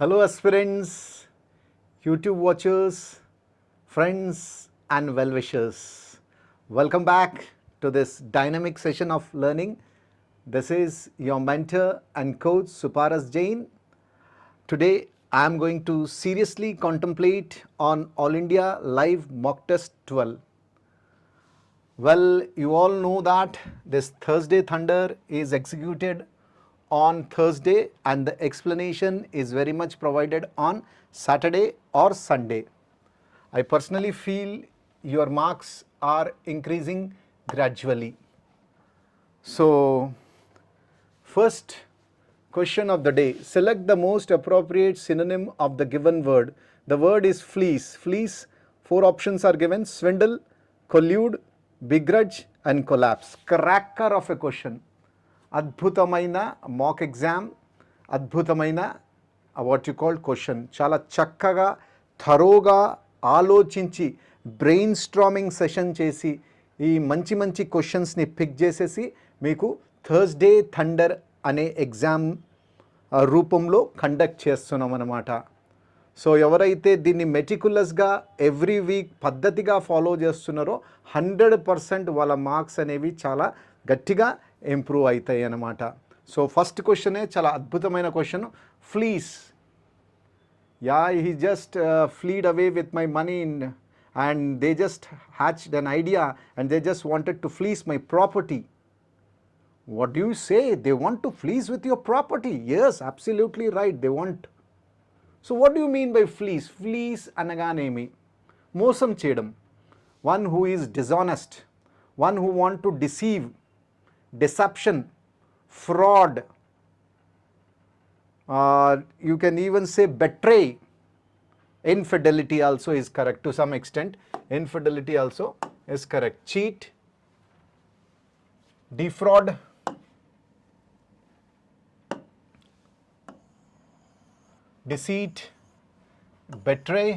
Hello, aspirants, YouTube watchers, friends, and well wishers. Welcome back to this dynamic session of learning. This is your mentor and coach Suparas Jain. Today, I am going to seriously contemplate on All India Live Mock Test 12. Well, you all know that this Thursday Thunder is executed on Thursday and the explanation is very much provided on Saturday or Sunday. I personally feel your marks are increasing gradually. So, first question of the day, select the most appropriate synonym of the given word. The word is fleece. Fleece, 4 options are given: swindle, collude, begrudge and collapse. Cracker of a question. అద్భుతమైన మాక్ exam, అద్భుతమైన what you called question. చాలా చక్కగా థరోగా ఆలోచించి brain storming session చేసి ఈ మంచి మంచి క్వశ్చన్స్ని పిక్ చేసేసి మీకు థర్స్డే థండర్ అనే ఎగ్జామ్ రూపంలో కండక్ట్ చేస్తున్నాం అన్నమాట. సో ఎవరైతే దీన్ని మెటికులస్గా ఎవ్రీ వీక్ పద్ధతిగా ఫాలో చేస్తున్నారో 100% వాళ్ళ మార్క్స్ అనేవి చాలా గట్టిగా ఇంప్రూవ్ అవుతాయి అన్నమాట. సో ఫస్ట్ క్వశ్చనే చాలా అద్భుతమైన question. Fleece, yeah he just fled away with my money and they just hatched an idea and they just wanted to fleece my property. What do you say? They want to fleece with your property. Yes, absolutely right. They want. So what do you mean by fleece? Fleece అనగానేమి? మోసం చేయడం. One who is dishonest. One who want to deceive. Deception. Fraud. You can even say betray. Infidelity also is correct to some extent. Infidelity also is correct. Cheat. Defraud. Deceit, betray,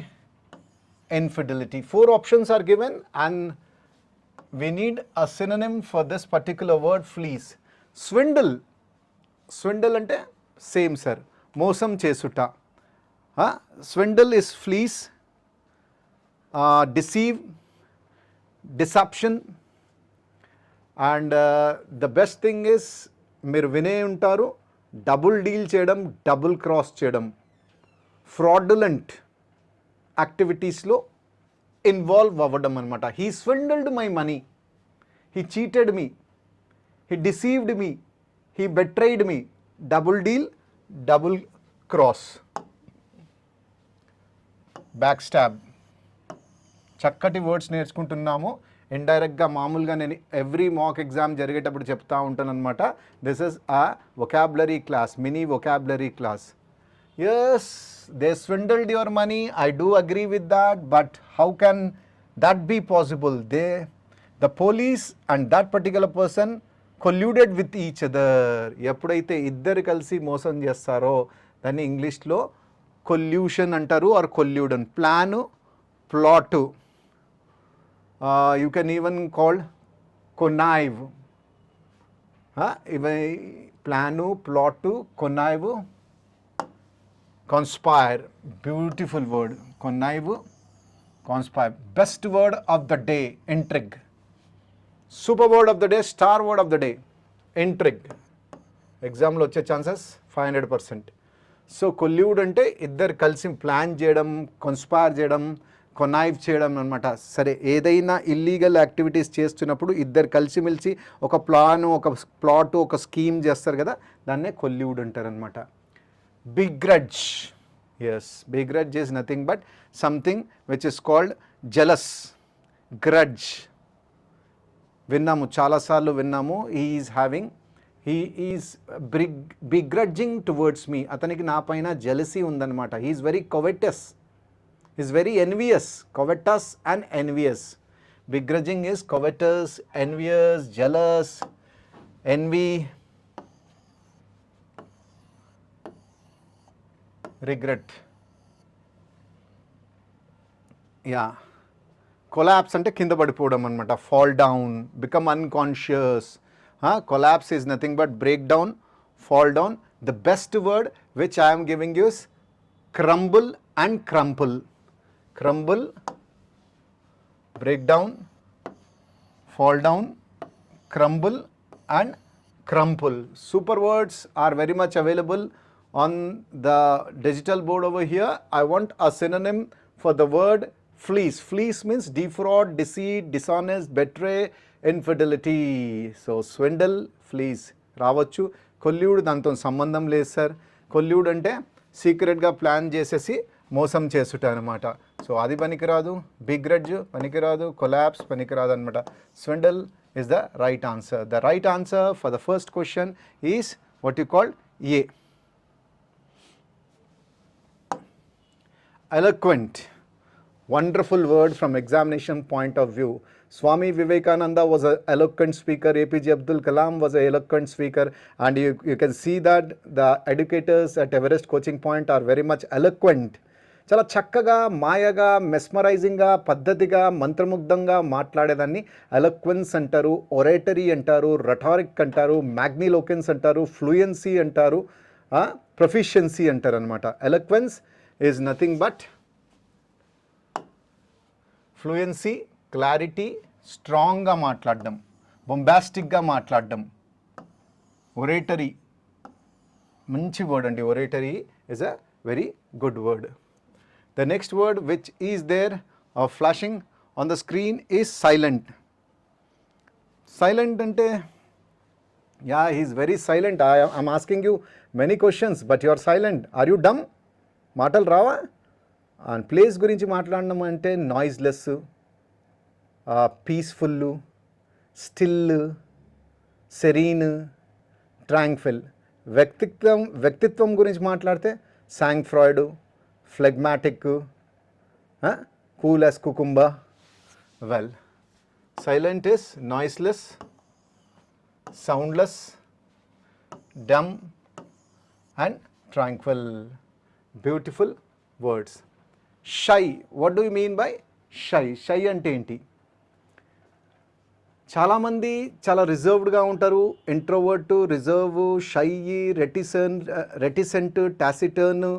infidelity. 4 options are given and we need a synonym for this particular word, fleece. Swindle. Swindle ante same sir. Mosam chesuta. Swindle is fleece. Deceive, deception. And the best thing is మీరు వినే ఉంటారు, double deal చేయడం, double cross చేయడం, fraudulent యాక్టివిటీస్లో involve అవ్వడం అనమాట. He swindled my money, he cheated me, he deceived me, he betrayed me. Double deal, double cross. Back stab. చక్కటి words నేర్చుకుంటున్నాము. ఇండైరెక్ట్గా మామూలుగా నేను ఎవ్రీ మాక్ ఎగ్జామ్ జరిగేటప్పుడు చెప్తా ఉంటాను అనమాట. This is a vocabulary class, mini vocabulary class. Yes, they swindled your money, I do agree with that, but how can that be possible? The police and that particular person colluded with each other. ఎప్పుడైతే ఇద్దరు కలిసి మోసం చేస్తారో దాన్ని ఇంగ్లీష్లో collusion అంటారు, or collude. Plan, plot. You can even call connive. Planu, plotu, connive, conspire. Beautiful word. Connive, conspire. Best word of the day, intrigue. Super word of the day, star word of the day, intrigue. ఎగ్జామ్లో వచ్చే chances 500%. So colluded అంటే ఇద్దరు కలిసి plan చేయడం, conspire చేయడం, కొనైవ్ చేయడం అనమాట. సరే, ఏదైనా ఇల్లీగల్ యాక్టివిటీస్ చేస్తున్నప్పుడు ఇద్దరు కలిసిమెలిసి ఒక ప్లాను, ఒక ప్లాట్, ఒక స్కీమ్ చేస్తారు కదా, దాన్నే కొల్యూడ్ అంటారు అనమాట. Begrudge. Yes, begrudge is nothing but something which is called jealous. Grudge విన్నాము, చాలాసార్లు విన్నాము. He is begrudging towards me. అతనికి నా పైన జెలసీ ఉందన్నమాట. He is very covetous. Is very envious. Covetous and envious. Begrudging is covetous, envious, jealous, envy, regret. Yeah. Collapse ante kinda padipovam annamata. Fall down, become unconscious. Collapse is nothing but breakdown, fall down. The best word which I am giving you is crumble and crumple. Crumble, break down, fall down, crumble and crumple. Super words are very much available on the digital board over here. I want a synonym for the word fleece. Fleece means defraud, deceit, dishonest, betray, infidelity. So swindle, fleece రావచ్చు. Colluded దాంతో సంబంధం లేదు sir. Colluded అంటే సీక్రెట్గా plan చేసేసి మోసం చేసుట అనమాట. So అది పనికిరాదు. బిగ్ గ్రడ్జ్ పనికిరాదు. కొలాప్స్ పనికిరాదు అనమాట. స్విండల్ is the right answer. The right answer for the first question is what you call A. Eloquent. Wonderful word from examination point of view. Swami Vivekananda was an eloquent speaker. APJ Abdul Kalam was an eloquent speaker. And you can see that the educators at Everest Coaching Point are very much eloquent. చాలా చక్కగా మాయగా మెస్మరైజింగ్గా పద్ధతిగా మంత్రముగ్ధంగా మాట్లాడేదాన్ని ఎలోక్వెన్స్ అంటారు, oratory అంటారు, రటారిక్ అంటారు, మ్యాగ్నిలోకెన్స్ అంటారు, fluency అంటారు, proficiency అంటారు అనమాట. Eloquence is nothing but fluency, clarity, స్ట్రాంగ్గా మాట్లాడడం, బొంబాస్టిక్గా మాట్లాడడం. ఒరేటరీ మంచి వర్డ్ అండి. Oratory is a very good word. The next word which is there flashing on the screen is silent. Silent ante, yeah, he is very silent. I am asking you many questions, but you are silent. Are you dumb? Matal rava? And place gurinchi matladam ante noiseless, peaceful, still, serene, tranquil. వ్యక్తిత్వం గురించి మాట్లాడితే sang Freud, phlegmatic, cool as cucumber. Well, silent is noiseless, soundless, dumb and tranquil. Beautiful words. Shy. What do you mean by shy? Shy ante enti? చాలామంది చాలా రిజర్వ్డ్గా ఉంటారు. Introvert, reserve, shy, reticent, టాసిటర్న్,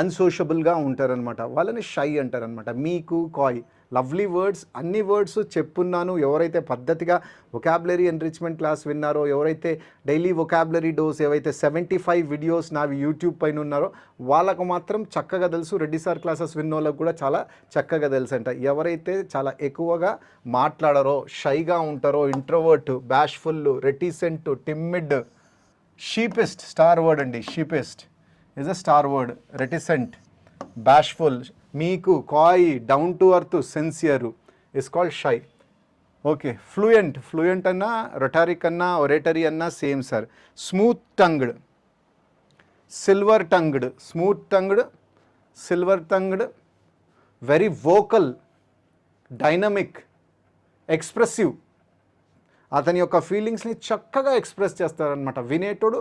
అన్సోషబుల్గా ఉంటారనమాట. వాళ్ళని shy అంటారనమాట. మీకు, కాయ్, lovely words. అన్ని words చెప్పున్నాను. ఎవరైతే పద్ధతిగా వొకాబులరీ ఎన్రిచ్మెంట్ క్లాస్ విన్నారో, ఎవరైతే డైలీ వొకాబులరీ డోస్ ఏవైతే 75 వీడియోస్ నావి యూట్యూబ్ పైన ఉన్నారో వాళ్ళకు మాత్రం చక్కగా తెలుసు. రెడ్డి సార్ క్లాసెస్ విన్న వాళ్ళకు కూడా చాలా చక్కగా తెలుసు అంట. ఎవరైతే చాలా ఎక్కువగా మాట్లాడారో, షైగా ఉంటారో, ఇంట్రోవర్ట్, బ్యాష్ఫుల్, రెటిసెంట్, టిమ్మిడ్, షీపెస్ట్, స్టార్ వర్డ్ అండి. షీపెస్ట్ is a star word. Reticent, bashful, meeku, coy, down to earth, sincere is called shy. Okay, fluent anna, rhetoric anna, oratory anna, same sir. Smooth tongued, silver tongued, smooth tongued, silver tongued, very vocal, dynamic, expressive. అతని యొక్క ఫీలింగ్స్ని చక్కగా express చేస్తారనమాట. వినేటోడు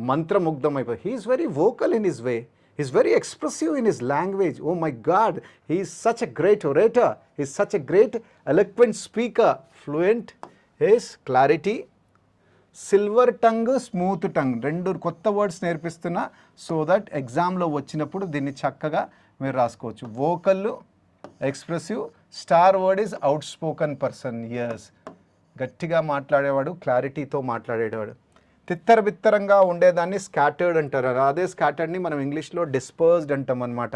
మంత్రముగ్ధమైపోయి. He is very vocal in his way, he is very expressive in his language. Oh my God, he is such a great orator, he is such a great eloquent speaker. Fluent is clarity, silver tongue, smooth tongue. 2 కొత్త words నేర్పిస్తున్నా so that ఎగ్జామ్లో వచ్చినప్పుడు దీన్ని చక్కగా మీరు రాసుకోవచ్చు. Vocal, expressive. Star word is outspoken person. Yes, గట్టిగా మాట్లాడేవాడు, క్లారిటీతో మాట్లాడేవాడు. తిత్తరబిత్తరంగా ఉండేదాన్ని స్కాటర్డ్ అంటారు. అదే స్కాటర్డ్ని మనం ఇంగ్లీష్లో డిస్పర్స్డ్ అంటాం అనమాట.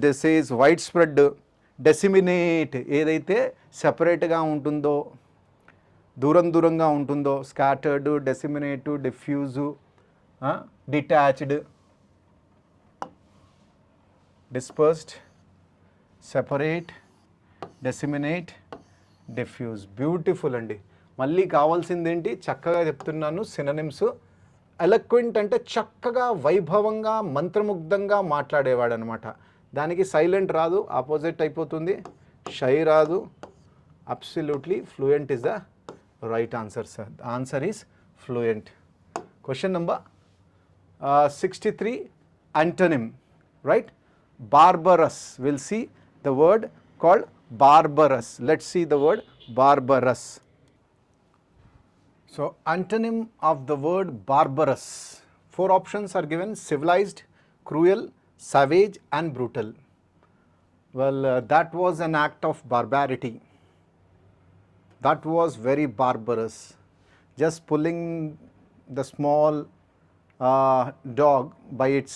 This is wide spread. Disseminate, ఏదైతే సెపరేట్గా ఉంటుందో, దూరంగా ఉంటుందో, scattered, disseminate, diffuse, detached, dispersed, separate, disseminate, diffuse. Beautiful అండి. మళ్ళీ కావాల్సిందేంటి, చక్కగా చెప్తున్నాను సినోనిమ్స్. ఎలోక్వెంట్ అంటే చక్కగా వైభవంగా మంత్రముగ్ధంగా మాట్లాడేవాడు అనమాట. దానికి సైలెంట్ రాదు, ఆపోజిట్ అయిపోతుంది. షై రాదు. Absolutely fluent is the right answer sir. The answer is fluent. Question number 63, antonym, right? Barbarous. We'll see the word called barbarous. Let's see the word barbarous. So antonym of the word barbarous, 4 options are given: civilized, cruel, savage and brutal. Well, that was an act of barbarity. That was very barbarous. Just pulling the small dog by its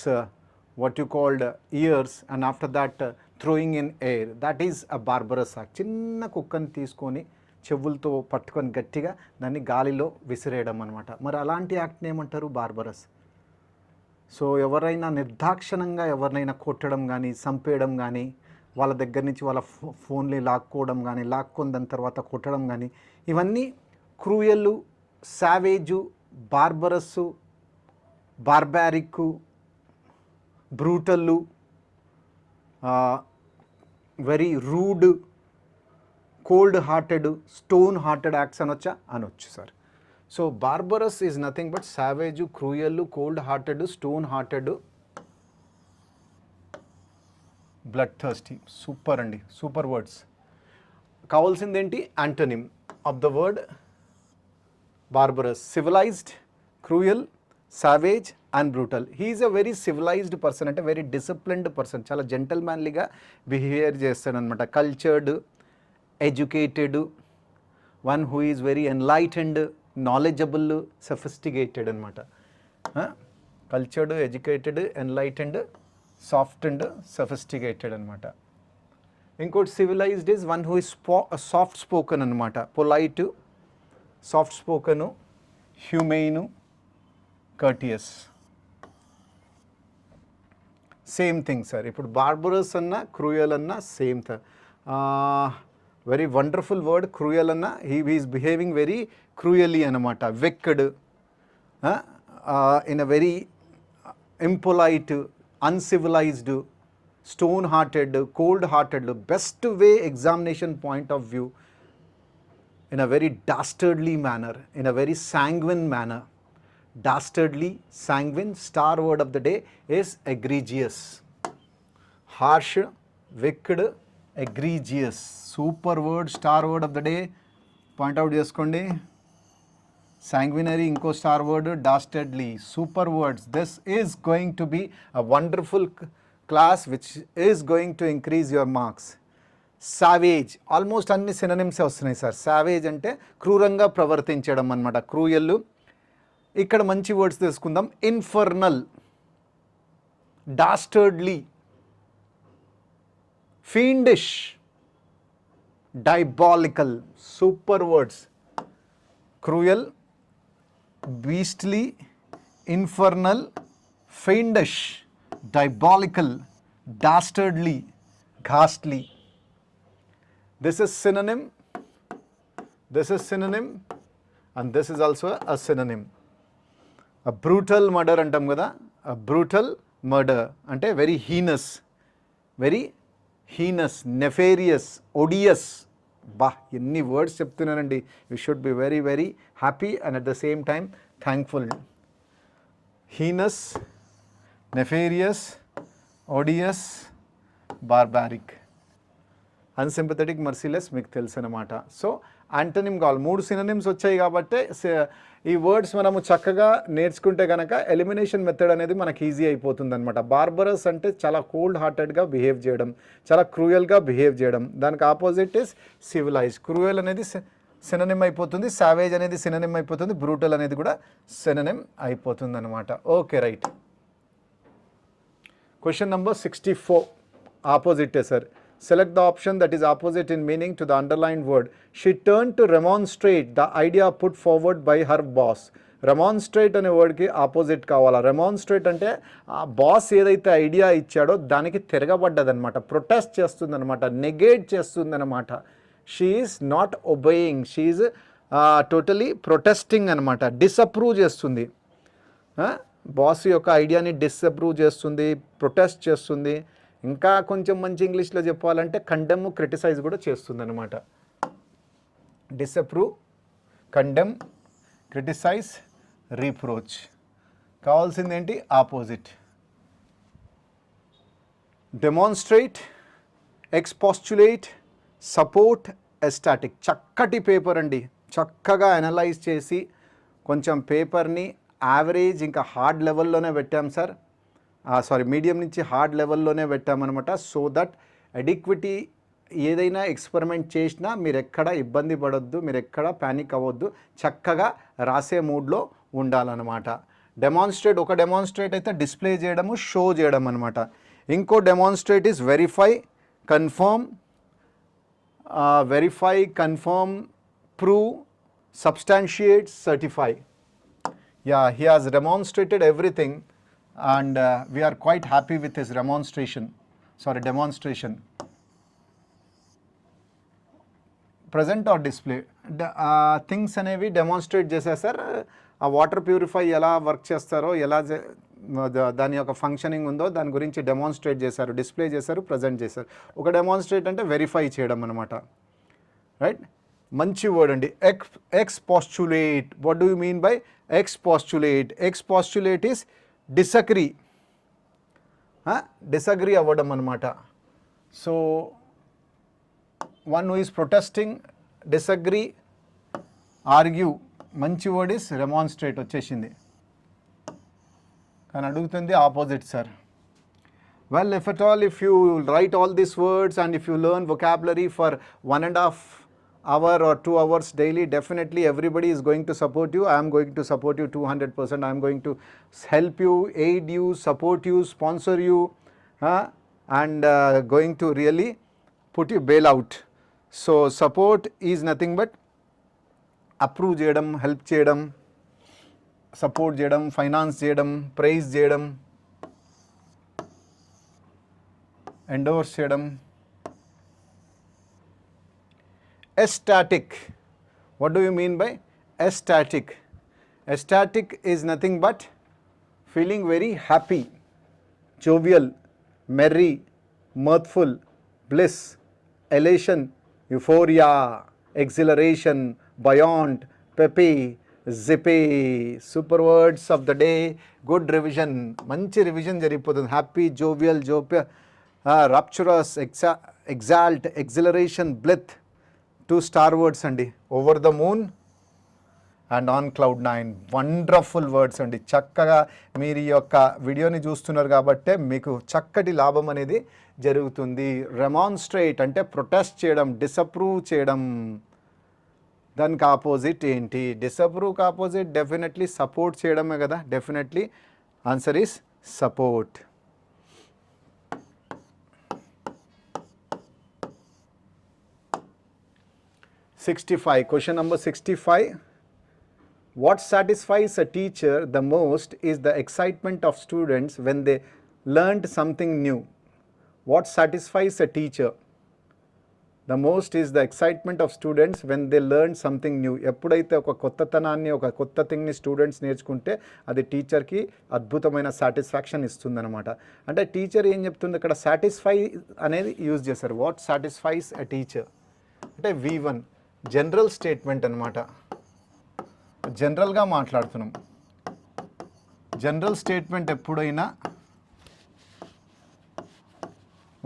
what you called ears, and after that throwing in air. That is a barbarous act. చిన్న కుక్కని తీసుకొని చెవులతో పట్టుకొని గట్టిగా దాన్ని గాలిలో విసిరేయడం అనమాట. మరి అలాంటి యాక్ట్ని ఏమంటారు? బార్బరస్. సో ఎవరైనా నిర్దాక్షిణంగా ఎవరినైనా కొట్టడం కానీ, చంపేయడం కానీ, వాళ్ళ దగ్గర నుంచి వాళ్ళ ఫోన్లు లాక్కోవడం కానీ, లాక్కొని దాని తర్వాత కొట్టడం కానీ, ఇవన్నీ cruel, savage, barbarous, barbaric, brutal, very rude, cold hearted, stone hearted acts అనొచ్చు sir. So barbarous is nothing but savage, cruel, cold hearted, stone hearted, blood thirsty. Super అండి, సూపర్ వర్డ్స్. కావాల్సిందేంటి? Antonym of the word barbarous. Civilised, cruel, savage and brutal. He is a very civilised person, అంటే very disciplined person, చాలా జెంటల్మ్యాన్లీగా behaviour చేస్తాడనమాట. Cultured, educated, one who is very enlightened, knowledgeable, sophisticated అనమాట. Cultured, educated, enlightened, soft and sophisticated అనమాట. ఇంకోటి civilised is one who is soft spoken అనమాట. Polite, soft spoken, humane, courteous. Same thing sir. ఇప్పుడు barbarous అన్న, cruel అన్న same thing. Very wonderful word cruel అన్న. He is behaving very cruelly అనమాట. Wicked, in a very impolite, uncivilized, stone hearted, cold hearted, best way examination point of view, in a very dastardly manner, in a very sanguine manner. Dastardly, sanguine, star word of the day is egregious. Harsh, wicked, egregious. Super word, star word of the day. Point out cheskondi. Sanguinary, inko star word, dastardly. Super words. This is going to be a wonderful class which is going to increase your marks. Savage, almost అన్ని synonyms వస్తున్నాయి sir. Savage అంటే క్రూరంగా ప్రవర్తించడం అన్నమాట. Cruel. ఇక్కడ మంచి words తీసుకుందాం. Infernal, dastardly, fiendish, diabolical. Super words. Cruel, beastly, infernal, fiendish, diabolical, dastardly, ghastly. This is synonym, this is synonym, and this is also a synonym. A brutal murder antam kada. A brutal murder ante very heinous, nefarious, odious. బా, ఎన్ని words చెప్తున్నానండి. You should be very very happy and at the same time thankful. Heinous, nefarious, odious, barbaric, unsympathetic, merciless మీకు తెలుసు అనమాట. So antonym కావాలి. 3 synonyms వచ్చాయి కాబట్టి ఈ వర్డ్స్ మనము చక్కగా నేర్చుకుంటే కనుక ఎలిమినేషన్ మెథడ్ అనేది మనకి ఈజీ అయిపోతుంది అనమాట. బార్బరస్ అంటే చాలా కోల్డ్ హార్టెడ్గా బిహేవ్ చేయడం, చాలా క్రూయల్గా బిహేవ్ చేయడం. దానికి ఆపోజిట్ ఇస్ సివిలైజ్. క్రూయల్ అనేది సినోనిమ్ అయిపోతుంది, సావేజ్ అనేది సినోనిమ్ అయిపోతుంది, బ్రూటల్ అనేది కూడా సినోనిమ్ అయిపోతుంది అనమాట. Okay, right. క్వశ్చన్ నెంబర్ 64 ఆపోజిటే sir. Select the option that is opposite in meaning to the underlined word. She turned to remonstrate the idea put forward by her boss. Remonstrate అనే వర్డ్కి opposite కావాలా. రెమాన్స్ట్రేట్ అంటే ఆ boss ఏదైతే idea ఇచ్చాడో దానికి తిరగబడ్డదనమాట, protest చేస్తుందనమాట, నెగేట్ చేస్తుందనమాట. She is not obeying, she is totally protesting అనమాట. డిసప్రూవ్ చేస్తుంది. బాస్ యొక్క ఐడియాని డిసప్రూవ్ చేస్తుంది, ప్రొటెస్ట్ చేస్తుంది. ఇంకా కొంచెం మంచి ఇంగ్లీష్లో చెప్పాలంటే కండెమ్, క్రిటిసైజ్ కూడా చేస్తుంది అనమాట. Disapprove, condemn, criticise, reproach. కావాల్సింది ఏంటి? Opposite. Demonstrate, expostulate, support, ecstatic. చక్కటి పేపర్ అండి. చక్కగా అనలైజ్ చేసి కొంచెం పేపర్ని యావరేజ్ ఇంకా హార్డ్ లెవెల్లోనే పెట్టాం సార్. సారీ మీడియం నుంచి హార్డ్ లెవెల్లోనే పెట్టామన్నమాట. సో దట్ అడిక్విటీ ఏదైనా ఎక్స్పెరిమెంట్ చేసినా మీరు ఎక్కడ ఇబ్బంది పడొద్దు, మీరు ఎక్కడ ప్యానిక్ అవ్వద్దు, చక్కగా రాసే మూడ్లో ఉండాలన్నమాట. డెమాన్స్ట్రేట్, ఒక డెమాన్స్ట్రేట్ అయితే డిస్ప్లే చేయడము, షో చేయడం అనమాట. ఇంకో demonstrate is verify, confirm, prove, substantiate, certify. Yeah, he has demonstrated everything and we are quite happy with his demonstration. Present or display. Things అనేవి డెమాన్స్ట్రేట్ చేసేసారు. ఆ వాటర్ ప్యూరిఫై ఎలా వర్క్ చేస్తారో, ఎలా దాని యొక్క ఫంక్షనింగ్ ఉందో దాని గురించి డెమాన్స్ట్రేట్ చేశారు, డిస్ప్లే చేశారు, ప్రజెంట్ చేశారు. ఒక డెమాన్స్ట్రేట్ అంటే వెరిఫై చేయడం అనమాట. రైట్, మంచి వర్డ్ అండి. Expostulate. What do you mean by expostulate? Expostulate is disagree, disagree అవ్వడం అనమాట. So one who is protesting, disagree, argue. మంచి వర్డ్ ఈస్ డెమాన్స్ట్రేట్ వచ్చేసింది, కానీ అడుగుతుంది opposite sir. Well, if at all, if you write all these words and if you learn vocabulary for 1.5 hour or 2 hours daily, definitely everybody is going to support you. I am going to support you 200%. I am going to help you, aid you, support you, sponsor you, and going to really put you bail out. So support is nothing but approve చేయడం, help చేయడం, support చేయడం, finance చేయడం, praise చేయడం, endorse చేయడం. Ecstatic. What do you mean by ecstatic? Ecstatic is nothing but feeling very happy, jovial, merry, mirthful, bliss, elation, euphoria, exhilaration, buoyant, peppy, zippy. Super words of the day. Good revision. మంచి revision జరిగిపోతుంది. Happy, jovial, rapturous, exalt, exhilaration, blith. 2 star words అండి. Over the moon and on cloud 9. Wonderful words అండి. చక్కగా మీరు ఈ యొక్క వీడియోని చూస్తున్నారు కాబట్టే మీకు చక్కటి లాభం అనేది జరుగుతుంది. రెమాన్స్ట్రేట్ అంటే ప్రొటెస్ట్ చేయడం, డిసప్రూవ్ చేయడం. దానికి ఆపోజిట్ ఏంటి? డిసప్రూవ్కి ఆపోజిట్ డెఫినెట్లీ సపోర్ట్ చేయడమే కదా. Definitely answer is support. Question number 65. What satisfies a teacher the most is the excitement of students when they learned something new. What satisfies a teacher the most is the excitement of students when they learn something new. ఎప్పుడైతే ఒక కొత్తతనాన్ని, ఒక కొత్త థింగ్ని students నేర్చుకుంటే అది టీచర్కి అద్భుతమైన satisfaction ఇస్తుందన్నమాట. అంటే teacher ఏం చెప్తుంది ఇక్కడ? సాటిస్ఫై అనేది యూజ్ చేశారు. వాట్ సాటిస్ఫైస్ ఎ టీచర్ అంటే V1 జనరల్ స్టేట్మెంట్ అనమాట. జనరల్గా మాట్లాడుతున్నాం. జనరల్ స్టేట్మెంట్ ఎప్పుడైనా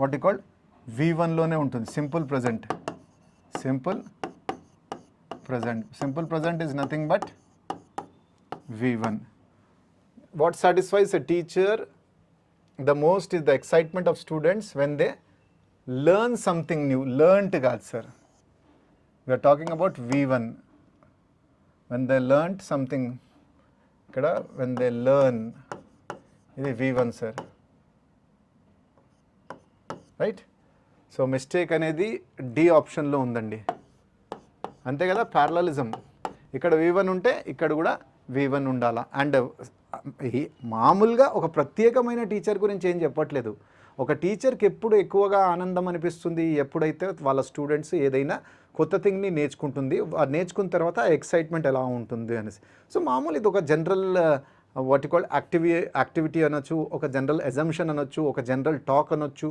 వాట్ యు కాల్డ్ V1లోనే ఉంటుంది. Simple present. Simple present is nothing but V1. What satisfies a teacher the most is the excitement of students when they learn something new. Learned కాదు sir, we are talking about V1. When they learnt something, ikkada when they learn, ఇది V1 sir, right? So mistake అనేది D ఆప్షన్లో ఉందండి, అంతే కదా. Parallelism, ఇక్కడ V1 ఉంటే ఇక్కడ కూడా V1 ఉండాలా. అండ్ మామూలుగా ఒక ప్రత్యేకమైన టీచర్ గురించి ఏం చెప్పట్లేదు. ఒక టీచర్కి ఎప్పుడు ఎక్కువగా ఆనందం అనిపిస్తుంది ఎప్పుడైతే వాళ్ళ స్టూడెంట్స్ ఏదైనా కొత్త థింగ్ని నేర్చుకుంటుంది, నేర్చుకున్న తర్వాత ఎక్సైట్మెంట్ ఎలా ఉంటుంది అనేసి. సో మామూలు ఇది ఒక జనరల్ వాట్ కాల్డ్ యాక్టివిటీ అనొచ్చు, ఒక జనరల్ అజంప్షన్ అనొచ్చు, ఒక జనరల్ టాక్ అనొచ్చు.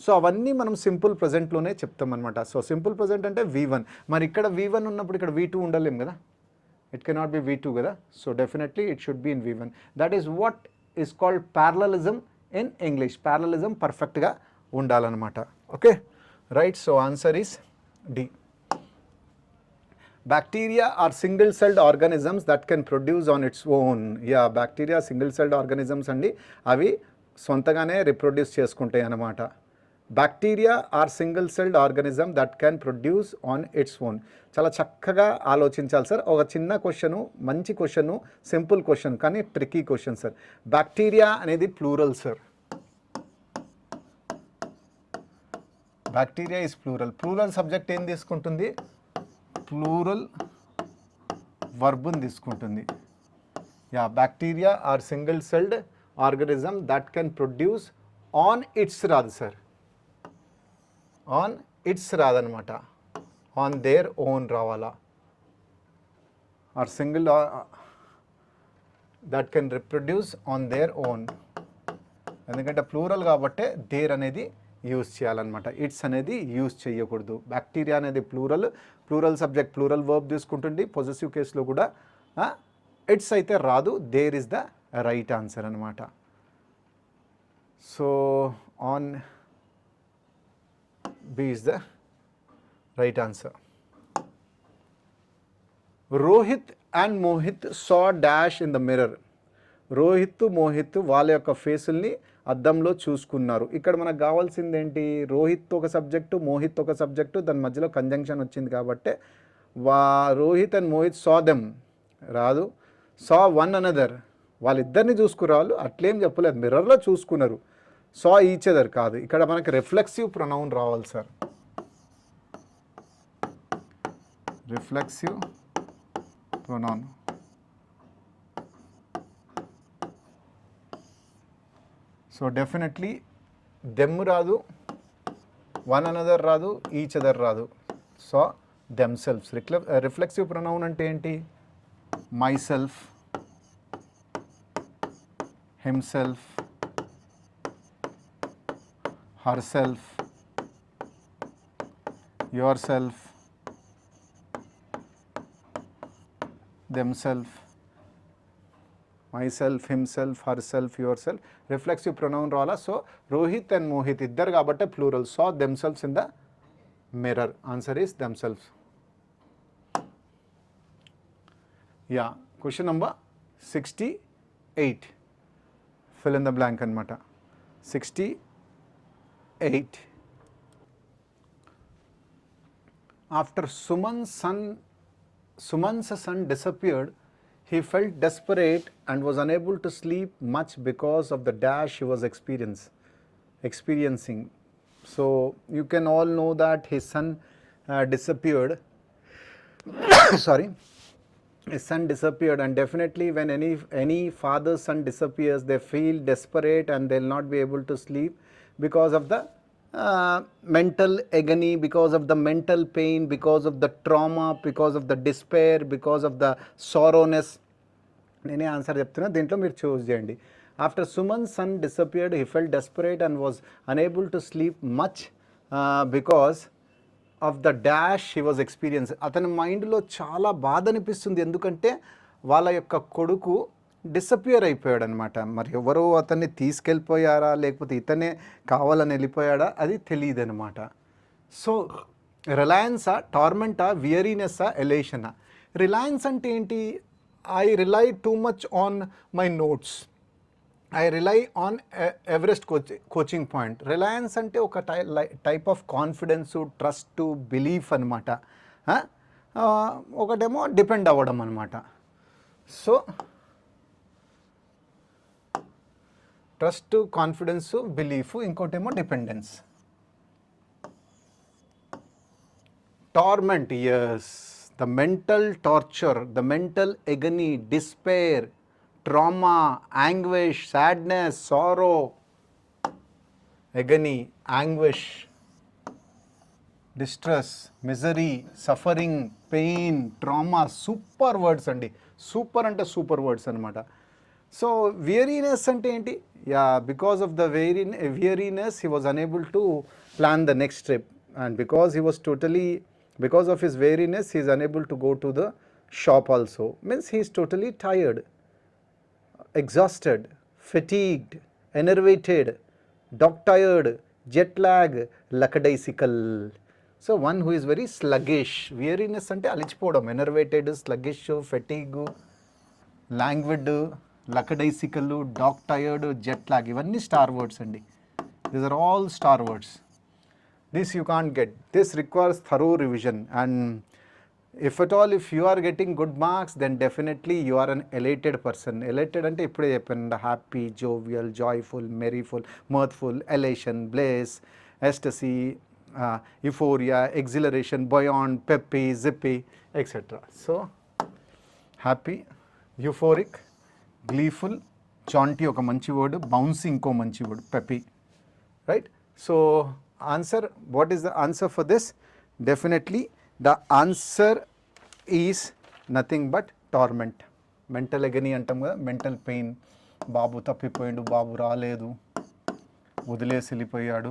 సో అవన్నీ మనం సింపుల్ ప్రజెంట్లోనే చెప్తాం అనమాట. సో సింపుల్ ప్రజెంట్ అంటే V1. మరి ఇక్కడ V1 ఉన్నప్పుడు ఇక్కడ V2 ఉండలేం కదా. ఇట్ కెనాట్ బి V2 కదా. So definitely it should be in V1. That is what is called parallelism in English. Parallelism పర్ఫెక్ట్గా ఉండాలన్నమాట. Okay, right. So answer is D. Bacteria are single-celled organisms that can produce on its own. Yeah, bacteria single-celled organisms andi. అవి సొంతగానే reproduce చేసుకుంటాయి అన్నమాట. Bacteria are single celled organism that can produce on its own. చాలా చక్కగా ఆలోచించాలి sir. ఒక చిన్న question, మంచి question, simple question కానీ ట్రికీ క్వశ్చన్ సార్. బ్యాక్టీరియా అనేది plural sir. Bacteria is plural. Plural subject ఏం తీసుకుంటుంది? ప్లూరల్ వర్బుని తీసుకుంటుంది. Yeah, bacteria are single celled organism that can produce on its రాదు సార్. ఆన్ ఇట్స్ రాదనమాట, ఆన్ దేర్ ఓన్ రావాలా. Are single that can reproduce on their own. ఎందుకంటే plural కాబట్టే their అనేది యూజ్ చేయాలన్నమాట, ఇట్స్ అనేది యూజ్ చేయకూడదు. బ్యాక్టీరియా అనేది plural, plural subject plural verb తీసుకుంటుంది. పొజెసివ్ కేసులో కూడా ఇట్స్ అయితే రాదు, their is the right answer అనమాట. So on B is the right answer. Rohit and Mohit saw dash in the mirror. Rohit, Mohit వాళ్ళ యొక్క ఫేసుల్ని అద్దంలో చూసుకున్నారు. ఇక్కడ మనకు కావాల్సింది ఏంటి? రోహిత్ ఒక సబ్జెక్టు, మోహిత్ ఒక సబ్జెక్టు, దాని మధ్యలో కంజంక్షన్ వచ్చింది కాబట్టి Rohit and Mohit saw them రాదు, సా వన్ అనదర్, వాళ్ళిద్దరిని చూసుకురావాలి అట్లేం చెప్పలేదు, మిర్రర్లో చూసుకున్నారు. సా ఈచ్ అదర్ కాదు, ఇక్కడ మనకి రిఫ్లెక్సివ్ ప్రొనౌన్ రావాలి sir. Reflexive pronoun. So definitely them రాదు, వన్ అనదర్ రాదు, ఈచ్ అదర్ రాదు. So themselves. Reflexive pronoun అంటే ఏంటి? Myself, himself, herself, yourself, themself, myself, himself, herself, yourself. Reflexive pronoun రావాలా. సో రోహిత్ అండ్ మోహిత్ ఇద్దరు కాబట్టి plural. saw themselves in the mirror. Answer is themselves. Yeah, question number 68. Fill in the blank అనమాట. 68. After Suman's son disappeared, he felt desperate and was unable to sleep much because of the dash he was experiencing. So you can all know that his son disappeared. Sorry, his son disappeared, and definitely when any father's son disappears, they feel desperate and they'll not be able to sleep because of the mental agony, because of the mental pain, because of the trauma, because of the despair, because of the sorrowness. నేనే answer చెప్తున్నా, దీంట్లో మీరు choose చేయండి. After Suman son disappeared he felt desperate and was unable to sleep much because of the dash he was experience. అతని మైండ్లో చాలా బాధ అనిపిస్తుంది, ఎందుకంటే వాళ్ళ యొక్క కొడుకు డిసపియర్ అయిపోయాడు అనమాట. మరి ఎవరో అతన్ని తీసుకెళ్ళిపోయారా లేకపోతే ఇతనే కావాలని వెళ్ళిపోయాడా అది తెలియదు అనమాట. సో రిలయన్సా, టార్మెంటా, వియరీనెస్సా, ఎలేషనా? రిలయన్స్ అంటే ఏంటి? I rely too much on my notes, I rely on Everest coaching point. Reliance అంటే ఒక type of confidence, trust, belief అనమాట. ఒకటేమో డిపెండ్ అవ్వడం అనమాట. సో ట్రస్ట్, కాన్ఫిడెన్స్, బిలీఫ్, ఇంకోటేమో dependence. Torment, yes, the mental torture, the mental agony, despair, trauma, anguish, sadness, sorrow, agony, anguish, distress, misery, suffering, pain, trauma. Super words అండి, super అంటే super words అనమాట. So weariness అంటే ఏంటి? Yeah, because of the weariness he was unable to plan the next trip, and because of his weariness he is unable to go to the shop also. Means he is totally tired, exhausted, fatigued, enervated, dog tired, jet lag, lackadaisical. So one who is very sluggish. Weariness అంటే అలిచిపోవడం, enervated, sluggish, fatigue, languid, lackadaisical, dog tired, jet lag, ఇవన్నీ star words అండి. These are all star words. This you can't get. This requires thorough revision, and if at all if you are getting good marks, then definitely you are an elated person. Elated ante ippude cheppanda, happy, jovial, joyful, merryful, mirthful, elation, bliss, ecstasy, euphoria, exhilaration, buoyant, peppy, zippy, etc. So happy, euphoric, gleeful, jaunty oka manchi word, bouncing inko manchi word, peppy, right? So answer, what is the answer for this? Definitely the answer is nothing but torment. Mental agony antam kada, mental pain. బాబు తప్పిపోయాడు, బాబు రాలేదు, వదిలేసి వెళ్ళిపోయాడు.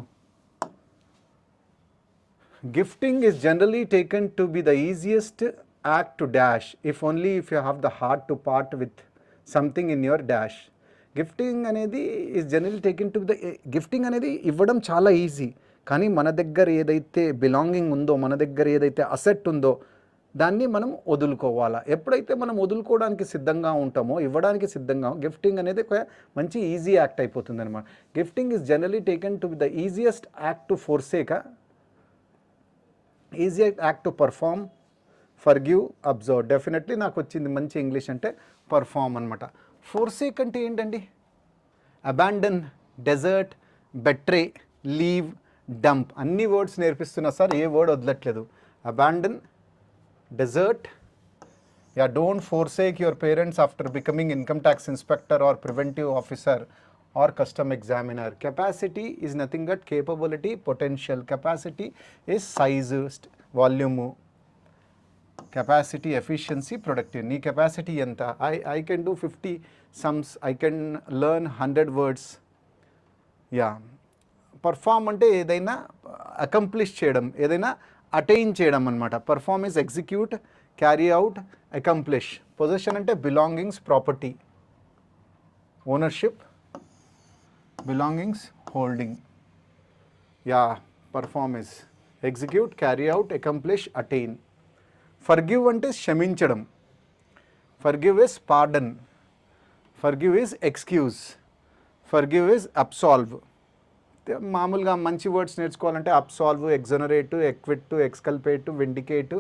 Gifting is generally taken to be the easiest act to dash, if only if you have the heart to part with something in your dash. Gifting అనేది is generally taken to the, gifting అనేది ఇవ్వడం చాలా easy, కానీ మన దగ్గర ఏదైతే belonging ఉందో, మన దగ్గర ఏదైతే అసెట్ ఉందో దాన్ని మనం వదులుకోవాలా. ఎప్పుడైతే మనం వదులుకోవడానికి సిద్ధంగా ఉంటామో, ఇవ్వడానికి సిద్ధంగా, గిఫ్టింగ్ అనేది ఒక మంచి ఈజీ యాక్ట్ అయిపోతుంది అనమాట. Gifting is generally taken to the easiest act to forsake, easy act to perform, forgive, observe. Definitely నాకు వచ్చింది మంచి ఇంగ్లీష్ అంటే పర్ఫామ్ అనమాట. ఫోర్సేక్ అంటే ఏంటండి? Abandon, desert, betray, leave, dump, అన్ని వర్డ్స్ నేర్పిస్తున్నా సార్, ఏ వర్డ్ వదలట్లేదు. Abandon, desert, yeah, don't forsake your parents after becoming income tax inspector or preventive officer or custom examiner. Capacity is nothing but capability, potential. Capacity is size, volume. Capacity, efficiency, productive. నీ capacity ఎంత? I can do 50 sums, I can learn 100 words. Yeah, perform అంటే ఏదైనా accomplish చేయడం, ఏదైనా attain చేయడం అనమాట. Perform is execute, carry out, accomplish. Possession అంటే belongings, property. Ownership, belongings, holding. Yeah, perform is execute, carry out, accomplish, attain. Forgive అంటే క్షమించడం. Forgive is pardon, forgive is excuse, forgive is absolve. మామూలుగా మంచి వర్డ్స్ నేర్చుకోవాలంటే absolve, exonerate, acquit, exculpate, vindicate.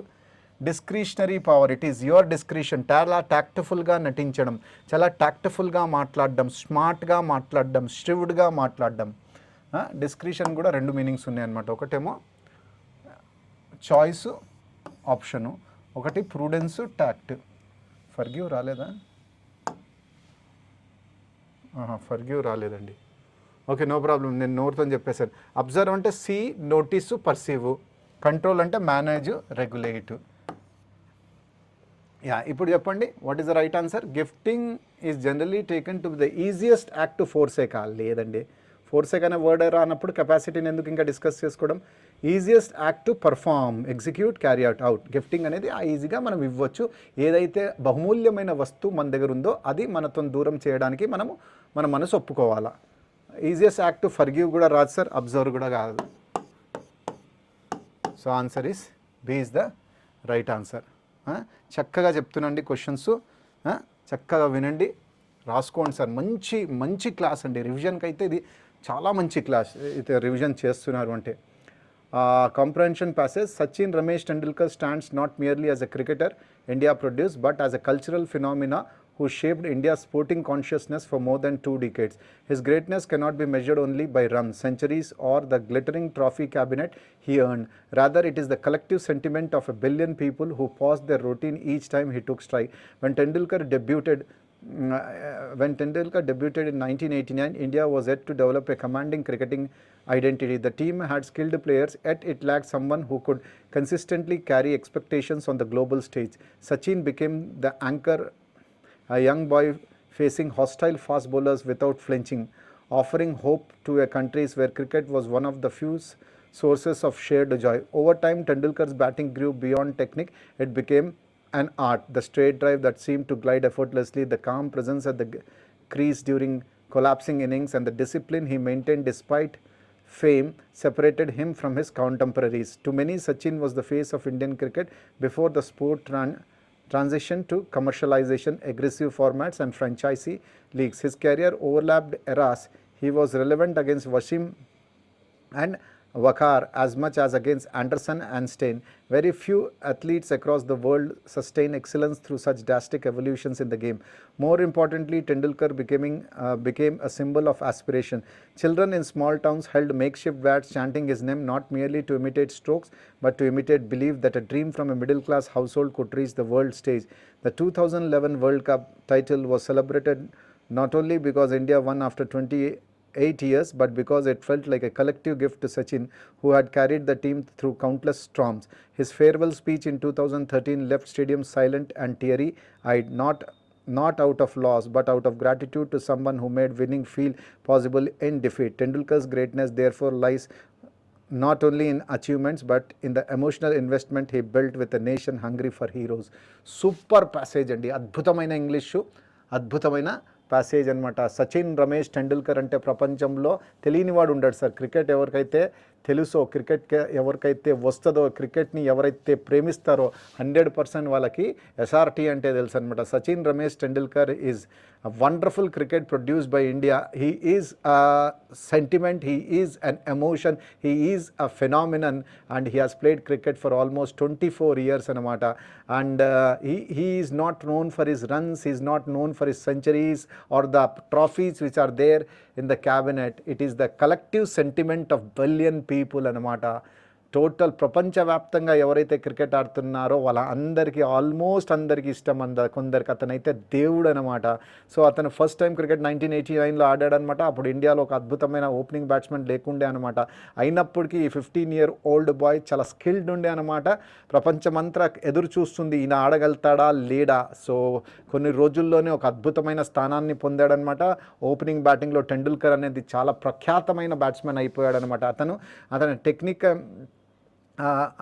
Discretionary power, it is your discretion. చాలా టాక్ట్ఫుల్గా నటించడం, చాలా టాక్ట్ఫుల్గా మాట్లాడడం, స్మార్ట్గా మాట్లాడడం, స్ట్రివ్డ్గా మాట్లాడడం. డిస్క్రిషన్ కూడా 2 మీనింగ్స్ ఉన్నాయన్నమాట. ఒకటేమో చాయిస్, ఆప్షను, ఒకటి ప్రూడెన్స్, టాక్ట్. ఫర్గివ్ రాలేదా? ఫర్గివ్ రాలేదండి. ఓకే, నో ప్రాబ్లం, నేను నోరుతో చెప్పేశాను. అబ్జర్వ్ అంటే సీ, నోటీసు, పర్సీవ్. కంట్రోల్ అంటే మేనేజ్, రెగ్యులేట్. యా, ఇప్పుడు చెప్పండి, what is the right answer? Gifting is generally taken to the easiest act to forsake. లేదండి, ఫోర్సేక్ అనే వర్డ్ రానప్పుడు కెపాసిటీని ఎందుకు ఇంకా డిస్కస్ చేసుకోవడం? Easiest act to perform, execute, carry out. Gifting అనేది ఈజీగా మనం ఇవ్వచ్చు. ఏదైతే బహుమూల్యమైన వస్తువు మన దగ్గర ఉందో అది మనతో దూరం చేయడానికి మన మనసు ఒప్పుకోవాలా. ఈజియెస్ట్ యాక్ట్ టు ఫర్గివ్ కూడా రాదు సార్, అబ్జర్వ్ కూడా కాదు. So answer is B is the right answer. చక్కగా చెప్తున్నాండి క్వశ్చన్స్, చక్కగా వినండి, రాసుకోండి సార్. మంచి మంచి క్లాస్ అండి. రివిజన్కి అయితే ఇది చాలా మంచి క్లాస్. అయితే రివిజన్ చేస్తున్నారు అంటే. Comprehension passage. Sachin Ramesh Tendulkar stands not merely as a cricketer India produced, but as a cultural phenomena who shaped India's sporting consciousness for more than 2 decades. His greatness cannot be measured only by runs, centuries, or the glittering trophy cabinet he earned. Rather, it is the collective sentiment of a billion people who paused their routine each time he took strike. When Tendulkar debuted in 1989, India was yet to develop a commanding cricketing identity. The team had skilled players, yet it lacked someone who could consistently carry expectations on the global stage. Sachin became the anchor, a young boy facing hostile fast bowlers without flinching, offering hope to a countries where cricket was one of the few sources of shared joy. Over time, Tendulkar's batting grew beyond technique. It became an art. The straight drive that seemed to glide effortlessly, the calm presence at the crease during collapsing innings, and the discipline he maintained despite fame separated him from his contemporaries. To many, Sachin was the face of Indian cricket before the sport transition to commercialization, aggressive formats and franchisee leagues. His career overlapped eras. He was relevant against Wasim and Wakar as much as against Anderson and Stein. Very few athletes across the world sustain excellence through such drastic evolutions in the game. More importantly, Tendulkar became a symbol of aspiration. Children in small towns held makeshift bats chanting his name not merely to imitate strokes but to imitate belief that a dream from a middle class household could reach the world stage. The 2011 World Cup title was celebrated not only because India won after 28 years, but because it felt like a collective gift to Sachin, who had carried the team through countless storms. His farewell speech in 2013 left stadiums silent and teary-eyed, not out of loss, but out of gratitude to someone who made winning feel possible in defeat. Tendulkar's greatness therefore lies not only in achievements but in the emotional investment he built with a nation hungry for heroes. Super passage andi, adbhutamaina English, adbhutamaina passage అనమాట. సచిన్ రమేష్ టెండూల్కర్ అంటే ప్రపంచంలో తెలియనివాడు ఉండడు sir. Cricket ఎవరికైతే తెలుసో, cricket ఎవరికైతే వస్తుందో, క్రికెట్ని ఎవరైతే ప్రేమిస్తారో 100% వాళ్ళకి ఎస్ఆర్టీ అంటే తెలుసు అనమాట. Sachin Ramesh Tendulkar is a wonderful cricket produced by India. He is a sentiment, he is an emotion, he is a phenomenon, and he has played cricket for almost 24 years anamata. And he is not known for his runs, he is not known for his centuries or the trophies which are there in the cabinet. It is the collective sentiment of billion people anamata. Total ప్రపంచవ్యాప్తంగా ఎవరైతే cricket ఆడుతున్నారో వాళ్ళ అందరికీ, almost అందరికీ ఇష్టం. కొందరికి అతనైతే దేవుడు అనమాట. సో అతను ఫస్ట్ టైం క్రికెట్ 1989లో ఆడాడనమాట. అప్పుడు ఇండియాలో ఒక అద్భుతమైన ఓపెనింగ్ బ్యాట్స్మెన్ లేకుండే అనమాట. అయినప్పటికీ ఈ 15-year-old బాయ్ చాలా స్కిల్డ్ ఉండే అనమాట. ప్రపంచమంతా ఎదురు చూస్తుంది ఈయన ఆడగలుగుతాడా లేడా. సో కొన్ని రోజుల్లోనే ఒక అద్భుతమైన స్థానాన్ని పొందాడనమాట. ఓపెనింగ్ బ్యాటింగ్లో టెండూల్కర్ అనేది చాలా ప్రఖ్యాతమైన బ్యాట్స్మెన్ అయిపోయాడనమాట. అతని టెక్నిక్,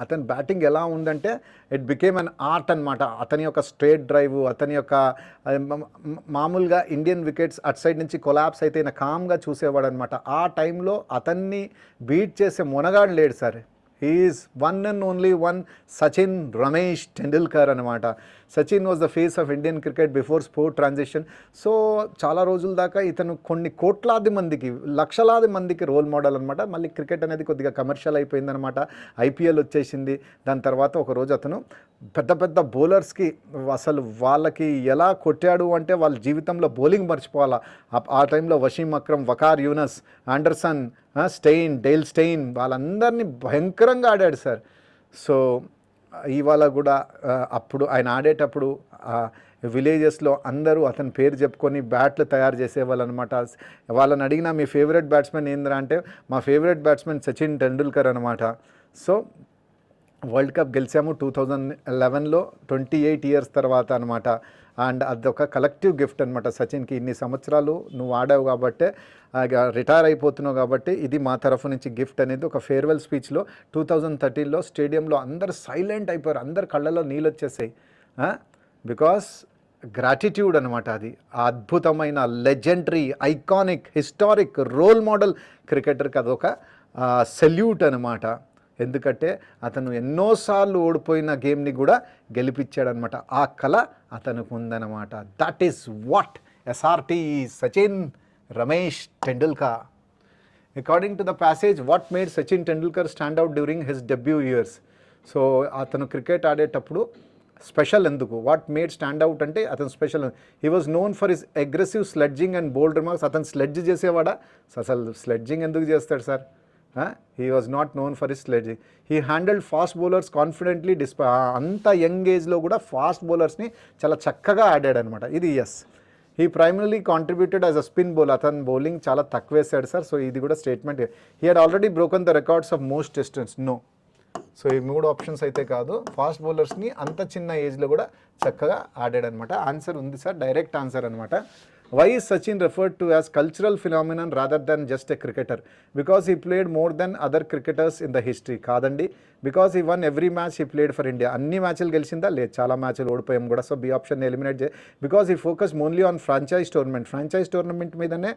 అతని బ్యాటింగ్ ఎలా ఉందంటే ఇట్ బికేమ్ అన్ ఆర్ట్ అనమాట. అతని యొక్క స్ట్రేట్ డ్రైవ్, అతని యొక్క మామూలుగా ఇండియన్ వికెట్స్ అటు సైడ్ నుంచి కొలాప్స్ అయితే ఈయన కామ్గా చూసేవాడు అనమాట. ఆ టైంలో అతన్ని బీట్ చేసే మొనగాడు లేడు sir. He is one and only one Sachin Ramesh Tendulkar అనమాట. Sachin was the face of Indian cricket before sport transition. So చాలా రోజుల దాకా ఇతను కొన్ని కోట్లాది మందికి, లక్షలాది మందికి రోల్ మోడల్ అనమాట. మళ్ళీ క్రికెట్ అనేది కొద్దిగా కమర్షియల్ అయిపోయిందనమాట. ఐపీఎల్ వచ్చేసింది. దాని తర్వాత ఒకరోజు అతను పెద్ద పెద్ద బౌలర్స్కి అసలు వాళ్ళకి ఎలా కొట్టాడు అంటే వాళ్ళ జీవితంలో బౌలింగ్ మర్చిపోవాలా. ఆ టైంలో Wasim Akram, Waqar Younis, Anderson, Steyn, Dale Steyn వాళ్ళందరినీ భయంకరంగా ఆడాడు సార్. సో ఇవాళ కూడా అప్పుడు ఆయన ఆడేటప్పుడు విలేజెస్లో అందరూ అతని పేరు చెప్పుకొని బ్యాట్లు తయారు చేసేవాళ్ళు అనమాట. వాళ్ళని అడిగినా మీ ఫేవరెట్ బ్యాట్స్మెన్ ఏంద్రా అంటే మా ఫేవరెట్ బ్యాట్స్మెన్ సచిన్ టెండూల్కర్ అనమాట. సో వరల్డ్ కప్ గెలిచాము 2011లో, 28 years తర్వాత అనమాట. అండ్ అదొక కలెక్టివ్ గిఫ్ట్ అనమాట సచిన్కి. ఇన్ని సంవత్సరాలు నువ్వు ఆడావు కాబట్టే, రిటైర్ అయిపోతున్నావు కాబట్టి ఇది మా తరఫు నుంచి గిఫ్ట్ అనేది ఒక ఫేర్వెల్ స్పీచ్లో 2013లో స్టేడియంలో అందరు సైలెంట్ అయిపోయారు. అందరు కళ్ళలో నీళ్ళు వచ్చేసాయి. బికాస్ గ్రాటిట్యూడ్ అనమాట. అది అద్భుతమైన legendary, iconic, historic, role model క్రికెటర్కి అదొక సెల్యూట్ అనమాట. ఎందుకంటే అతను ఎన్నోసార్లు ఓడిపోయిన గేమ్ని కూడా గెలిపించాడనమాట. ఆ కళ అతనికి ఉందన్నమాట. That is what SRT Sachin Ramesh Tendulkar. According to the passage, what made Sachin Tendulkar stand out during his debut years. So అతను క్రికెట్ ఆడేటప్పుడు స్పెషల్ ఎందుకు, వాట్ మేడ్ స్టాండ్ అవుట్ అంటే అతను special. He was known for his aggressive sledging and bold remarks. అతను sledge చేసేవాడా? అసలు sledging ఎందుకు చేస్తాడు sir? He was not known for his sledging. He handled fast bowlers confidently. అంత young ఏజ్లో కూడా fast బౌలర్స్ని చాలా చక్కగా ఆడాడు అనమాట. ఇది yes. He primarily contributed as a spin bowler. అతను బౌలింగ్ చాలా తక్కువ వేసాడు సార్. సో ఇది కూడా statement. He had already broken the records of most distance. No. So ఈ 3 ఆప్షన్స్ అయితే కాదు. ఫాస్ట్ బౌలర్స్ని అంత చిన్న ఏజ్లో కూడా చక్కగా ఆడాడు అనమాట. ఆన్సర్ ఉంది సార్, డైరెక్ట్ ఆన్సర్ అనమాట. Why is Sachin referred to as cultural phenomenon rather than just a cricketer? Because he played more than other cricketers in the history. కాదండి. Because he won every match he played for India. అన్ని మ్యాచ్లు గెలిచిందా? లేదు, చాలా మ్యాచ్లు ఓడిపోయాం కూడా. So B option eliminate చేయి. Because he focused only on franchise tournament. Franchise tournament మీదనే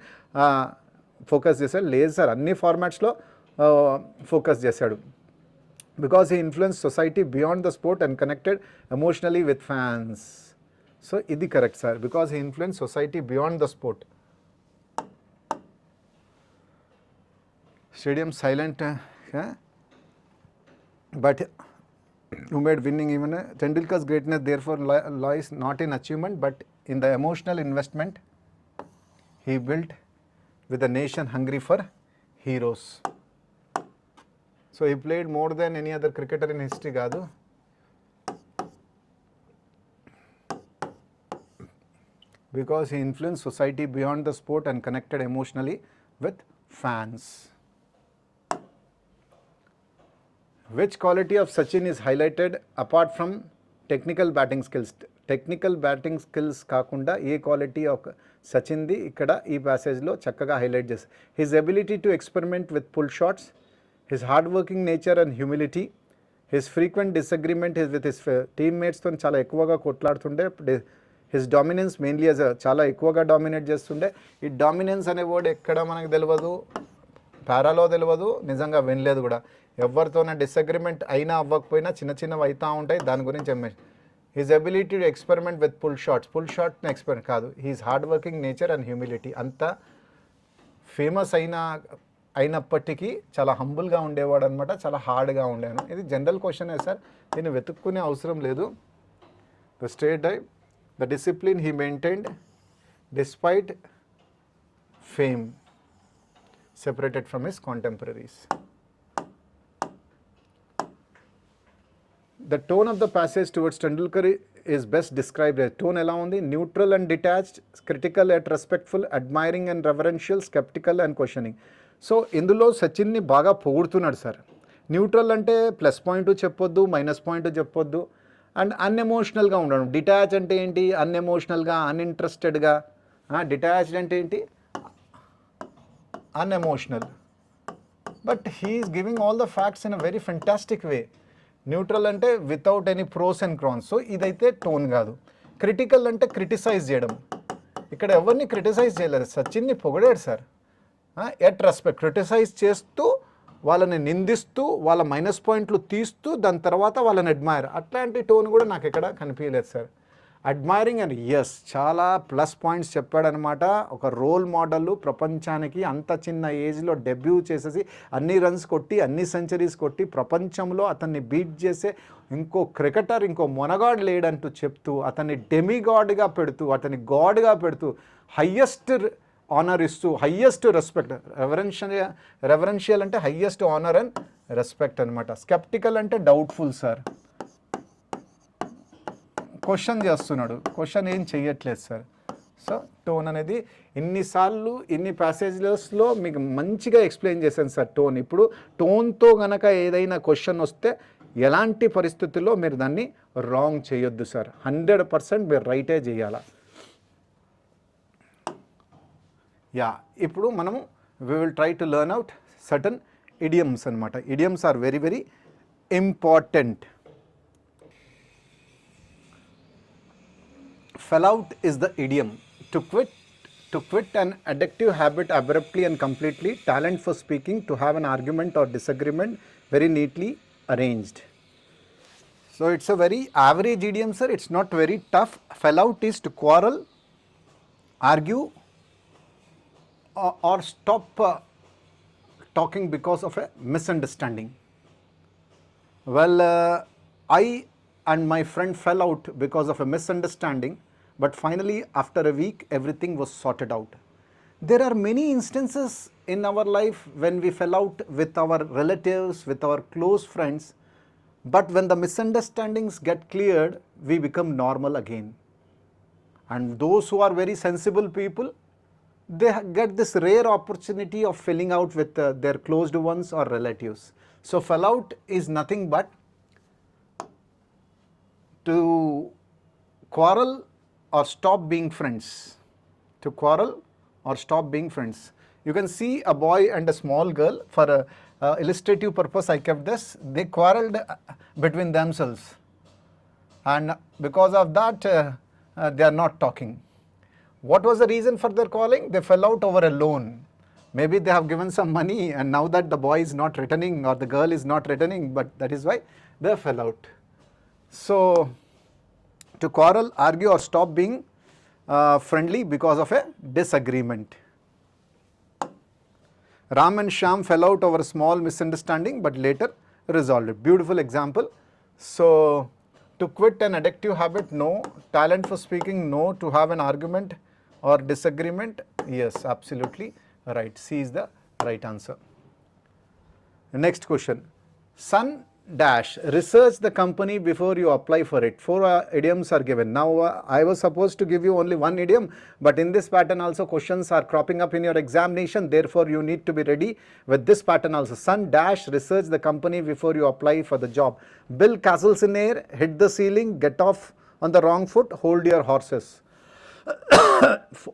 focus చేశాడు. లేదు సార్, అన్ని ఫార్మాట్స్లో ఫోకస్ చేశాడు. because he influenced society beyond the sport and connected emotionally with fans. So, idi correct, sir. Because he influenced society beyond the sport. Stadium silent, but who made winning even. Tendulkar's greatness therefore lies not in achievement but in the emotional investment he built with a nation hungry for heroes. So he played more than any other cricketer in history, Gadu. Because he influenced society beyond the sport and connected emotionally with fans. Which quality of Sachin is highlighted apart from technical batting skills? Technical batting skills కాకుండా ఏ quality of సచిన్ది ఇక్కడ ఈ ప్యాసేజ్లో చక్కగా highlight చేస్తారు. His ability to experiment with pull shots, his hard working nature and humility, his frequent disagreement with his టీమ్మేట్స్తో చాలా ఎక్కువగా కొట్లాడుతుండే, his dominance mainly as చాలా ఎక్కువగా డామినేట్ చేస్తుండే. ఈ డామినెన్స్ అనే వర్డ్ ఎక్కడ మనకు తెలియదు, పారాలో తెలియదు, నిజంగా వినలేదు కూడా. ఎవరితోనే డిసగ్రిమెంట్ అయినా అవ్వకపోయినా చిన్న చిన్నవి అవుతూ ఉంటాయి, దాని గురించి his ability to experiment with pull షాట్ని ఎక్స్పెరిమెంట్ కాదు, his hard working nature and humility. అంత ఫేమస్ అయినప్పటికీ చాలా హంబుల్గా ఉండేవాడు అనమాట, చాలా హార్డ్గా ఉండేవాడు. ఇది జనరల్ క్వశ్చనే సార్, దీన్ని వెతుక్కునే అవసరం లేదు. The strategy, the discipline he maintained despite fame separated from his contemporaries. The tone of the passage towards Tendulkar is best described as tone ela undi, neutral and detached, critical yet respectful, admiring and reverential, skeptical and questioning. So ఇందులో సచిన్ని బాగా పొగుడుతున్నాడు sir. Neutral అంటే plus point చెప్పొద్దు, minus point చెప్పొద్దు, and అన్ఎమోషనల్గా ఉండడం. Detach అంటే ఏంటి? అన్ఎమోషనల్గా, అన్ఇంట్రెస్టెడ్గా. Detached అంటే ఏంటి? unemotional, but he is giving all the facts in a very fantastic way. Neutral అంటే without any pros and cons. So ఇదైతే టోన్ కాదు. క్రిటికల్ అంటే క్రిటిసైజ్ చేయడం. ఇక్కడ ఎవరిని క్రిటిసైజ్ చేయలేదు, సచిన్ని పొగడాడు సార్. ఎట్ రెస్పెక్ట్, క్రిటిసైజ్ చేస్తూ, వాళ్ళని నిందిస్తూ, వాళ్ళ మైనస్ పాయింట్లు తీస్తూ, దాని తర్వాత వాళ్ళని అడ్మైర్. అట్లాంటి టోన్ కూడా నాకు ఎక్కడ కనిపించలేదు సార్. అడ్మైరింగ్ అండ్ ఎస్, చాలా ప్లస్ పాయింట్స్ చెప్పాడనమాట. ఒక రోల్ మోడల్ ప్రపంచానికి. అంత చిన్న ఏజ్లో డెబ్యూ చేసేసి అన్ని రన్స్ కొట్టి, అన్ని సెంచరీస్ కొట్టి, ప్రపంచంలో అతన్ని బీట్ చేసే ఇంకో క్రికెటర్, ఇంకో మొనగాడ్ లేడంటూ చెప్తూ, అతన్ని డెమిగాడ్గా పెడుతూ, అతన్ని గాడ్గా పెడుతూ, హయ్యెస్ట్ ఆనర్ ఇస్తూ, హయ్యెస్ట్ రెస్పెక్ట్. రెవరెన్షియల్ అంటే హయ్యెస్ట్ ఆనర్ అండ్ రెస్పెక్ట్ అనమాట. స్కెప్టికల్ అంటే డౌట్ఫుల్ సార్. క్వశ్చన్ చేస్తున్నాడు, క్వశ్చన్ ఏం చెయ్యట్లేదు సార్. సో టోన్ అనేది ఇన్నిసార్లు ఇన్ని ప్యాసేజెస్లో మీకు మంచిగా ఎక్స్ప్లెయిన్ చేశాను సార్ టోన్. ఇప్పుడు టోన్తో గనక ఏదైనా క్వశ్చన్ వస్తే ఎలాంటి పరిస్థితుల్లో మీరు దాన్ని రాంగ్ చేయొద్దు సార్. 100% మీరు రైటే చేయాలా. యా, ఇప్పుడు మనము we will try to learn out certain idioms అనమాట. idioms are very very important. Fell out is the idiom. To quit an addictive habit abruptly and completely, talent for speaking, to have an argument or disagreement very neatly arranged. So it's a very average idiom sir, it's not very tough. Fell out is to quarrel, argue, or stop talking because of a misunderstanding. Well, I and my friend fell out because of a misunderstanding, but finally after a week everything was sorted out. There are many instances in our life when we fell out with our relatives, with our close friends, but when the misunderstandings get cleared, we become normal again. And those who are very sensible people, they get this rare opportunity of falling out with their closed ones or relatives. So fell out is nothing but to quarrel or stop being friends. To quarrel or stop being friends. You can see a boy and a small girl. For illustrative purpose I kept this. They quarreled between themselves, and because of that they are not talking. What was the reason for their quarreling? They fell out over a loan. Maybe they have given some money and now that the boy is not returning or the girl is not returning, but that is why they fell out. So, to quarrel, argue or stop being friendly because of a disagreement. Ram and Shyam fell out over a small misunderstanding but later resolved it. Beautiful example. So, to quit an addictive habit, no. Talent for speaking, no. To have an argument or disagreement, yes, absolutely right. C is the right answer. Next question. Sun dash, research the company before you apply for it. 4 idioms are given. Now I was supposed to give you only 1 idiom, but in this pattern also questions are cropping up in your examination, therefore you need to be ready with this pattern also. Sun dash, research the company before you apply for the job. Build castles in air, hit the ceiling, get off on the wrong foot, hold your horses.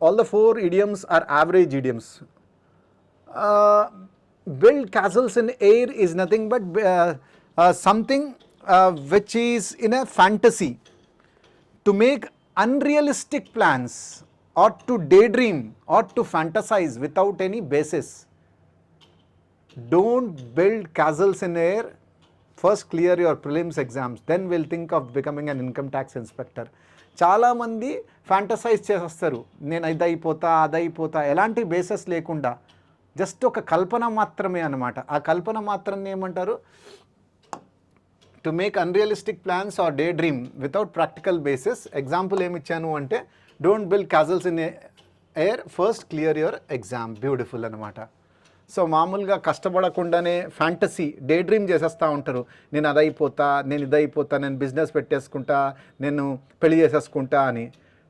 All the 4 idioms are average idioms. Build castles in air is nothing but something which is in a fantasy. To make unrealistic plans or to daydream or to fantasize without any basis. Don't build castles in air. First clear your prelims exams, then we'll think of becoming an income tax inspector. చాలామంది fantasise చేసేస్తారు, నేను ఇదైపోతా అదైపోతా, ఎలాంటి bases లేకుండా just ఒక కల్పన మాత్రమే అనమాట. ఆ కల్పన మాత్రాన్ని ఏమంటారు? To make unrealistic plans or daydream without practical basis. Example ఏమి ఇచ్చాను అంటే, don't build castles in air, first clear your exam. Beautiful అనమాట. సో మామూలుగా కష్టపడకుండానే ఫ్యాంటసీ డే డ్రీమ్ చేసేస్తూ ఉంటారు. నేను అదైపోతా, నేను ఇదైపోతా, నేను బిజినెస్ పెట్టేసుకుంటా, నేను పెళ్లి చేసేసుకుంటా అని.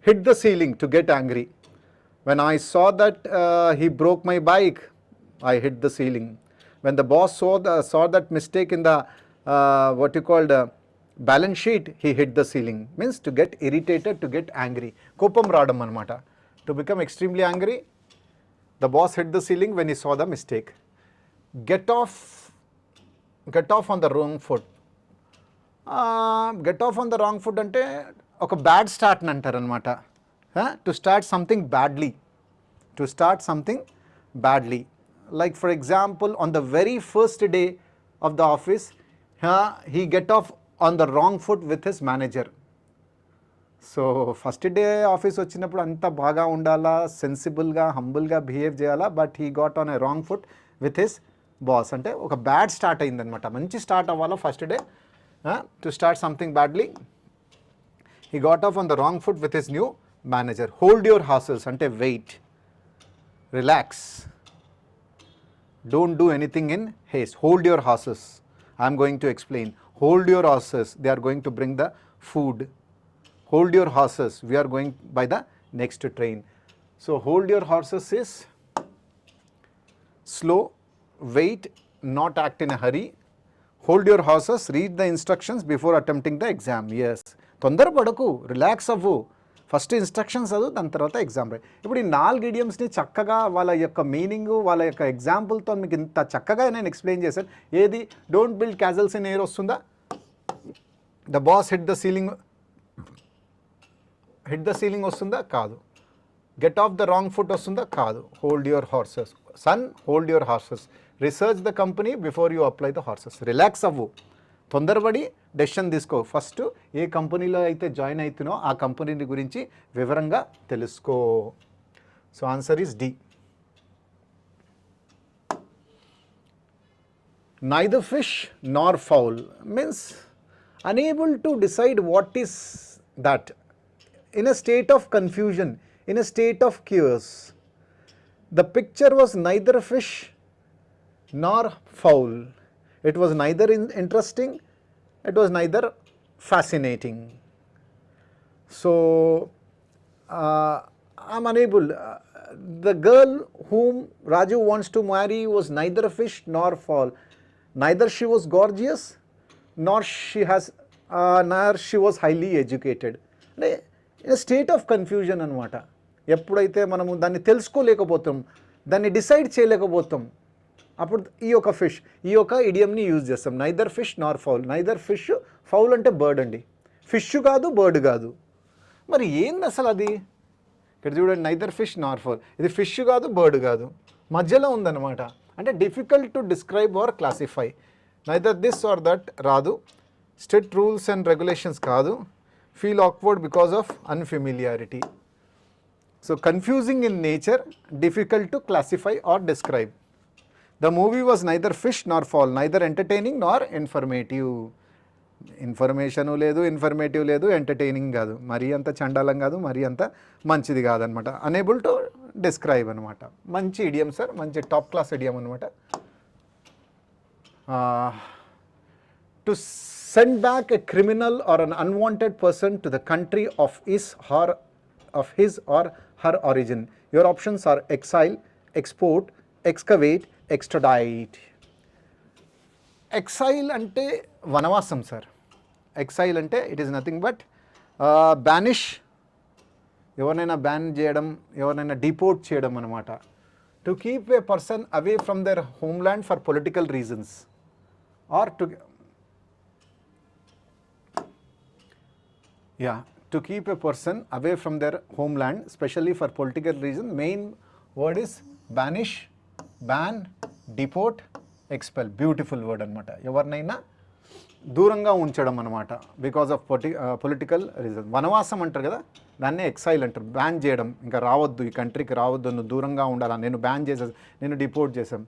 Hit the ceiling to get angry. When I saw that he broke my bike, I hit the ceiling. When the boss saw that mistake in the what you called balance sheet, he hit the ceiling. Means to get irritated, to get angry. Kopam radam anamata. To become extremely angry, the boss hit the ceiling when he saw the mistake. Get off on the wrong foot. Get off on the wrong foot ante oka bad start ni antaru anamata. To start something badly. To start something badly. Like for example, on the very first day of the office, he get off on the wrong foot with his manager. So first day office వచ్చినప్పుడు అంత బాగా ఉండాలా, సెన్సిబుల్గా హంబుల్గా behave చేయాలా, but he got on a wrong foot with his boss. అంటే ఒక bad start అయిందనమాట. మంచి స్టార్ట్ అవ్వాలా first day. To start something badly, he got off on the wrong foot with his new manager. Hold your horses అంటే wait, relax, don't do anything in haste. Hold your horses, I'm going to explain. Hold your horses, they are going to bring the food. Hold your horses, we are going by the next train. So hold your horses is slow, wait, not act in a hurry. Hold your horses, read the instructions before attempting the exam. Yes, తొందర పడకు, relax అవ్వు, first instructions చదువు, దాని తర్వాత exam రాయి. ఇప్పుడు ఈ 4 ఇడియమ్స్ని చక్కగా వాళ్ళ యొక్క మీనింగ్, వాళ్ళ యొక్క ఎగ్జాంపుల్తో మీకు ఇంత చక్కగా నేను ఎక్స్ప్లెయిన్ చేశాను. ఏది don't build castles in air వస్తుందా? The boss hit the ceiling, hit the ceiling వస్తుందా? కాదు. Get off the wrong foot వస్తుందా? కాదు. Hold your horses. Son, hold your horses. Research the company before you apply the horses. Relax అవ్వు, తొందరపడి decision తీసుకో. First ఏ కంపెనీలో అయితే join అవుతున్నో ఆ కంపెనీని గురించి వివరంగా తెలుసుకో. So answer is D. Neither fish nor fowl means unable to decide what is that. In a state of confusion, in a state of chaos. The picture was neither fish nor fowl. It was neither interesting, it was neither fascinating. So, I'm unable. The girl whom Raju wants to marry was neither a fish nor fowl. Neither she was gorgeous, nor she was highly educated. In state of confusion అనమాట. ఎప్పుడైతే మనము దాన్ని తెలుసుకోలేకపోతాం, దాన్ని decide చేయలేకపోతాం, అప్పుడు ఈ యొక్క fish, ఈ యొక్క ఇడియంని యూజ్ చేస్తాం. Neither fish nor fowl. Neither fish, fowl అంటే బర్డ్ అండి. ఫిష్ కాదు, బర్డ్ కాదు. మరి ఏంది అసలు అది? ఇక్కడ చూడండి, నైదర్ ఫిష్ నార్ ఫౌల్. ఇది ఫిష్ కాదు, బర్డ్ కాదు. మధ్యలో ఉందన్నమాట. అంటే difficult to describe or classify. Neither this or that రాదు. స్ట్రిక్ట్ రూల్స్ అండ్ రెగ్యులేషన్స్ కాదు. Feel awkward because of unfamiliarity. So confusing in nature, difficult to classify or describe. The movie was neither fish Nar fall, neither entertaining Nar informative. Information లేదు, informative లేదు, entertaining కాదు, మరీ అంత చండాలం కాదు, మరీ అంత మంచిది కాదనమాట. అనేబుల్ టు డిస్క్రైబ్ అనమాట. మంచి ఇడియం సార్, మంచి టాప్ క్లాస్ ఇడియం అనమాట. To send back a criminal or an unwanted person to the country of his or her origin. Your options are exile, export, excavate, extradite. Exile అంటే వనవాసం సార్. Exile అంటే it is nothing but banish, ఎవరినైనా ban చేయడం, ఎవరినైనా deport చేయడం అనమాట. To keep a person away from their homeland for political reasons or to keep a person away from their homeland, especially for political reason. Main word is banish, ban, deport, expel. Beautiful word అనమాట. ఎవరినైనా దూరంగా ఉంచడం అనమాట because of political reason. వనవాసం అంటారు కదా, దాన్నే exhale అంటారు. Ban చేయడం, ఇంకా రావద్దు, ఈ కంట్రీకి రావద్దు, నువ్వు దూరంగా ఉండాలా, నేను బ్యాన్ చేసా, నేను డిపోర్ట్ చేసాం.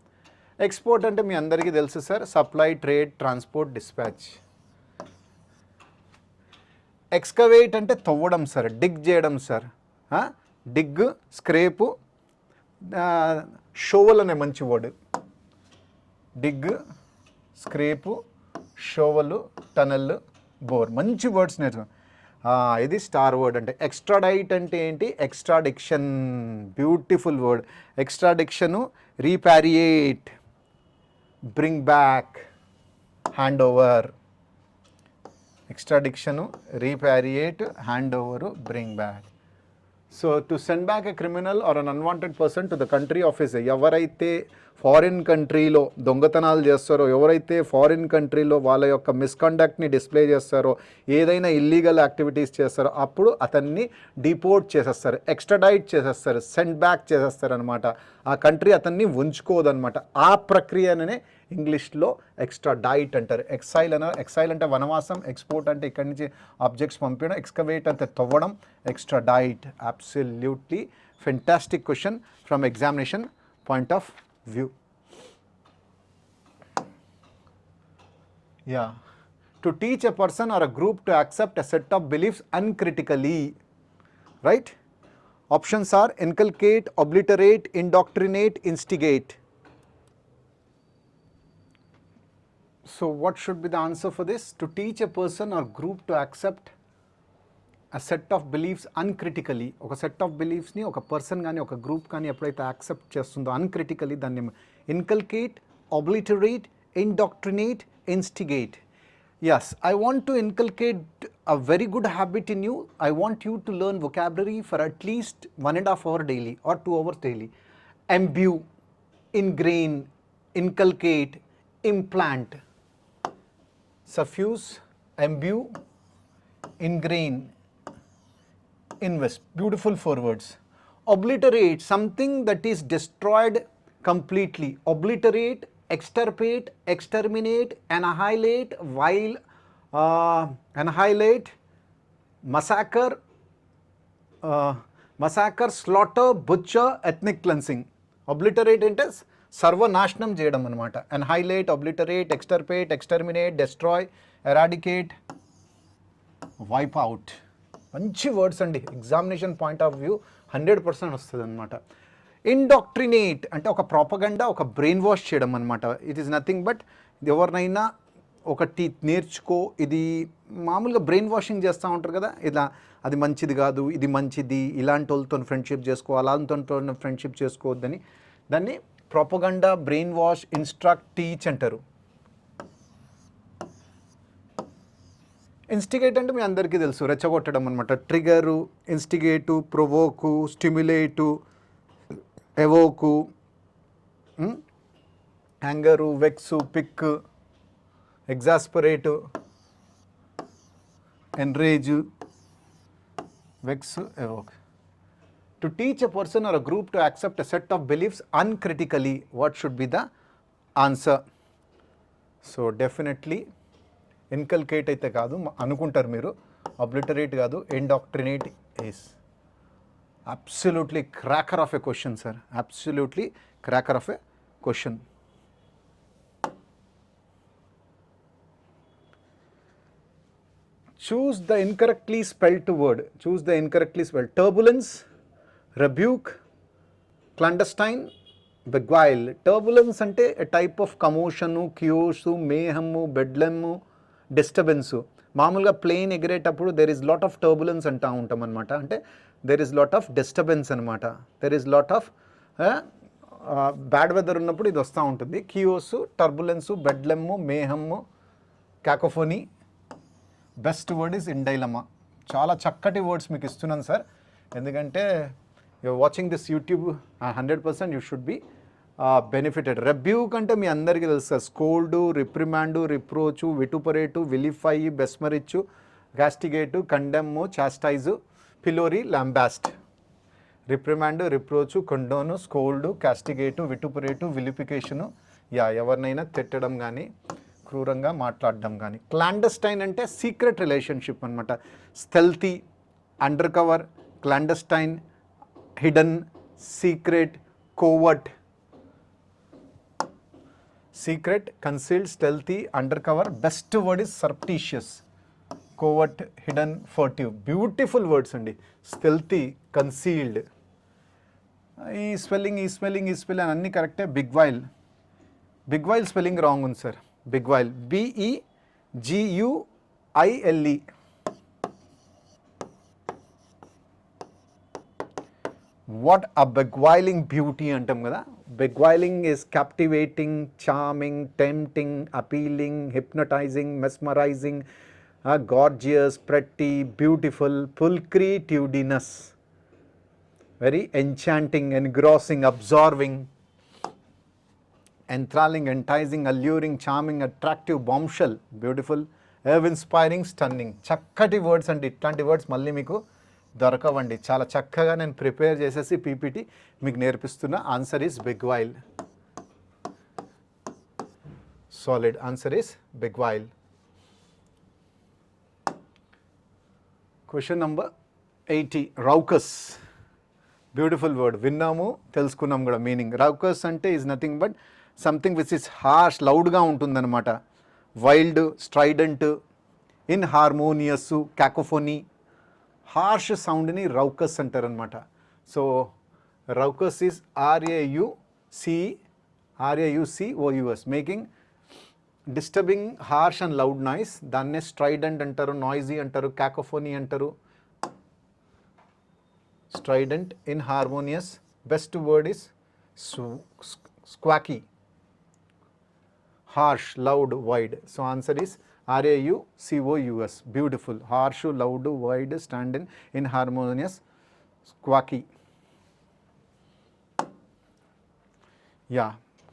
ఎక్స్పోర్ట్ అంటే మీ అందరికీ తెలుసు sir, supply, trade, transport, dispatch. Excavate అంటే తవ్వడం సార్, డిగ్ చేయడం సార్. డిగ్, స్క్రేపు, షోవల్ అనే మంచి word. Dig, scrape, shovel, tunnel, bore, మంచి వర్డ్స్ నేర్చుకో. ఇది స్టార్ వర్డ్. అంటే ఎక్స్ట్రాడైట్ అంటే ఏంటి? Extradition. Beautiful word. Extradition, repatriate, bring back, hand over. Extradition, repatriate, hand over, bring back. So to send back a criminal or an unwanted person to the country of his. ఎవరైతే foreign కంట్రీలో దొంగతనాలు చేస్తారో, ఎవరైతే foreign కంట్రీలో వాళ్ళ యొక్క మిస్కండక్ట్ని display చేస్తారో, ఏదైనా ఇల్లీగల్ యాక్టివిటీస్ చేస్తారో, అప్పుడు అతన్ని డిపోర్ట్ చేసేస్తారు, ఎక్స్ట్రాడైట్ చేసేస్తారు, సెండ్ బ్యాక్ చేసేస్తారు అనమాట. ఆ కంట్రీ అతన్ని ఉంచుకోదనమాట. ఆ ప్రక్రియనే ఇంగ్లీష్లో ఎక్స్ట్రాడైట్ అంటారు. ఎక్సైల్ అంటే వనవాసం, ఎక్స్పోర్ట్ అంటే ఇక్కడి నుంచి ఆబ్జెక్ట్స్ పంపించడం, ఎక్స్కవేట్ అంటే తవ్వడం, extradite. Absolutely fantastic question from examination point of view. To teach a person or a group to accept a set of beliefs uncritically, right? Options are inculcate, obliterate, indoctrinate, instigate. So what should be the answer for this? To teach a person or group to accept a set of beliefs uncritically. ఒక set of బిలీఫ్స్ని ఒక person కానీ ఒక group కానీ ఎప్పుడైతే accept చేస్తుందో uncritically, దాన్ని inculcate, obliterate, indoctrinate, instigate. Yes, I want to inculcate a very good habit in you. I want you to learn vocabulary for at least 1.5 hours daily or 2 hours daily. Imbue, ingrain, inculcate, implant. Suffuse, imbue, ingrain, invest. Beautiful 4 words. Obliterate, something that is destroyed completely. Obliterate, extirpate, exterminate, annihilate, annihilate, massacre, slaughter, butcher, ethnic cleansing. Obliterate అంటే సర్వనాశనం చేయడం అనమాట. annihilate, obliterate, extirpate, exterminate, destroy, eradicate, wipe out. మంచి words అండి. Examination point of view 100% వస్తుంది అనమాట. Indoctrinate అంటే ఒక ప్రాపగండా, ఒక బ్రెయిన్ వాష్ చేయడం అనమాట. ఇట్ ఈస్ నథింగ్ బట్ ఎవరినైనా ఒకటి నేర్చుకో, ఇది మామూలుగా బ్రెయిన్ వాషింగ్ చేస్తూ ఉంటారు కదా, ఇలా అది మంచిది కాదు, ఇది మంచిది, ఇలాంటి వాళ్ళతో ఫ్రెండ్షిప్ చేసుకో, అలాంటితో ఫ్రెండ్షిప్ చేసుకోవద్దని, దాన్ని propaganda, brainwash, instruct, teach అంటారు. ఇన్స్టిగేట్ అంటే మీ అందరికీ తెలుసు, రెచ్చగొట్టడం అనమాట. Trigger, instigate, provoke, stimulate, evoke, anger, vex, pique, exasperate, enrage, vex, evoke. To teach a person or a group to accept a set of beliefs uncritically, what should be the answer? So definitely inculcate అయితే కాదు అనుకుంటారు మీరు, obliterate కాదు, indoctrinate is absolutely cracker of a question sir, absolutely cracker of a question. Choose the incorrectly spelled word. Choose the incorrectly spelled. Turbulence, rebuke, clandestine, beguile. Turbulence ante a type of commotion, chaos, mayhem, bedlam, disturbance. మామూలుగా plane ఎగిరేటప్పుడు there is lot of turbulence అంటూ ఉంటాం అనమాట. అంటే there is lot of disturbance అనమాట. There is lot of bad weather ఉన్నప్పుడు ఇది వస్తూ ఉంటుంది. Chaos, turbulence, bedlam, mayhem, cacophony. Best word is in dilemma. చాలా చక్కటి వర్డ్స్ మీకు ఇస్తున్నాను సార్, ఎందుకంటే you watching this YouTube 100% you should be benefited. Rebuke అంటే మీ అందరికీ తెలుసు సార్, స్కోల్డు, రిప్రిమాండు, రిప్రోచు, విటుపరేటు, విలిఫై, బెస్మరిచ్చు, కాస్టిగేటు, కండెమ్ము, చాస్టైజు, పిలోరి, లాంబాస్ట్. రిప్రిమాండు, రిప్రోచు, కొండోను, స్కోల్డు, కాస్టిగేటు, విటుపరేటు, విలిఫికేషను, ఎవరినైనా తిట్టడం కానీ క్రూరంగా మాట్లాడడం కానీ. క్లాండస్టైన్ అంటే సీక్రెట్ రిలేషన్షిప్ అనమాట. Stealthy, under cover, clandestine, hidden, secret, covert. Secret, concealed, stealthy, under cover. Best word is surreptitious, covert, hidden, furtive. Beautiful words అండి. Stealthy, concealed. ఈ స్పెల్లింగ్ అన్నీ కరెక్టే. Beguile, beguile spelling wrong ఉంది sir. Beguile, BEGUILE. What a beguiling beauty అంటాం కదా. Beguiling is captivating, charming, tempting, appealing, hypnotising, mesmerising, gorgeous, pretty, beautiful, pulchritudinous, very enchanting, engrossing, absorbing, enthralling, enticing, alluring, charming, attractive, bombshell, beautiful, awe-inspiring, stunning. చక్కటి words అండి. ఇట్లాంటి words మళ్ళీ మీకు దొరకవండి. చాలా చక్కగా నేను ప్రిపేర్ చేసేసి పీపీటీ మీకు నేర్పిస్తున్న. Answer is beguile. Solid answer is beguile. Question number 80. Raucous, beautiful word. విన్నాము, తెలుసుకున్నాం కూడా మీనింగ్. రౌకస్ అంటే is nothing but something which is harsh, లౌడ్గా ఉంటుందన్నమాట. Wild, strident, inharmonious, cacophony. Harsh సౌండ్ని రౌకస్ అంటారనమాట. So raucous is RAUCOUS, making disturbing, harsh and loud noise. దాన్నే strident అంటారు, నాయిజీ అంటారు, కాకోఫోనీ అంటారు. Strident, inharmonious. Best word is squawky, harsh, loud, wide. So answer is RAUCOUS. Beautiful. Harsh, loud, wide, stand in, inharmonious, squawky.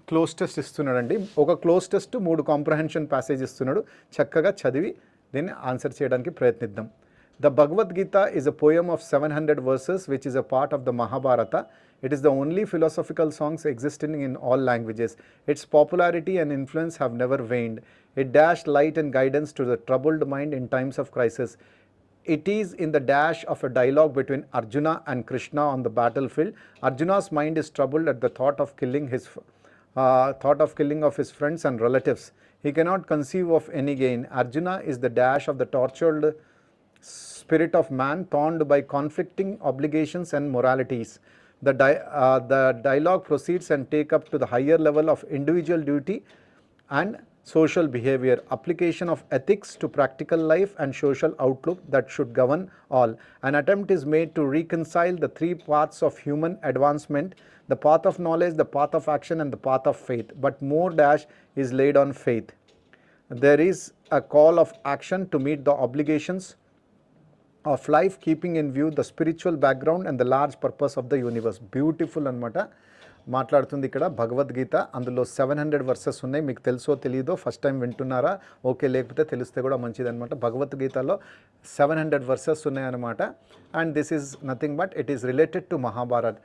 Cloze test ఇస్తున్నాడండి. ఒక cloze test 3 comprehension passage ఇస్తున్నాడు. చక్కగా చదివి దీన్ని ఆన్సర్ చేయడానికి ప్రయత్నిద్దాం. The Bhagavad Gita is a poem of 700 verses which is a part of the Mahabharata. It is the only philosophical songs existing in all languages. Its popularity and influence have never waned. It dashed light and guidance to the troubled mind in times of crisis. It is in the dash of a dialogue between Arjuna and Krishna on the battlefield. Arjuna's mind is troubled at the thought of killing of his friends and relatives. He cannot conceive of any gain. Arjuna is the dash of the tortured spirit of man, torn by conflicting obligations and moralities. The dialogue proceeds and take up to the higher level of individual duty and social behavior, application of ethics to practical life and social outlook that should govern all. An attempt is made to reconcile the 3 paths of human advancement: the path of knowledge, the path of action and the path of faith. But more dash is laid on faith. There is a call of action to meet the obligations of life, keeping in view the spiritual background and the large purpose of the universe. Beautiful anamata. మాట్లాడుతుంది ఇక్కడ భగవద్గీత. అందులో 700 versus ఉన్నాయి. మీకు తెలుసో తెలియదో, first time వింటున్నారా okay, లేకపోతే తెలిస్తే కూడా మంచిదనమాట. భగవద్గీతలో 700 వర్సెస్ ఉన్నాయన్నమాట. And this is nothing but it is related to Mahabharat.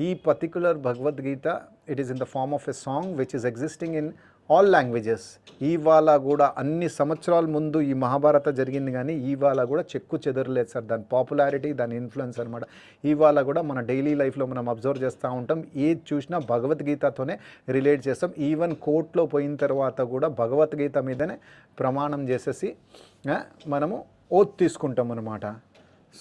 ఈ particular Bhagavad Gita it is in the form of a song which is existing in all languages. ఇవాళ కూడా అన్ని సంవత్సరాల ముందు ఈ మహాభారత జరిగింది, కానీ ఇవాళ కూడా చెక్కు చెదరలేదు సార్ దాని పాపులారిటీ, దాని ఇన్ఫ్లుయెన్స్ అనమాట. ఇవాళ కూడా మన డైలీ లైఫ్లో మనం అబ్జర్వ్ చేస్తూ ఉంటాం. ఏది చూసినా భగవద్గీతతోనే రిలేట్ చేస్తాం. ఈవెన్ కోర్టులో పోయిన తర్వాత కూడా భగవద్గీత మీదనే ప్రమాణం చేసేసి మనము ఓత్ తీసుకుంటాం అనమాట.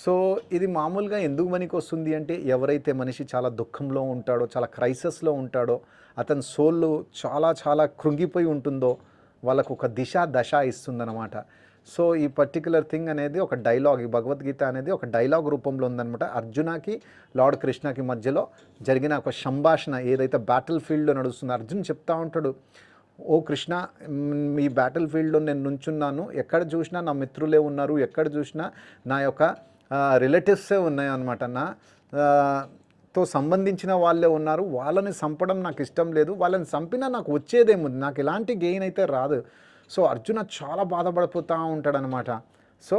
సో ఇది మామూలుగా ఎందుకు మనకి వస్తుంది అంటే, ఎవరైతే మనిషి చాలా దుఃఖంలో ఉంటాడో, చాలా క్రైసిస్లో ఉంటాడో, అతని సోల్ చాలా చాలా కృంగిపోయి ఉంటుందో, వాళ్ళకు ఒక దశ ఇస్తుందన్నమాట. సో ఈ పర్టికులర్ థింగ్ అనేది ఒక డైలాగ్, ఈ భగవద్గీత అనేది ఒక డైలాగ్ రూపంలో ఉందన్నమాట. అర్జునకి లార్డ్ కృష్ణకి మధ్యలో జరిగిన ఒక సంభాషణ ఏదైతే బ్యాటిల్ ఫీల్డ్లో నడుస్తుందో, అర్జున్ చెప్తా ఉంటాడు, ఓ కృష్ణ, ఈ బ్యాటిల్ ఫీల్డ్లో నేను నుంచున్నాను, ఎక్కడ చూసినా నా మిత్రులే ఉన్నారు, ఎక్కడ చూసినా నా యొక్క రిలేటివ్సే ఉన్నాయన్నమాట, తో సంబంధించిన వాళ్ళే ఉన్నారు, వాళ్ళని చంపడం నాకు ఇష్టం లేదు, వాళ్ళని చంపినా నాకు వచ్చేదేముంది, నాకు ఎలాంటి గెయిన్ అయితే రాదు. సో అర్జున చాలా బాధపడిపోతూ ఉంటాడనమాట. సో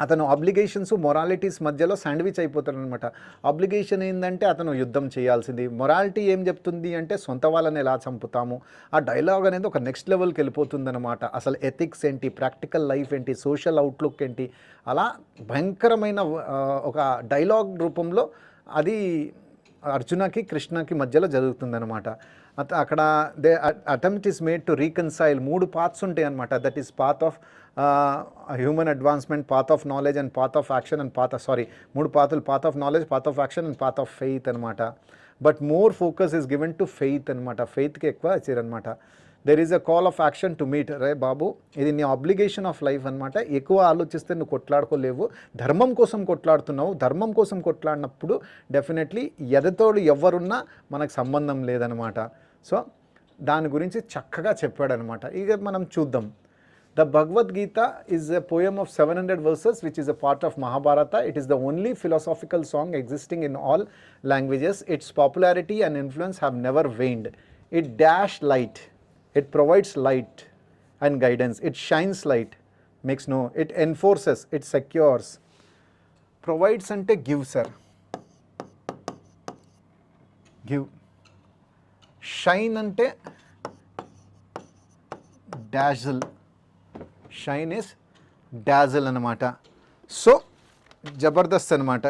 అతను ఆబ్లిగేషన్స్ మొరాలిటీస్ మధ్యలో శాండ్విచ్ అయిపోతాడనమాట. ఆబ్లిగేషన్ ఏంటంటే అతను యుద్ధం చేయాల్సింది, మొరాలిటీ ఏం చెప్తుంది అంటే సొంత వాళ్ళని ఎలా చంపుతాము. ఆ డైలాగ్ అనేది ఒక నెక్స్ట్ లెవెల్కి వెళ్ళిపోతుందన్నమాట. అసలు ఎథిక్స్ ఏంటి, ప్రాక్టికల్ లైఫ్ ఏంటి, సోషల్ అవుట్లుక్ ఏంటి, అలా భయంకరమైన ఒక డైలాగ్ రూపంలో అది అర్జునకి కృష్ణకి మధ్యలో జరుగుతుందన్నమాట. అక్కడ they attempt is made to reconcile. 3 paths ఉంటాయి అనమాట. That is path of human advancement, path of knowledge and path of action and 3 పాత్రలు, path of knowledge, path of action and path of faith అనమాట. But more focus is given to faith అనమాట. ఫెయిత్కి ఎక్కువ ఇచ్చారనమాట. There is a call of action to meet. రే బాబు, ఇది నీ ఆబ్లిగేషన్ ఆఫ్ లైఫ్ అనమాట. ఎక్కువ ఆలోచిస్తే నువ్వు కొట్లాడుకోలేవు, ధర్మం కోసం కొట్లాడుతున్నావు. ధర్మం కోసం కొట్లాడినప్పుడు డెఫినెట్లీ ఎదతోడు ఎవరున్నా మనకు సంబంధం లేదనమాట. సో దాని గురించి చక్కగా చెప్పాడనమాట. ఇక మనం చూద్దాం. The Bhagavad Gita is a poem of 700 verses which is a part of Mahabharata. It is the only philosophical song existing in all languages. Its popularity and influence have never waned. It dash light. It provides light and guidance. It shines light, makes no. It enforces, it secures. Provides ante give sir. Give. Shine ante dazzle. Shine is dazzle anamata. So జబర్దస్త్ అనమాట.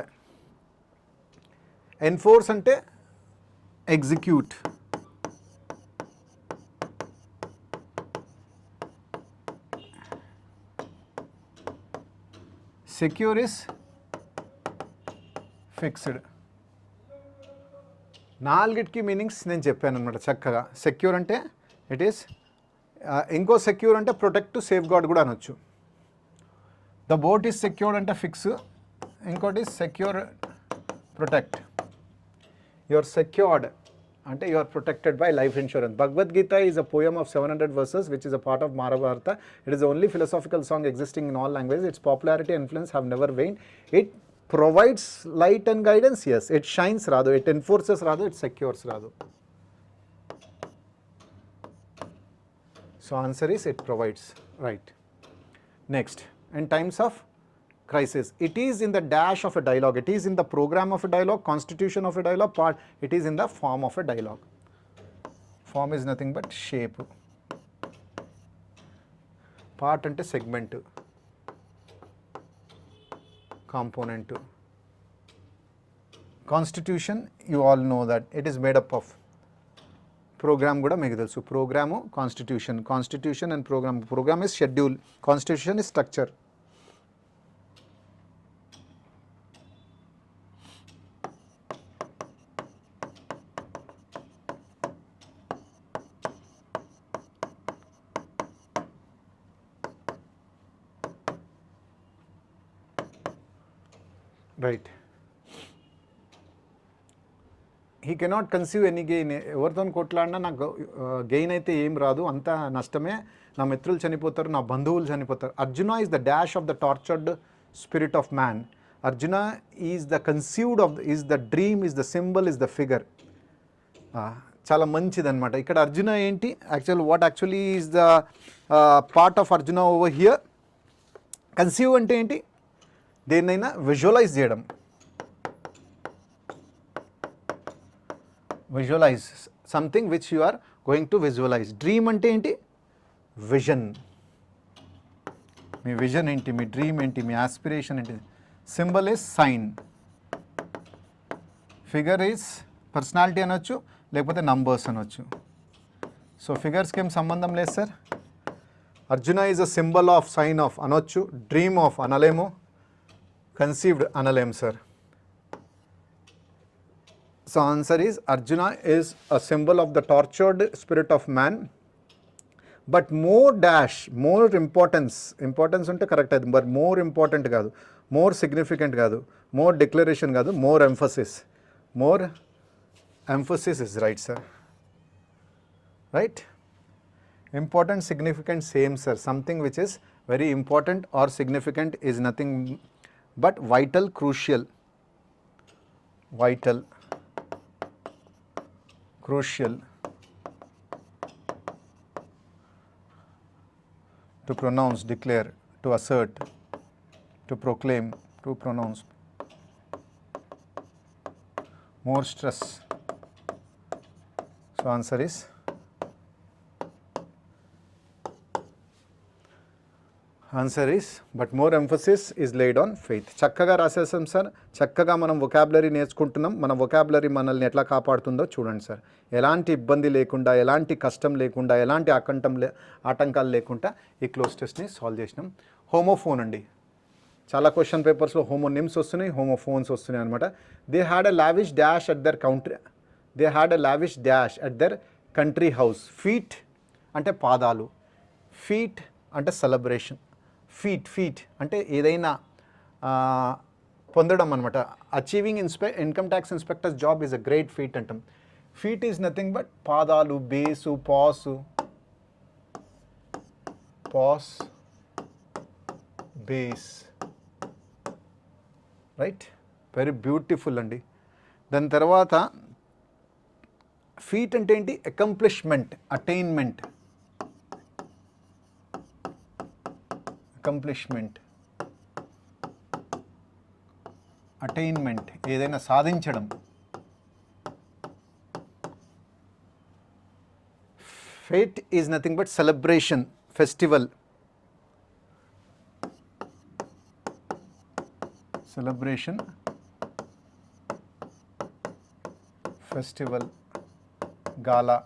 Enforce అంటే execute. Secure is fixed. 4కి meanings నేను చెప్పాను అనమాట చక్కగా. Secure అంటే it is, ఇంకో సెక్యూర్ అంటే ప్రొటెక్ట్, సేఫ్ గార్డ్ కూడా అనొచ్చు. ద బోట్ ఈస్ సెక్యూర్డ్ అంటే ఫిక్స్, ఇంకోటి సెక్యూర్ ప్రొటెక్ట్. యువర్ సెక్యూర్డ్ అంటే you are protected by life insurance. Bhagavad Gita is a poem of 700 verses which is a part of Mahabharata. It is the only philosophical song existing in all languages. Its popularity and influence have never waned. It provides light and guidance, yes. It shines radu, it enforces radu, it secures radu. So answer is it provides, right. Next, in times of crisis, it is in the dash of a dialogue, it is in the program of a dialogue, constitution of a dialogue, part, it is in the form of a dialogue. Form is nothing but shape. Part ante segment, component. Constitution, you all know that it is made up of. Program kuda meeku telusu. Program, constitution. Constitution and program. Program is schedule, constitution is structure. Right. He cannot conceive any gain. ఎవరితో కొట్లాడినా నాకు gain అయితే ఏం రాదు, అంతా నష్టమే. నా మిత్రులు చనిపోతారు, నా బంధువులు చనిపోతారు. Arjuna is the dash of the tortured spirit of man. Arjuna is the conceived of, is the dream, is the symbol, is the figure. చాలా మంచిది అనమాట. ఇక్కడ అర్జున ఏంటి actual what actually is the part of Arjuna over here. Conceive అంటే ఏంటి, దేన్నైనా visualise చేయడం, visualise something which you are going to visualise. Dream అంటే ఏంటి, విజన్, మీ విజన్ ఏంటి, మీ డ్రీమ్ ఏంటి, మీ ఆస్పిరేషన్ ఏంటి. Symbol is sign, figure is personality అనొచ్చు లేకపోతే నంబర్స్ అనొచ్చు. సో ఫిగర్స్కి ఏం సంబంధం లేదు sir. Arjuna is a symbol of, sign of అనొచ్చు, డ్రీమ్ ఆఫ్ అనలేము, కన్సీవ్డ్ అనలేము sir. So answer is Arjuna is a symbol of the tortured spirit of man. But more dash, more importance ఉంటే కరెక్ట్ అవుతుంది, బట్ మోర్ ఇంపార్టెంట్ కాదు, more significant కాదు, more declaration కాదు, more emphasis is right sir. Right, important, significant, same sir. Something which is very important or significant is nothing but vital, crucial, to pronounce, declare, to assert, to proclaim, to pronounce. More stress. So answer is but more emphasis is laid on faith. చక్కగా రాసేసాం sir. చక్కగా మనం vocabulary నేర్చుకుంటున్నాం. మన vocabulary మనల్ని ఎట్లా కాపాడుతుందో చూడండి sir. ఎలాంటి ఇబ్బంది లేకుండా, ఎలాంటి కష్టం లేకుండా, ఎలాంటి ఆటంకాలు లేకుండా ఈ క్లోజ్ టెస్ట్ని సాల్వ్ చేసినాం. హోమోఫోన్ అండి, చాలా క్వశ్చన్ పేపర్స్లో హోమోనిమ్స్ వస్తున్నాయి, హోమోఫోన్స్ వస్తున్నాయి అనమాట. They had a lavish dash at their country house. Feet అంటే పాదాలు, ఫీట్ అంటే సెలబ్రేషన్, ఫీట్ అంటే ఏదైనా పొందడం అనమాట. Achieving income tax inspectors job is a great feet అంటాం. ఫీట్ ఈజ్ నథింగ్ బట్ పాదాలు, base, base. Right, very beautiful అండి. దాని తర్వాత ఫీట్ అంటే ఏంటి, అకంప్లిష్మెంట్, అటైన్మెంట్, ఏదైనా సాధించడం. Fate is nothing but celebration, festival, gala.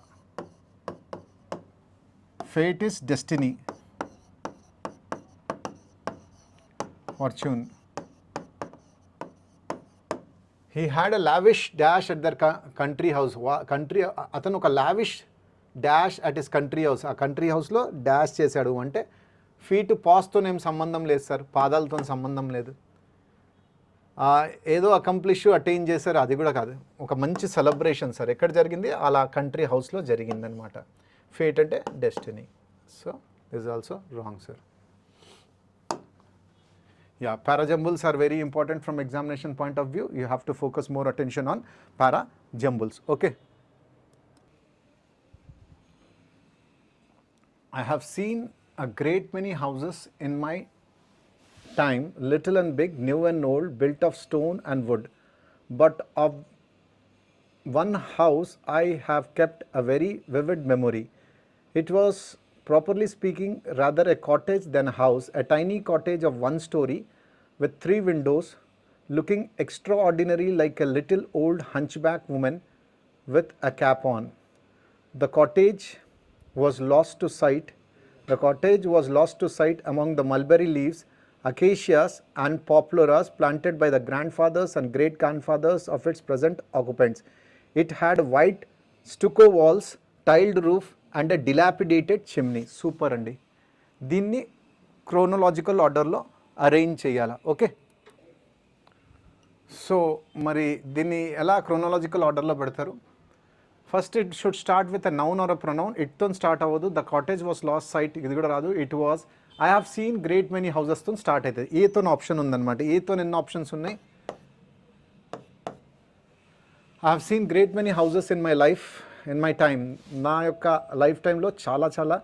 Fate is destiny, fortune. He had a lavish dash at their country house. అతను ఒక lavish dash at his country house. ఆ కంట్రీ హౌస్లో డాష్ చేశాడు అంటే ఫీట్ పాస్తో ఏం సంబంధం లేదు సార్, పాదాలతో సంబంధం లేదు. ఏదో అటైన్ చేశారు అది కూడా కాదు, ఒక మంచి సెలబ్రేషన్ సార్. ఎక్కడ జరిగింది, అలా కంట్రీ హౌస్లో జరిగిందనమాట. ఫేట్ అంటే destiny. So this is also wrong sir. Yeah, para-jumbles are very important from examination point of view. You have to focus more attention on para-jumbles. Okay. I have seen a great many houses in my time, little and big, new and old, built of stone and wood. But of one house I have kept a very vivid memory. It was, properly speaking, rather a cottage than a house, a tiny cottage of one story with 3 windows, looking extraordinary like a little old hunchback woman with a cap on. The cottage was lost to sight among the mulberry leaves, acacias and popularas planted by the grandfathers and great grandfathers of its present occupants. It had white stucco walls, tiled roof and a dilapidated chimney. Super andi. దీన్ని chronological ఆర్డర్లో arrange చేయాలా. Okay, so మరి దీన్ని ఎలా chronological ఆర్డర్లో పెడతారు? First it should start with a noun or a pronoun. ఇట్తో start అవ్వదు. The cottage was last sight, ఇది కూడా రాదు. It was, I have seen great many హౌసెస్తో స్టార్ట్ అవుతుంది. ఏతో ఆప్షన్ ఉందన్నమాట. ఏతో ఎన్ని ఆప్షన్స్ ఉన్నాయి? I have seen great many houses in my life, in my time. నా యొక్క లైఫ్ టైంలో చాలా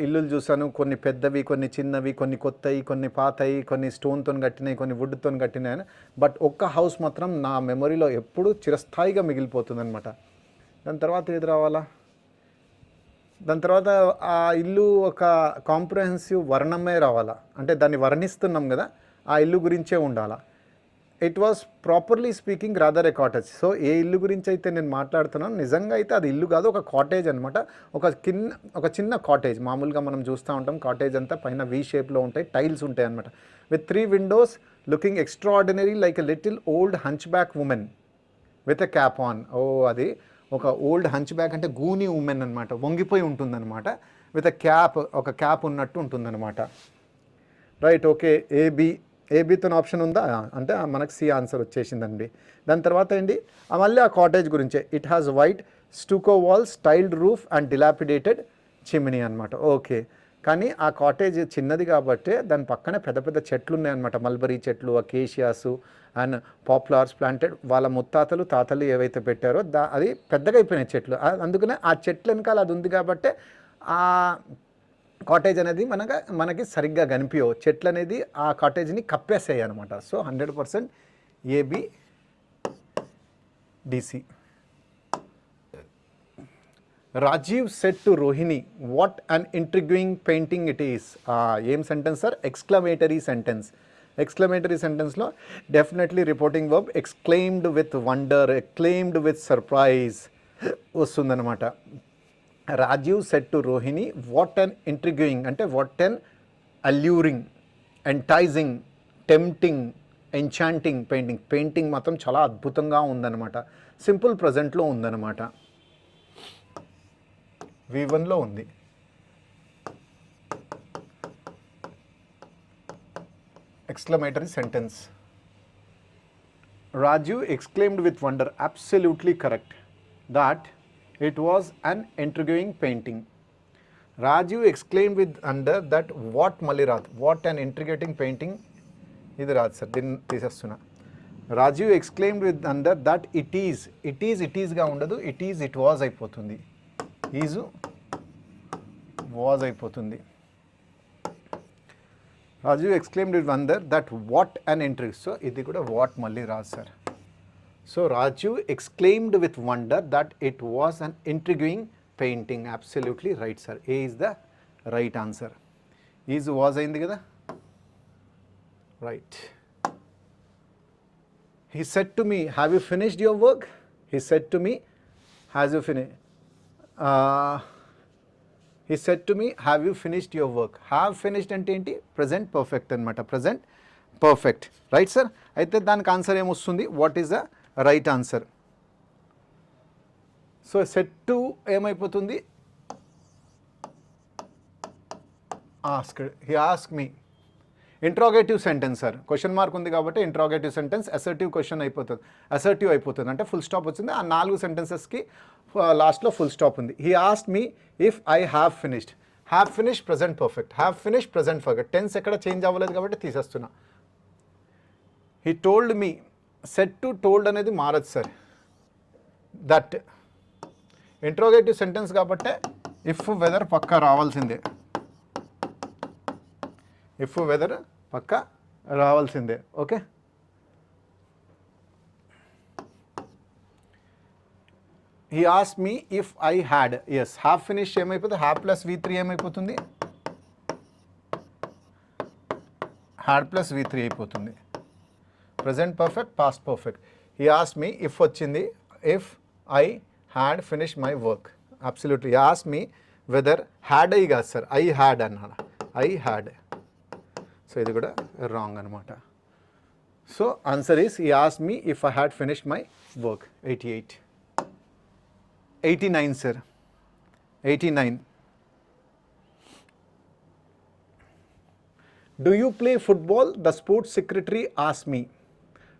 ఇల్లులు చూశాను. కొన్ని పెద్దవి, కొన్ని చిన్నవి, కొన్ని కొత్తవి, కొన్ని పాతవి, కొన్ని స్టోన్తో కట్టినవి, కొన్ని వుడ్తో కట్టినాయి. బట్ ఒక్క హౌస్ మాత్రం నా మెమరీలో ఎప్పుడూ చిరస్థాయిగా మిగిలిపోతుంది అనమాట. దాని తర్వాత ఏది రావాలా? దాని తర్వాత ఆ ఇల్లు ఒక కాంప్రహెన్సివ్ వర్ణమే రావాలా, అంటే దాన్ని వర్ణిస్తున్నాం కదా, ఆ ఇల్లు గురించే ఉండాలా. It was properly speaking rather a cottage. So ఏ ఇల్లు గురించి అయితే నేను మాట్లాడుతున్నాను, నిజంగా అయితే అది ఇల్లు కాదు, ఒక కాటేజ్ అనమాట. ఒక చిన్న కాటేజ్. మామూలుగా మనం చూస్తూ ఉంటాం కాటేజ్ అంతా పైన వీ షేప్లో ఉంటాయి, టైల్స్ ఉంటాయి అనమాట. With 3 windows looking extraordinary like a little old hunchback woman with a cap on. అది ఒక ఓల్డ్ హంచ్ బ్యాక్ అంటే గూని ఉమెన్ అనమాట, వంగిపోయి ఉంటుందన్నమాట. విత్ ఎ క్యాప్, ఒక క్యాప్ ఉన్నట్టు ఉంటుందన్నమాట. Right, okay. ఏబీతో ఆప్షన్ ఉందా అంటే మనకు సి ఆన్సర్ వచ్చేసిందండి. దాని తర్వాత ఏంటి, మళ్ళీ ఆ కాటేజ్ గురించే. It has white stucco walls, tiled roof and dilapidated chimney అనమాట. ఓకే, కానీ ఆ కాటేజ్ చిన్నది కాబట్టి దాని పక్కనే పెద్ద చెట్లు ఉన్నాయన్నమాట. మల్బరీ చెట్లు, అకేషియాసు అండ్ పాపులర్స్ ప్లాంటెడ్. వాళ్ళ ముత్తాతలు తాతలు ఏవైతే పెట్టారో అది పెద్దగా అయిపోయినాయి చెట్లు. అందుకనే ఆ చెట్ల వెనకాల అది ఉంది కాబట్టి ఆ కాటేజ్ అనేది మనకి సరిగ్గా కనిపించవు. చెట్లు అనేది ఆ కాటేజ్ని కప్పేసాయి అనమాట. So 100% AB DC. Rajiv said to Rohini, what an intriguing painting it is. ఏం sentence sir? Exclamatory sentence. Exclamatory సెంటెన్స్లో definitely reporting verb exclaimed with wonder, exclaimed with surprise వస్తుందన్నమాట. Rajiv said to Rohini, what an intriguing అంటే what an alluring, enticing, tempting, enchanting painting. Painting మాత్రం చాలా అద్భుతంగా ఉందన్నమాట. Simple ప్రజెంట్లో ఉందన్నమాట. V1లో ఉంది. Exclamatory sentence. Raju exclaimed with wonder, absolutely correct, that it was an intriguing painting. Raju exclaimed with wonder that what Malirath, what an intriguing painting. This Raj sir, din tisastuna. Raju exclaimed with wonder that it is ga undadu, it was అయిపోతుంది. Is was అయిపోతుంది. Raju exclaimed with wonder that what an intrigue. So, ఇది కూడా what మళ్ళీ రాదు sir. So, Raju exclaimed with wonder that it was an intriguing painting. Absolutely right, sir. A is the right answer. Is was అయింది కదా. Right. He said to me, have you finished your work? He said to me, has you finished? He said to me, have you finished your work? Have finished అంటే ఏంటి? Present perfect అన్నమాట. Present perfect. Right, sir? అయితే దానికి answer ఏమొస్తుంది? What is the right answer? So, said to ఏమైపోతుంది? Asked. He asked me. Interrogative sentence sir. Question mark ఉంది కాబట్టి interrogative sentence. Assertive question అయిపోతుంది, అసర్టివ్ అయిపోతుంది అంటే ఫుల్ స్టాప్ వచ్చింది. ఆ 4 సెంటెన్సెస్కి లాస్ట్లో ఫుల్ స్టాప్ ఉంది. He asked me if I have finished. Have finished present perfect, have finished present perfect. Tense ఎక్కడ చేంజ్ అవ్వలేదు కాబట్టి తీసేస్తున్నా. He told me, said to told అనేది మారదు సార్. దట్ ఇంట్రాగేటివ్ సెంటెన్స్ కాబట్టి ఇఫ్ వెదర్ పక్కా రావాల్సిందే. ఇఫ్ వెదర్ పక్క రావాల్సిందే. Okay, he ask me if I had. Yes, have finish ఏమైపోతుంది? హ్యావ్ ప్లస్ V3 ఏమైపోతుంది? హ్యాడ్ ప్లస్ V3 అయిపోతుంది. Present perfect, past perfect. He ask me, if వచ్చింది, if I had finish my work. Absolutely. He ask me whether, had I కాదు sir, I had అన్నాడు. I had. So ఇది కూడా wrong అనమాట. So answer is, he asked me if I had finished my work. 88. 89 sir. 89. Do you play football? The sports secretary asked me.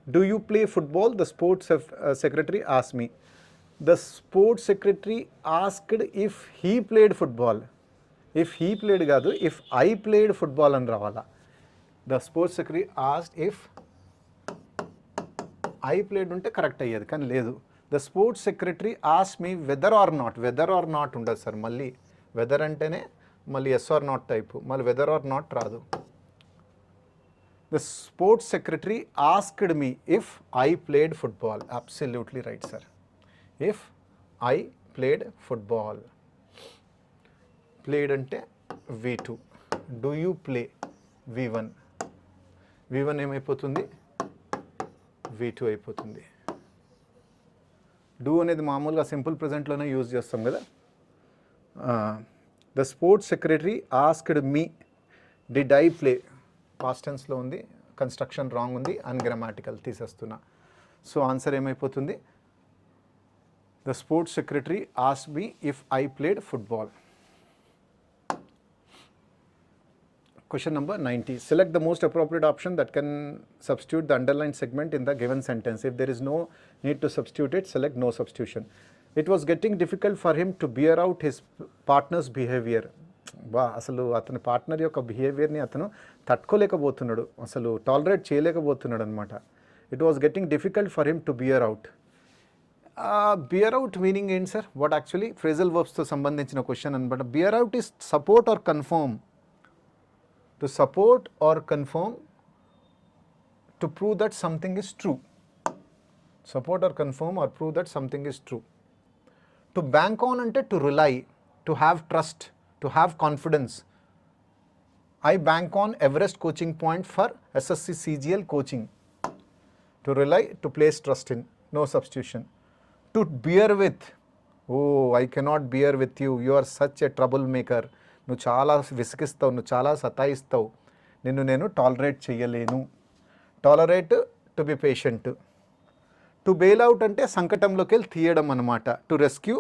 Do you play football? The sports secretary asked me. The sports secretary asked if he played football. If he played కాదు, if I played football అని రావాలా. The sports secretary asked if I played ఉంటే correct అయ్యేది, కానీ లేదు. The sports secretary as me whether or not ఉండదు sir. మళ్ళీ whether అంటేనే మళ్ళీ ఎస్ ఆర్ నాట్ టైపు, మళ్ళీ వెదర్ ఆర్ నాట్ రాదు. The sports secretary asked me if I played football. Absolutely right sir. If I played football. Played అంటే V2. Do you play V1. V1 ఏమైపోతుంది? V2 అయిపోతుంది. Do అనేది మామూలుగా simple ప్రెజెంట్లోనే use చేస్తాం కదా. The sports secretary asked me did I play. Past టెన్స్లో ఉంది, construction wrong ఉంది, అన్గ్రామాటికల్ తీసేస్తున్నా. సో ఆన్సర్ ఏమైపోతుంది? The sports secretary asked me if I played football. Question number 90. Select the most appropriate option that can substitute the underlined segment in the given sentence. If there is no need to substitute it, select no substitution. It was getting difficult for him to bear out his partner's behavior. అసలు అతని partner యొక్క బిహేవియర్ని అతను తట్టుకోలేకపోతున్నాడు, అసలు tolerate చేయలేకపోతున్నాడు అనమాట. It was getting difficult for him to bear out. Bear out meaning ఏంటి sir? What actually phrasal వర్బ్స్తో సంబంధించిన క్వశ్చన్ అనమాట. Bear out is support or confirm. To support or confirm, to prove that something is true. Support or confirm or prove that something is true. To bank on ante to rely, to have trust, to have confidence. I bank on Everest coaching point for SSC CGL coaching. To rely, to place trust in, no substitution. To bear with, oh I cannot bear with you, you are such a troublemaker. నువ్వు చాలా విసిగిస్తావు, నువ్వు చాలా సతాయిస్తావు, నిన్ను నేను tolerate చేయలేను. Tolerate to be patient. To bail out అంటే సంకటంలోకి వెళ్ళి తీయడం అనమాట. To rescue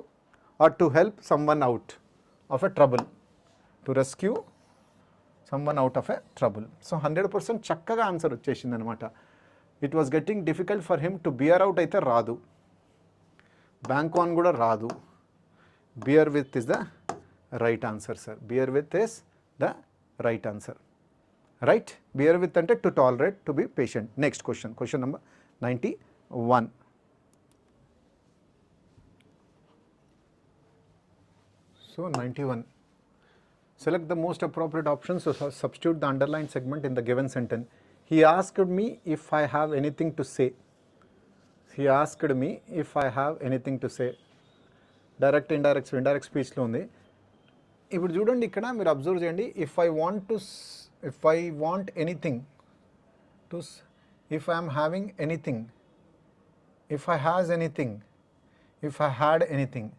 or to help someone out of a trouble. To rescue someone out of a trouble. So 100% చక్కగా ఆన్సర్ వచ్చేసింది అనమాట. It was getting difficult for him to bear out అయితే రాదు, బ్యాంక్ ఆన్ కూడా రాదు. Bear with is the right answer sir. Bear with is the right answer. Right, bear with అంటే to tolerate, to be patient. Next question, question number 91. So 91. Select the most appropriate options to substitute the underlined segment in the given sentence. He asked me if I have anything to say. He asked me if I have anything to say. Direct indirect స్పీచ్లో ఉంది. ఇప్పుడు చూడండి, ఇక్కడ మీరు observe చేయండి. If I want anything to, if I'm having anything, if I has anything, if I had anything.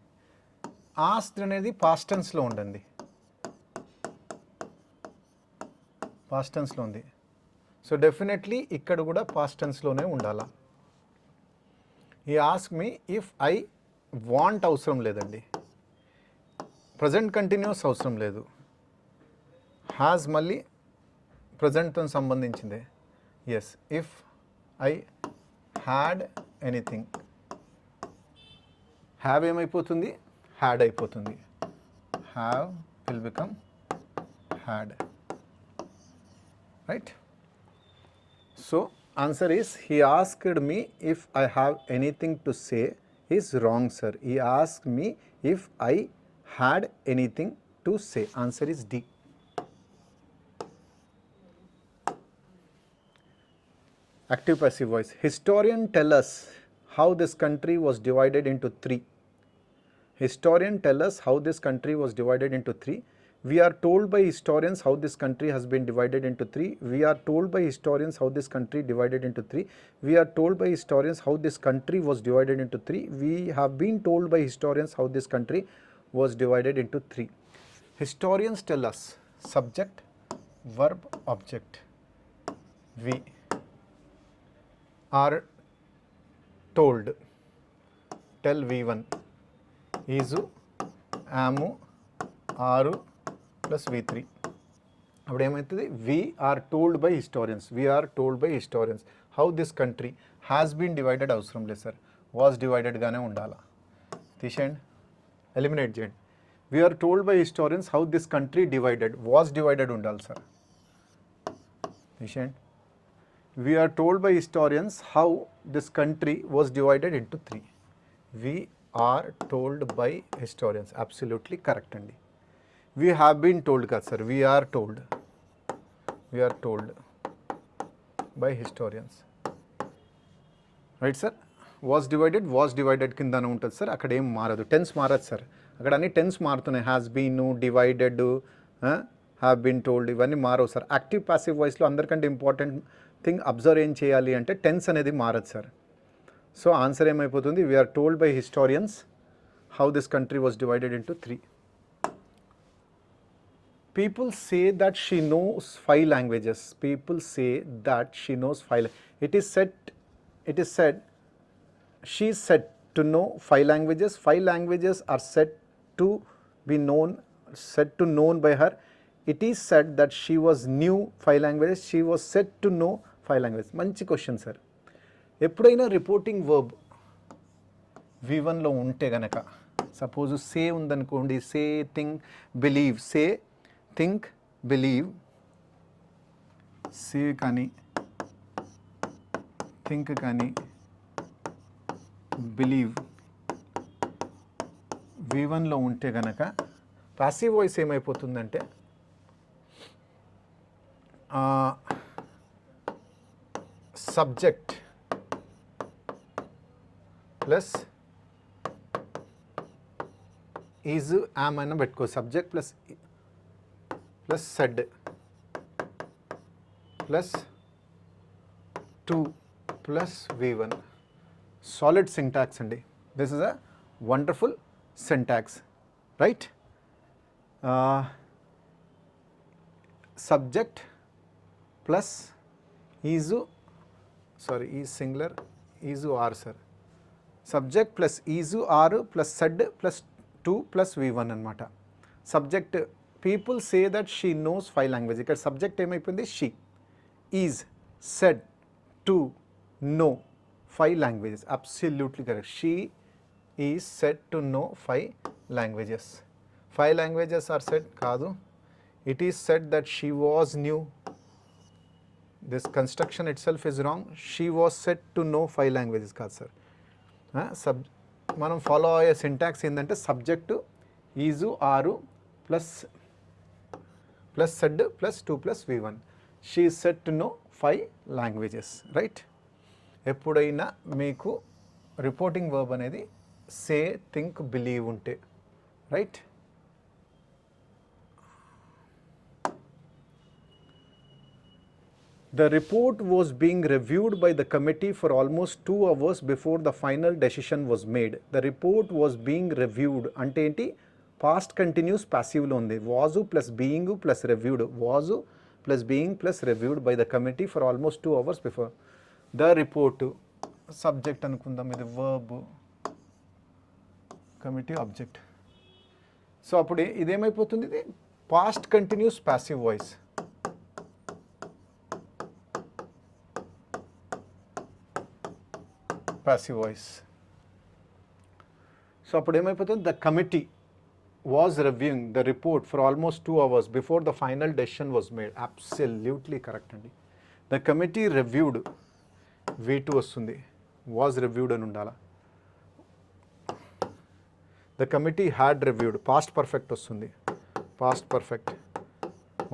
Asked అనేది past టెన్స్లో ఉండండి, పాస్ట్ టెన్స్లో ఉంది. సో డెఫినెట్లీ ఇక్కడ కూడా పాస్ట్ టెన్స్లోనే ఉండాలా. ఈ ask me if I want అవసరం లేదండి, ప్రజెంట్ కంటిన్యూస్ అవసరం లేదు. హ్యాజ్ మళ్ళీ ప్రజెంట్తో సంబంధించిందే. Yes, if I had anything, have ఏమైపోతుంది? హ్యాడ్ అయిపోతుంది. Have will become had. Right. So answer is he asked me if I have anything to say is wrong sir. He asked me if I had anything to say. Answer is D. Active passive voice. Historian tell us how this country was divided into three. Historian tell us how this country was divided into three. We are told by historians how this country has been divided into three. We are told by historians how this country divided into three. We are told by historians how this country was divided into three. We have been told by historians how this country was divided into three. Historians tell us. Subject, verb, object. We are told. Tell V1. Isu, amu, aru plus V3. అప్పుడు ఏమవుతుంది? We are told by historians. We are told by historians how this country has been divided. అవసరం లేదు sir, was divided గానే ఉండాలా. తీసేయండి, eliminate చేయండి. We are told by historians how this country divided. Was divided ఉండాలి sir, తీసేయండి. We are told by historians how this country was divided into three. we are told by historians. Absolutely correct అండి. We have been told కదా sir, we are told by historians, right sir. Was divided కిందనే ఉంటుంది sir, అక్కడ ఏం మారదు, tense మారదు sir, అక్కడ అన్ని టెన్స్ మారుతున్నాయి. Has been, divided, have been told, ఇవన్నీ మారవు సార్. యాక్టివ్ ప్యాసివ్ వాయిస్లో అందరికంటే ఇంపార్టెంట్ థింగ్ అబ్జర్వ్ ఏం చేయాలి అంటే టెన్స్ అనేది మారదు సార్. సో ఆన్సర్ ఏమైపోతుంది, we are told by historians how this country was divided into 3. People say that she knows 5 languages. People say that she knows 5. It is said, she is said to know 5 languages. 5 languages are said to be known by her. It is said that she was knew 5 languages. She was said to know 5 languages. మంచి question sir. ఎప్పుడైనా reporting verb V1లో ఉంటే గనక, suppose say ఉందనుకోండి, say, think, believe, say, think, believe, say కానీ, think కానీ, believe V1లో ఉంటే గనక ప్యాసివ్ వాయిస్ ఏమైపోతుందంటే సబ్జెక్ట్ ప్లస్ ఈజ్, యామ్ అయినా పెట్టుకో, subject plus said plus 2 plus V1. Solid syntax అండి. This is a wonderful syntax, right. Subject plus is, sorry is singular, is are sir, subject plus is are plus said plus 2 plus V1 అనమాట. Subject, people say that she knows 5 language, ఇక్కడ subject ఏమైపోయింది, she, is, said, to, know 5 languages. Absolutely correct. She is said to know 5 languages. 5 languages are said కాదు, it is said that she was knew. This construction itself is wrong. She was said to know 5 languages కాదు sir. మనం follow అయ్యే syntax ఏంటంటే subject is are plus said plus 2 plus V1. She is said to know 5 languages, right. ఎప్పుడైనా మీకు reporting verb అనేది సే, think, believe ఉంటే, right. The report was being reviewed by the committee for almost 2 hours before the final decision was made. The report was being reviewed అంటే ఏంటి, past continuous ప్యాసివ్లో ఉంది. Was plus being plus reviewed, was plus being plus reviewed by the committee for almost 2 hours before. The report subject అనుకుందాం, ఇది verb, committee object. So అప్పుడు ఇదేమైపోతుంది, ఇది past continuous passive voice. passive voice. So అప్పుడు ఏమైపోతుంది, the committee was reviewing the report for almost 2 hours before the final decision was made. Absolutely correct అండి. The committee reviewed, V2 వస్తుంది, was reviewed అని ఉండాలా. The committee had reviewed, past perfect వస్తుంది, past perfect.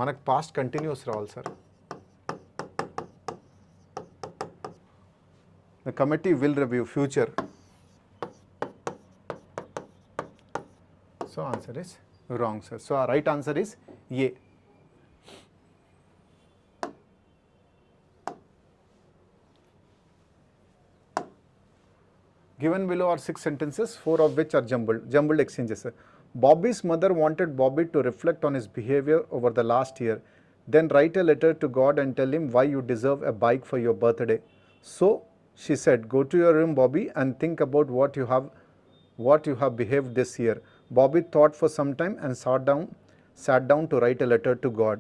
మనకు past continuous రావాలి sir. The committee will review, future. So answer is wrong, sir. So our right answer is A. Given below are 6 sentences, 4 of which are jumbled exchanges. Bobby's mother wanted Bobby to reflect on his behavior over the last year. Then write a letter to God and tell him why you deserve a bike for your birthday. So she said, go to your room, Bobby, and think about what you have behaved this year. Bobby thought for some time and sat down to write a letter to God.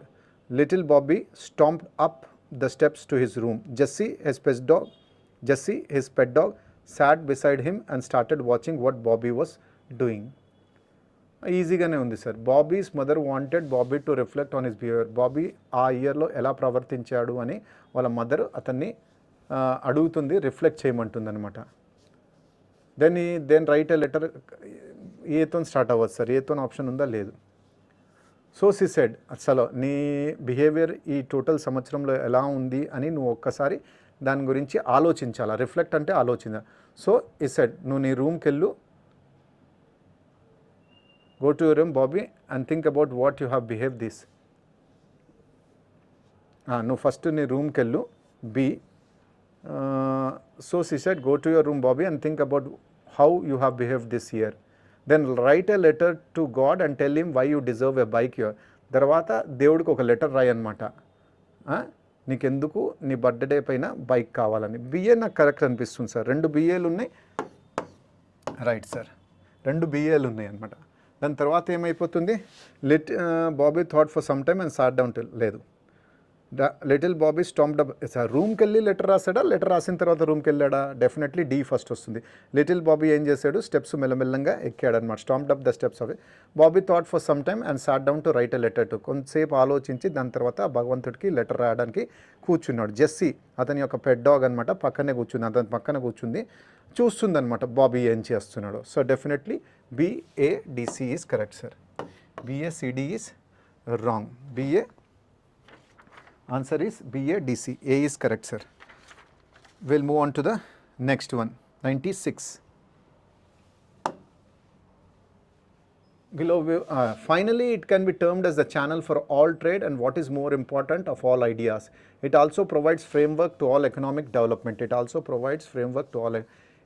Little Bobby stomped up the steps to his room. Jessie, his pet dog, sat beside him and started watching what Bobby was doing. ఈజీగానే ఉంది sir. Bobby's mother wanted Bobby to reflect on his behaviour. Bobby ఆ ఇయర్లో ఎలా ప్రవర్తించాడు అని వాళ్ళ mother అతన్ని అడుగుతుంది, రిఫ్లెక్ట్ చేయమంటుంది అనమాట. Then write a letter. ఏతో స్టార్ట్ అవ్వదు సార్, ఏతో ఆప్షన్ ఉందా? లేదు. సో సి సెడ్, అసలు నీ బిహేవియర్ ఈ టోటల్ సంవత్సరంలో ఎలా ఉంది అని నువ్వు ఒక్కసారి దాని గురించి ఆలోచించాలా. రిఫ్లెక్ట్ అంటే ఆలోచించాలి. సో ఈ సెడ్, నువ్వు నీ రూమ్కి వెళ్ళు, go to your room Bobby and think about what you have behave this. నువ్వు ఫస్ట్ నీ రూమ్కి వెళ్ళు, బి. So she said, go to your room Bobby and think about how you have behave this year. Then write a letter to God and tell him why you deserve a bike your. తర్వాత దేవుడికి ఒక letter రాయి అనమాట, నీకెందుకు నీ birthday పైన bike కావాలని. BA నాకు కరెక్ట్ అనిపిస్తుంది సార్. 2 బిఏలు ఉన్నాయి. రైట్ సార్, 2 బిఏలు ఉన్నాయి అనమాట. దాని తర్వాత ఏమైపోతుంది, Bobby thought for some time and sat down to. లేదు, little Bobby stamped up. Sir రూమ్కి వెళ్ళి లెటర్ రాసాడా, లెటర్ రాసిన తర్వాత రూమ్కి వెళ్ళాడా? డెఫినెట్లీ డి ఫస్ట్ వస్తుంది. లిటిల్ బాబీ ఏం చేశాడు, స్టెప్స్ మెల్లమెల్లంగా ఎక్కాడు అనమాట. Stamped up the steps off. Bobby thought for some time and sat down to write a letter to. కొంతసేపు ఆలోచించి దాని తర్వాత భగవంతుడికి లెటర్ రాయడానికి కూర్చున్నాడు. జెస్సీ అతని యొక్క పెట్ డాగ్ అనమాట, పక్కనే కూర్చుంది, అతని పక్కన కూర్చుంది, చూస్తుంది అనమాట బాబీ ఏం చేస్తున్నాడు. So definitely BADC is correct sir. BACD is wrong. B A answer is BADC. A is correct sir. We'll move on to the next one. 96. Finally it can be termed as the channel for all trade and what is more important of all ideas. It also provides framework to all economic development. It also provides framework to all.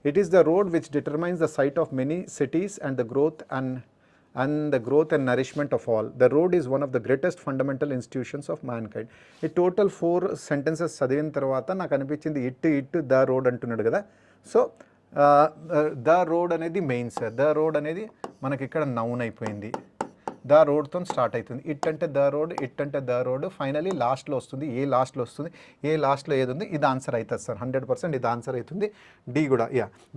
It is the road which determines the site of many cities and the growth and nourishment of all. The road is one of the greatest fundamental institutions of mankind. ఈ total 4 sentences చదివిన తర్వాత నాకు అనిపించింది it the road అంటున్నాడు కదా. So the road అనేది main sir. The road అనేది మనకి ఇక్కడ నౌన్ అయిపోయింది. ద రోడ్తో స్టార్ట్ అవుతుంది. ఇట్ అంటే ద రోడ్, ఇట్ అంటే ద రోడ్, ఫైనలీ లాస్ట్లో వస్తుంది. ఏ లాస్ట్లో వస్తుంది, ఏ లాస్ట్లో ఏది ఉంది, ఇది ఆన్సర్ అవుతుంది సార్. 100% ఇది ఆన్సర్ అవుతుంది. డి కూడా.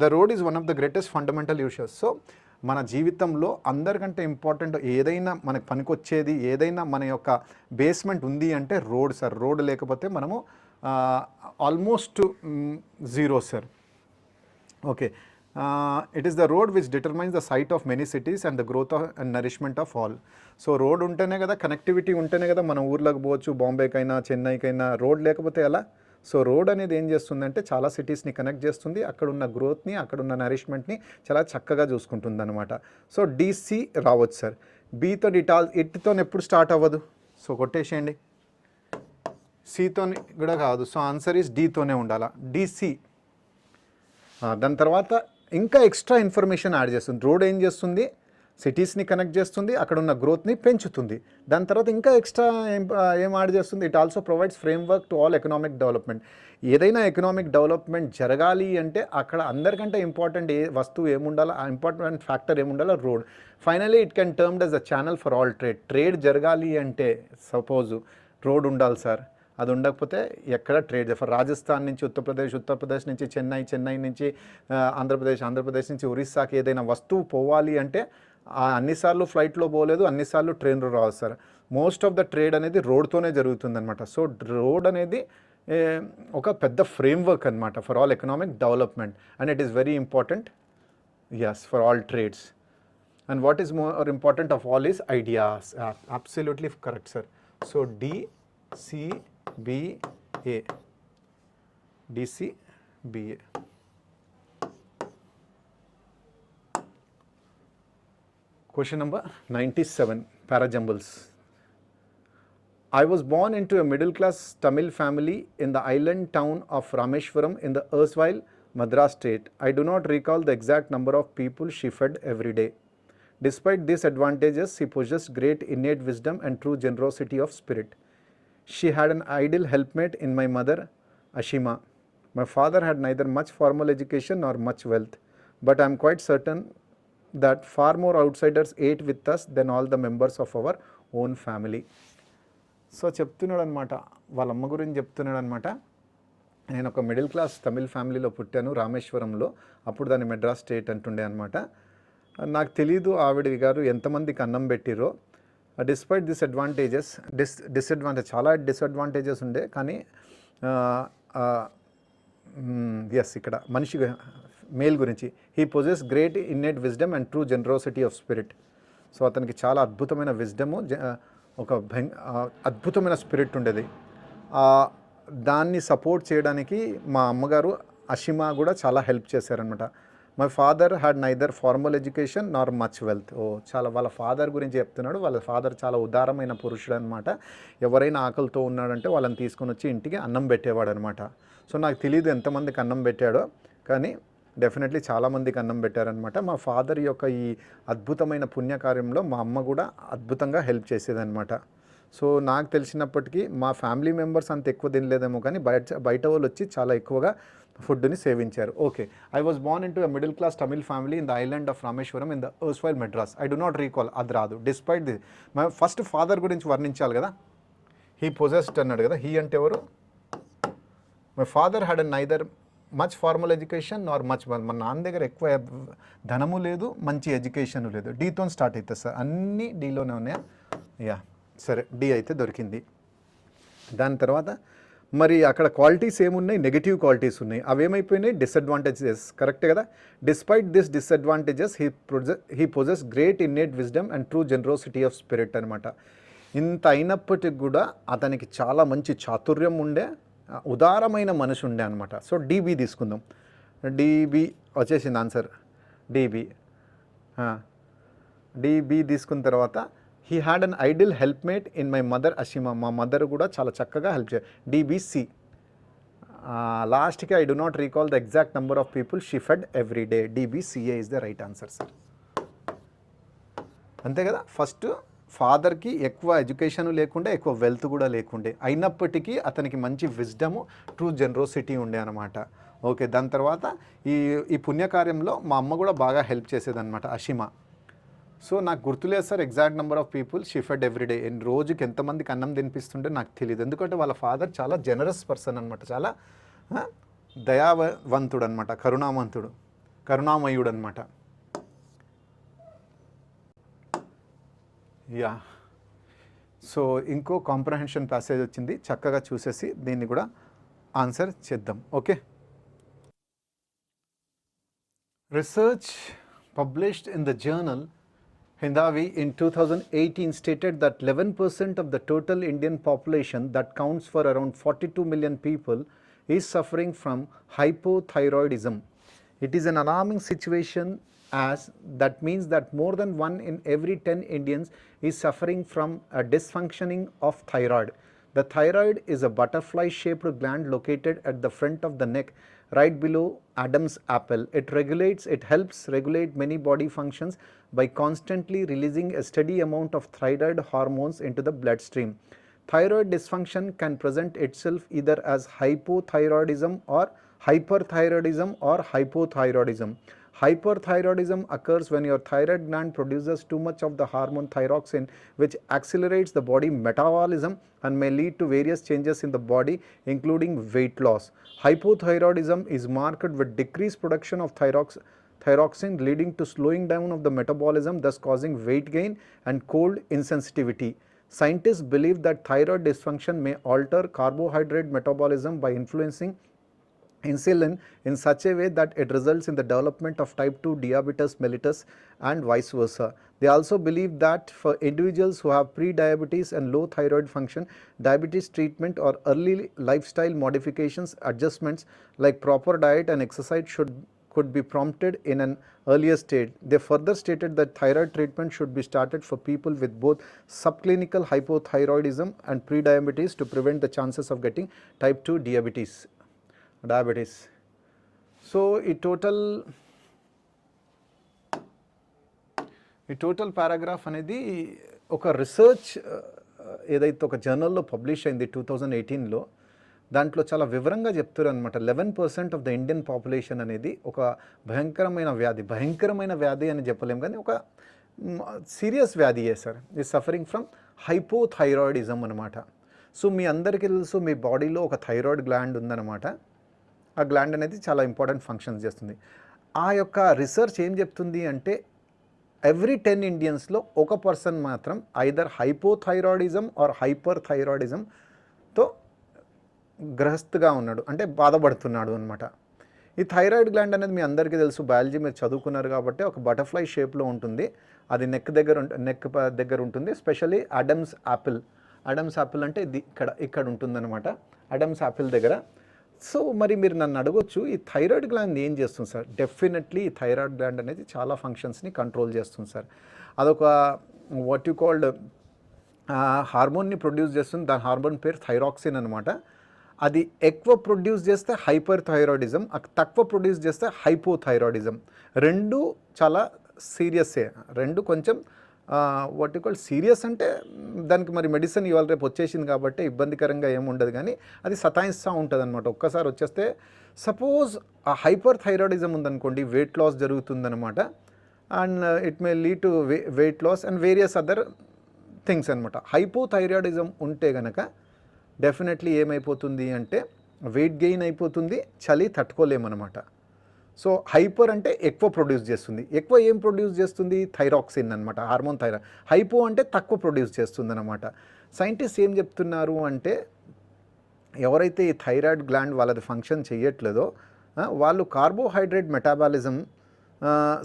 The road is one of the greatest fundamental issues. So మన జీవితంలో అందరికంటే ఇంపార్టెంట్ ఏదైనా మనకు పనికొచ్చేది, ఏదైనా మన యొక్క బేస్మెంట్ ఉంది అంటే రోడ్ సార్. రోడ్ లేకపోతే మనము almost zero sir. Okay, it is the road which determines the site of many cities and the growth and nourishment of all. So road ఉంటేనే కదా, కనెక్టివిటీ ఉంటేనే కదా మన ఊర్లోకి పోవచ్చు, బాంబేకైనా చెన్నైకైనా. రోడ్ లేకపోతే ఎలా? సో రోడ్ అనేది ఏం చేస్తుందంటే చాలా సిటీస్ని కనెక్ట్ చేస్తుంది, అక్కడున్న గ్రోత్ని, అక్కడున్న నరిష్మెంట్ని చాలా చక్కగా చూసుకుంటుంది అనమాట. సో డిసి రావచ్చు సార్. బీతో ఇట్తో ఎప్పుడు స్టార్ట్ అవ్వదు, సో కొట్టేసేయండి. సితో కూడా కాదు, సో ఆన్సర్ ఈస్ డితోనే ఉండాలా. డిసి. దాని తర్వాత ఇంకా ఎక్స్ట్రా ఇన్ఫర్మేషన్ యాడ్ చేస్తుంది. రోడ్ ఏం చేస్తుంది, సిటీస్ని కనెక్ట్ చేస్తుంది, అక్కడ ఉన్న గ్రోత్ని పెంచుతుంది. దాని తర్వాత ఇంకా ఎక్స్ట్రా ఏం యాడ్ చేస్తుంది, it also provides framework to all economic development. ఏదైనా ఎకనామిక్ డెవలప్మెంట్ జరగాలి అంటే అక్కడ అందరికంటే ఇంపార్టెంట్ వస్తువు ఏముండాలో, ఆ ఇంపార్టెంట్ ఫ్యాక్టర్ ఏముండాలో, road. Finally it can termed as a channel for all trade. Trade జరగాలి అంటే సపోజు రోడ్ ఉండాలి సార్. అది ఉండకపోతే ఎక్కడ ట్రేడ్. ఫర్ రాజస్థాన్ నుంచి ఉత్తరప్రదేశ్ నుంచి చెన్నై నుంచి ఆంధ్రప్రదేశ్ నుంచి ఒరిస్సాకి ఏదైనా వస్తువు పోవాలి అంటే అన్నిసార్లు ఫ్లైట్లో పోలేదు, అన్నిసార్లు ట్రైన్లో రావు sir. Most of the trade అనేది రోడ్తోనే జరుగుతుందన్నమాట. సో రోడ్ అనేది ఒక పెద్ద ఫ్రేమ్వర్క్ అనమాట for all economic development and it is very important for all trades. And what is more important of all is ideas. Absolutely correct sir. So DCBA. Question number 97, Parajumbles. I was born into a middle-class Tamil family in the island town of Rameshwaram in the erstwhile Madras state. I do not recall the exact number of people she fed every day. Despite these advantages, she possessed great innate wisdom and true generosity of spirit. She had an ideal helpmate in my mother, Ashima. My father had neither much formal education nor much wealth, but I am quite certain that far more outsiders ate with us than all the members of our own family. So చెప్తున్నాడు అనమాట, వాళ్ళ అమ్మ గురించి చెప్తున్నాడు అనమాట. నేను ఒక middle class Tamil ఫ్యామిలీలో పుట్టాను రామేశ్వరంలో. అప్పుడు దాన్ని మెడ్రాస్ స్టేట్ అంటుండే అనమాట. నాకు తెలీదు ఆవిడ గారు ఎంతమందికి అన్నం పెట్టిరో. డిస్పైట్ దిస్ అడ్వాంటేజెస్, చాలా డిసడ్వాంటేజెస్ ఉండే, కానీ ఇక్కడ మనిషి మేల్ గురించి. He possess great innate wisdom and true generosity of spirit. So అతనికి చాలా అద్భుతమైన విజ్డము, ఒక అద్భుతమైన స్పిరిట్ ఉండేది. దాన్ని సపోర్ట్ చేయడానికి మా అమ్మగారు అషిమా కూడా చాలా హెల్ప్ చేశారనమాట. My father had neither formal education Nar much wealth. చాలా వాళ్ళ ఫాదర్ గురించి చెప్తున్నాడు. వాళ్ళ ఫాదర్ చాలా ఉదారమైన పురుషుడు అనమాట. ఎవరైనా ఆకలితో ఉన్నాడంటే వాళ్ళని తీసుకొని వచ్చి ఇంటికి అన్నం పెట్టేవాడు అనమాట. సో నాకు తెలియదు ఎంతమందికి అన్నం పెట్టాడో, కానీ డెఫినెట్లీ చాలామందికి అన్నం పెట్టారనమాట. మా ఫాదర్ యొక్క ఈ అద్భుతమైన పుణ్యకార్యంలో మా అమ్మ కూడా అద్భుతంగా హెల్ప్ చేసేదనమాట. సో నాకు తెలిసినప్పటికీ మా ఫ్యామిలీ మెంబర్స్ అంత ఎక్కువ తినలేదేమో, కానీ బయట వాళ్ళు వచ్చి చాలా ఎక్కువగా ఫుడ్ని సేవించారు. Okay, I was born into a middle class Tamil family in the island of Rameswaram in the erstwhile Madras. I do not recall, అది రాదు. Despite the my first father గురించి వర్ణించాలి కదా. హీ పొజెస్డ్ అన్నాడు కదా. హీ అంటే ఎవరు? My father had neither much formal education Nar much. మా నాన్న దగ్గర ఎక్కువ ధనము లేదు, మంచి ఎడ్యుకేషన్ లేదు. డీతో స్టార్ట్ అవుతుంది సార్, అన్నీ డీలోనే ఉన్నాయా? యా, సరే, డి అయితే దొరికింది. దాని తర్వాత మరి అక్కడ క్వాలిటీస్ ఏమున్నాయి? నెగిటివ్ క్వాలిటీస్ ఉన్నాయి. అవేమైపోయినాయి? డిసడ్వాంటేజెస్. కరెక్టే కదా. Despite this disadvantages he possess great innate wisdom and true generosity of spirit అనమాట. ఇంత అయినప్పటికి కూడా అతనికి చాలా మంచి చాతుర్యం ఉండే, ఉదారమైన మనసు ఉండే అనమాట. సో డీబీ తీసుకుందాం. డీబీ వచ్చేసింది ఆన్సర్. డీబీ తీసుకున్న తర్వాత he had an ideal helpmate in my mother Ashima. మా మదర్ కూడా చాలా చక్కగా హెల్ప్ చేయాలి. డీబీసీ. లాస్ట్కి I do not recall the exact number of people she fed every day. D B C A is the right answer sir. అంతే కదా. ఫస్ట్ ఫాదర్కి ఎక్కువ ఎడ్యుకేషన్ లేకుండే, ఎక్కువ వెల్త్ కూడా లేకుండే, అయినప్పటికీ అతనికి మంచి విజ్డము, ట్రూ జనరోసిటీ ఉండే అనమాట. ఓకే, దాని తర్వాత ఈ పుణ్యకార్యంలో మా అమ్మ కూడా బాగా హెల్ప్ చేసేదన్నమాట, అషిమా. సో నాకు గుర్తులేదు sir exact number of people she fed everyday. రోజుకి ఎంతమందికి అన్నం తినిపిస్తుంటే నాకు తెలియదు, ఎందుకంటే వాళ్ళ ఫాదర్ చాలా జనరస్ పర్సన్ అనమాట, చాలా దయావంతుడు అనమాట, కరుణామయుడు అనమాట. యా, సో ఇంకో కాంప్రహెన్షన్ ప్యాసేజ్ వచ్చింది, చక్కగా చూసేసి దీన్ని కూడా ఆన్సర్ చేద్దాం. Okay, research published in the journal Hindavi in 2018 stated that 11% of the total Indian population, that counts for around 42 million people, is suffering from hypothyroidism. It is an alarming situation, as that means that more than 1 in every 10 Indians is suffering from a dysfunctioning of thyroid. The thyroid is a butterfly-shaped gland located at the front of the neck, right below Adam's apple. It helps regulate many body functions by constantly releasing a steady amount of thyroid hormones into the bloodstream. Thyroid dysfunction can present itself either as hypothyroidism or hyperthyroidism or hypothyroidism. Hyperthyroidism occurs when your thyroid gland produces too much of the hormone thyroxine, which accelerates the body metabolism and may lead to various changes in the body, including weight loss. Hypothyroidism is marked with decreased production of thyroxine, leading to slowing down of the metabolism, thus causing weight gain and cold insensitivity. Scientists believe that thyroid dysfunction may alter carbohydrate metabolism by influencing insulin in such a way that it results in the development of type 2 diabetes mellitus and vice versa. They also believe that for individuals who have pre-diabetes and low thyroid function, diabetes treatment or early lifestyle modifications, adjustments like proper diet and exercise could be prompted in an earlier stage. They further stated that thyroid treatment should be started for people with both subclinical hypothyroidism and pre-diabetes to prevent the chances of getting type 2 diabetes. So ఈ total paragraph అనేది ఒక research ఏదైతే ఒక జర్నల్లో publish అయింది 2018లో, దాంట్లో చాలా వివరంగా చెప్తారు అనమాట. 11% ఆఫ్ ద ఇండియన్ పాపులేషన్ అనేది ఒక భయంకరమైన వ్యాధి అని చెప్పలేము, కానీ ఒక సీరియస్ వ్యాధియే సార్. ఈ సఫరింగ్ ఫ్రమ్ హైపోథైరాయిడిజం అనమాట. సో మీ అందరికీ తెలుసు, మీ బాడీలో ఒక థైరాయిడ్ గ్లాండ్ ఉందన్నమాట. ఆ గ్లాండ్ అనేది చాలా ఇంపార్టెంట్ ఫంక్షన్స్ చేస్తుంది. ఆ యొక్క రీసెర్చ్ ఏం చెప్తుంది అంటే, ఎవ్రీ 10 ఇండియన్స్లో ఒక పర్సన్ మాత్రం ఐదర్ హైపోథైరాయిడిజం ఆర్ హైపర్ థైరాయిడిజంతో గ్రహస్థగా ఉన్నాడు, అంటే బాధపడుతున్నాడు అనమాట. ఈ థైరాయిడ్ గ్లాండ్ అనేది మీ అందరికీ తెలుసు, బయాలజీ మీరు చదువుకున్నారు కాబట్టి, ఒక బటర్ఫ్లై షేప్లో ఉంటుంది. అది నెక్ దగ్గర ఉంటుంది. Specially Adam's Apple. Adam's Apple అంటే ఇది ఇక్కడ ఉంటుందన్నమాట, అడమ్స్ యాపిల్ దగ్గర. సో మరి మీరు నన్ను అడగొచ్చు, ఈ థైరాయిడ్ గ్లాండ్ ఏం చేస్తుంది సార్? డెఫినెట్లీ ఈ థైరాయిడ్ గ్లాండ్ అనేది చాలా ఫంక్షన్స్ని కంట్రోల్ చేస్తుంది సార్. అదొక వాట్ యు కాల్డ్ హార్మోన్ని ప్రొడ్యూస్ చేస్తుంది. దాని హార్మోన్ పేరు థైరాక్సిన్ అనమాట. అది ఎక్కువ ప్రొడ్యూస్ చేస్తే హైపర్ థైరాయిడిజం, తక్కువ ప్రొడ్యూస్ చేస్తే హైపోథైరాయిడిజం. రెండు చాలా సీరియస్సే, రెండు కొంచెం వాట్ యు కాల్డ్ సీరియస్ అంటే దానికి మరి మెడిసిన్ ఇవాళ రేపు వచ్చేసింది కాబట్టి ఇబ్బందికరంగా ఏముండదు, కానీ అది సతాయిస్తూ ఉంటుంది అనమాట. ఒక్కసారి వచ్చేస్తే సపోజ్ ఆ హైపర్ థైరాయిడిజం ఉందనుకోండి, వెయిట్ లాస్ జరుగుతుందనమాట. And it may lead to weight loss and various other things అనమాట. హైపోథైరాయిడిజం ఉంటే కనుక డెఫినెట్లీ ఏమైపోతుంది అంటే వెయిట్ గెయిన్ అయిపోతుంది, చలి తట్టుకోలేమన్నమాట. సో హైపర్ అంటే ఎక్కువ ప్రొడ్యూస్ చేస్తుంది. ఎక్కువ ఏం ప్రొడ్యూస్ చేస్తుంది? థైరాక్సిన్ అనమాట, హార్మోన్ థైరాయిడ్. హైపో అంటే తక్కువ ప్రొడ్యూస్ చేస్తుంది అనమాట. సైంటిస్ట్ ఏం చెప్తున్నారు అంటే, ఎవరైతే ఈ థైరాయిడ్ గ్లాండ్ వాళ్ళది ఫంక్షన్ చేయట్లేదో వాళ్ళు కార్బోహైడ్రేట్ మెటాబాలిజం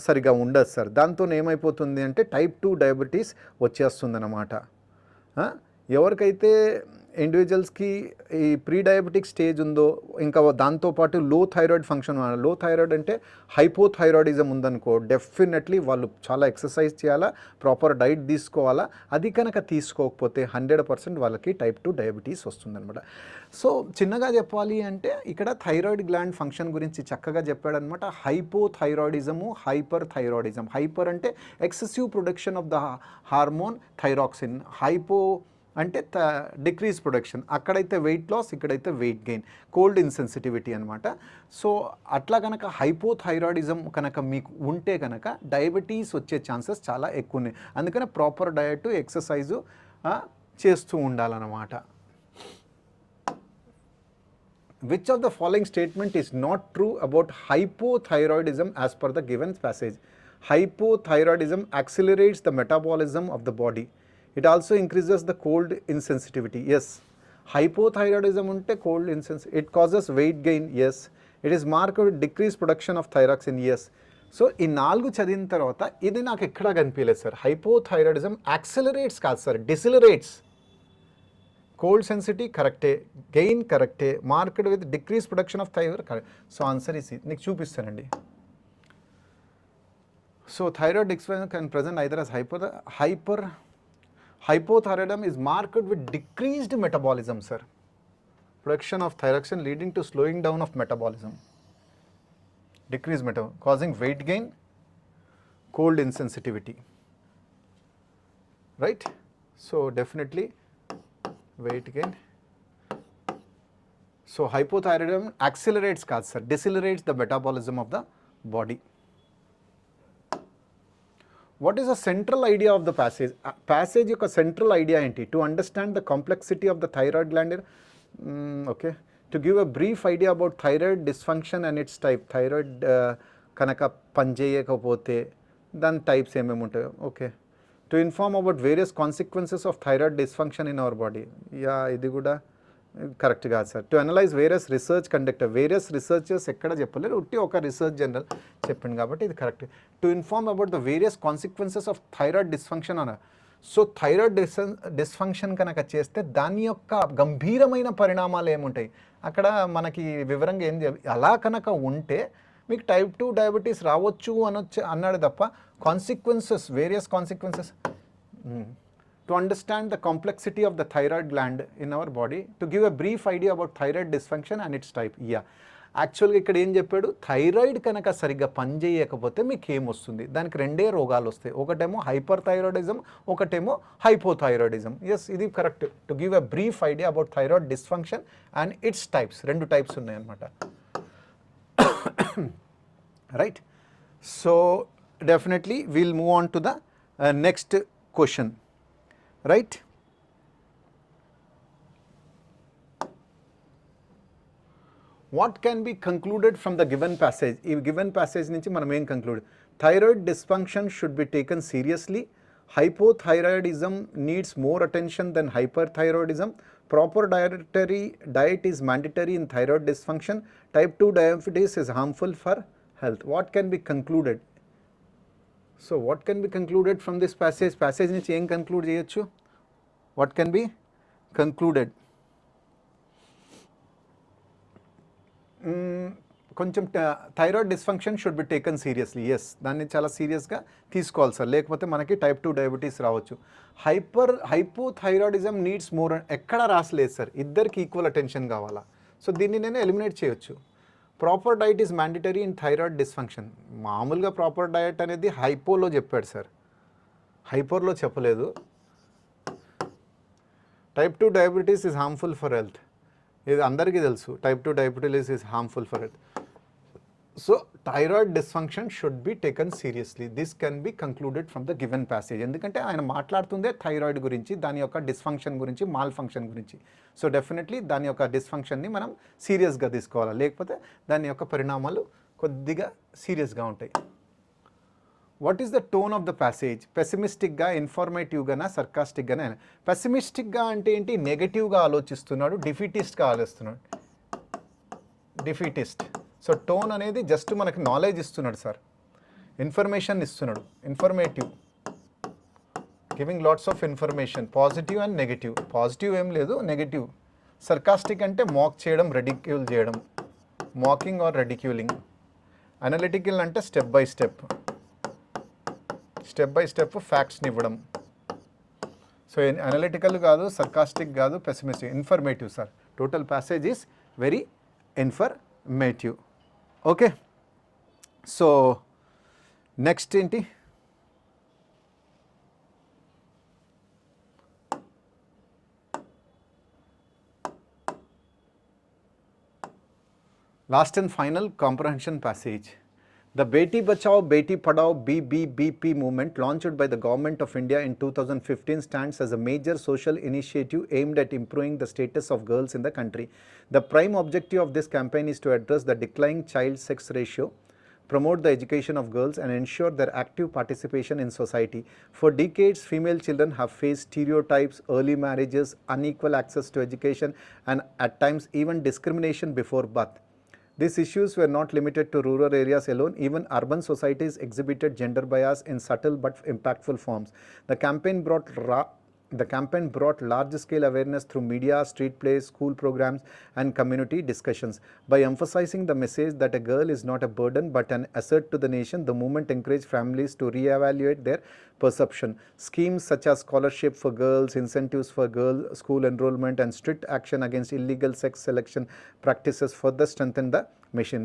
సరిగా ఉండదు సార్. దాంతో ఏమైపోతుంది అంటే టైప్ 2 డయాబెటీస్ వచ్చేస్తుందన్నమాట. ఎవరికైతే ఇండివిజువల్స్కి ఈ ప్రీ డయాబెటిక్ స్టేజ్ ఉందో, ఇంకా దాంతోపాటు లో థైరాయిడ్ ఫంక్షన్, లో థైరాయిడ్ అంటే హైపోథైరాయిడిజం ఉందనుకో, డెఫినెట్లీ వాళ్ళు చాలా ఎక్సర్సైజ్ చేయాలా, ప్రాపర్ డైట్ తీసుకోవాలా. అది కనుక తీసుకోకపోతే 100% వాళ్ళకి టైప్ 2 డయాబెటీస్ వస్తుందన్నమాట. సో చిన్నగా చెప్పాలి అంటే ఇక్కడ థైరాయిడ్ గ్లాండ్ ఫంక్షన్ గురించి చక్కగా చెప్పాడనమాట. Hypothyroidism, hyper thyroidism. హైపర్ అంటే excessive production of the hormone thyroxine, hypo అంటే డిక్రీజ్ ప్రొడక్షన్. అక్కడైతే వెయిట్ లాస్, ఇక్కడైతే వెయిట్ గెయిన్, కోల్డ్ ఇన్సెన్సిటివిటీ అనమాట. సో అట్లా కనుక హైపోథైరాయిడిజం కనుక మీకు ఉంటే కనుక డయాబెటీస్ వచ్చే ఛాన్సెస్ చాలా ఎక్కువ ఉన్నాయి. అందుకని ప్రాపర్ డయట్, ఎక్సర్సైజు చేస్తూ ఉండాలన్నమాట. Which of the following statement is not true about hypothyroidism as per the given passage? Hypothyroidism accelerates the metabolism of the body. It also increases the cold insensitivity. Yes. Hypothyroidism unte cold insensitivity. It causes weight gain. Yes. It is marked with decreased production of thyroxine. Yes. So ఈ 4 చదివిన తర్వాత ఇది నాకు ఎక్కడా కనిపించలేదు sir. Hypothyroidism accelerates కాదు sir, డిసిలరేట్స్. Cold sensitive కరెక్టే, gain కరెక్టే, marked with decrease production of thyroid correct. So answer is నీకు చూపిస్తానండి. So thyroid dysfunction can present either as hypothyroidism is marked with decreased metabolism, sir. Production of thyroxine leading to slowing down of metabolism. Decreased metabolism causing weight gain, cold insensitivity. Right? So definitely weight gain. So hypothyroidism accelerates కాదు sir, decelerates the metabolism of the body. What is the central idea of the passage? Passage యొక్క central idea ఏంటి? To understand the complexity of the thyroid gland. Okay. To give a brief idea about thyroid dysfunction and its type. Thyroid కనుక పనిచేయకపోతే దాని types ఏమేమి ఉంటాయో. Okay. To inform about various consequences of thyroid dysfunction in our body. Yeah ఇది కూడా correct కాదు sir. To analyse various research conductor. Various researchers ఎక్కడ చెప్పలేరు, ఉట్టి ఒక రీసెర్చ్ జనరల్ చెప్పింది కాబట్టి ఇది correct. To inform about the various consequences of thyroid dysfunction అన్న. సో థైరాయిడ్ డిస్ఫంక్షన్ కనుక చేస్తే దాని యొక్క గంభీరమైన పరిణామాలు ఏముంటాయి అక్కడ మనకి వివరంగా ఏం అలా కనుక ఉంటే మీకు టైప్ 2 డయాబెటీస్ రావచ్చు అన్నాడు తప్ప consequences, various consequences. To understand the complexity of the thyroid gland in our body, to give a brief idea about thyroid dysfunction and its type. Yeah. యాక్చువల్గా ఇక్కడ ఏం చెప్పాడు, థైరాయిడ్ కనుక సరిగ్గా పనిచేయకపోతే మీకు ఏమొస్తుంది, దానికి 2 రోగాలు వస్తాయి. ఒకటేమో హైపర్ థైరాయిడిజం, ఒకటేమో హైపోథైరాయిడిజం. ఎస్, ఇది correct. To give a brief idea about thyroid dysfunction and its types. 2 types ఉన్నాయన్నమాట. Right. So definitely we'll move on to the next question. Right? What can be concluded from the given passage? ఈ given passage నుంచి మనం ఏం conclude? Thyroid dysfunction should be taken seriously. Hypothyroidism needs more attention than hyperthyroidism. Proper diet is mandatory in thyroid dysfunction. Type 2 diabetes is harmful for health. What can be concluded? So what can be concluded from this passage? Passage నుంచి ఏం conclude చేయొచ్చు? What can be concluded? కొంచెం thyroid dysfunction should be taken seriously. Yes, దాన్ని చాలా సీరియస్గా తీసుకోవాలి sir, లేకపోతే మనకి టైప్ 2 డయాబెటీస్ రావచ్చు. హైపోథైరాయిడిజం నీడ్స్ మోర్, ఎక్కడ రాసలేదు సార్, ఇద్దరికి ఈక్వల్ అటెన్షన్ కావాలా. సో దీన్ని నేను ఎలిమినేట్ చేయొచ్చు. Proper diet is mandatory in thyroid dysfunction. మామూలుగా ప్రాపర్ డయట్ అనేది హైపోలో చెప్పాడు సార్, హైపోర్లో చెప్పలేదు. Type 2 diabetes is harmful for health, ఇది అందరికీ తెలుసు. Type 2 diabetes is harmful for health. So thyroid dysfunction should be taken seriously. This can be concluded from the given passage. ఎందుకంటే ఆయన మాట్లాడుతుందే థైరాయిడ్ గురించి, దాని యొక్క డిస్ఫంక్షన్ గురించి, మాల్ ఫంక్షన్ గురించి. సో డెఫినెట్లీ దాని యొక్క డిస్ఫంక్షన్ని మనం సీరియస్గా తీసుకోవాలి, లేకపోతే దాని యొక్క పరిణామాలు కొద్దిగా సీరియస్గా ఉంటాయి. What is the tone of the passage? పెసిమిస్టిక్గా, ఇన్ఫర్మేటివ్గానా, సర్కాస్టిక్గానే? పెసిమిస్టిక్గా అంటే ఏంటి? నెగటివ్గా ఆలోచిస్తున్నాడు, డిఫీటిస్ట్గా ఆలోచిస్తున్నాడు. డిఫీటిస్ట్. సో టోన్ అనేది జస్ట్ మనకి నాలెడ్జ్ ఇస్తున్నాడు సార్, ఇన్ఫర్మేషన్ ఇస్తున్నాడు. Informative, giving lots of information. Positive and negative. Positive ఏం లేదు, నెగటివ్. సర్కాస్టిక్ అంటే మాక్ చేయడం, రెడిక్యూల్ చేయడం, మాకింగ్ ఆర్ రెడిక్యూలింగ్. అనలిటికల్ అంటే స్టెప్ బై స్టెప్ ఫ్యాక్ట్స్ని ఇవ్వడం. సో అనలిటికల్ కాదు, సర్కాస్టిక్ కాదు, pessimistic, informative sir. Total passage is very informative. Okay, so next ఏంటి? Last and final comprehension passage. The Beti Bachao Beti Padhao BBBP movement launched by the Government of India in 2015 stands as a major social initiative aimed at improving the status of girls in the country. The prime objective of this campaign is to address the declining child sex ratio, promote the education of girls and ensure their active participation in society. For decades, female children have faced stereotypes, early marriages, unequal access to education and at times even discrimination before birth. These issues were not limited to rural areas alone. Even urban societies exhibited gender bias in subtle but impactful forms. The campaign brought large-scale awareness through media, street plays, school programs, and community discussions. By emphasizing the message that a girl is not a burden but an asset to the nation, the movement encouraged families to re-evaluate their perception. Schemes such as scholarship for girls, incentives for girl school enrollment, and strict action against illegal sex selection practices further strengthened the mission.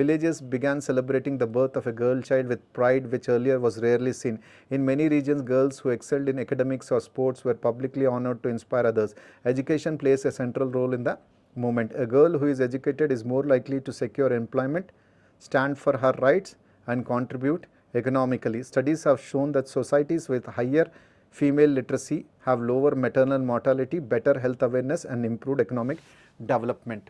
Villages began celebrating the birth of a girl child with pride, which earlier was rarely seen. In many regions, girls who excelled in academics or sports were publicly honored to inspire others. Education plays a central role in the movement. A girl who is educated is more likely to secure employment, stand for her rights, and contribute economically. Studies have shown that societies with higher female literacy have lower maternal mortality, better health awareness, and improved economic development.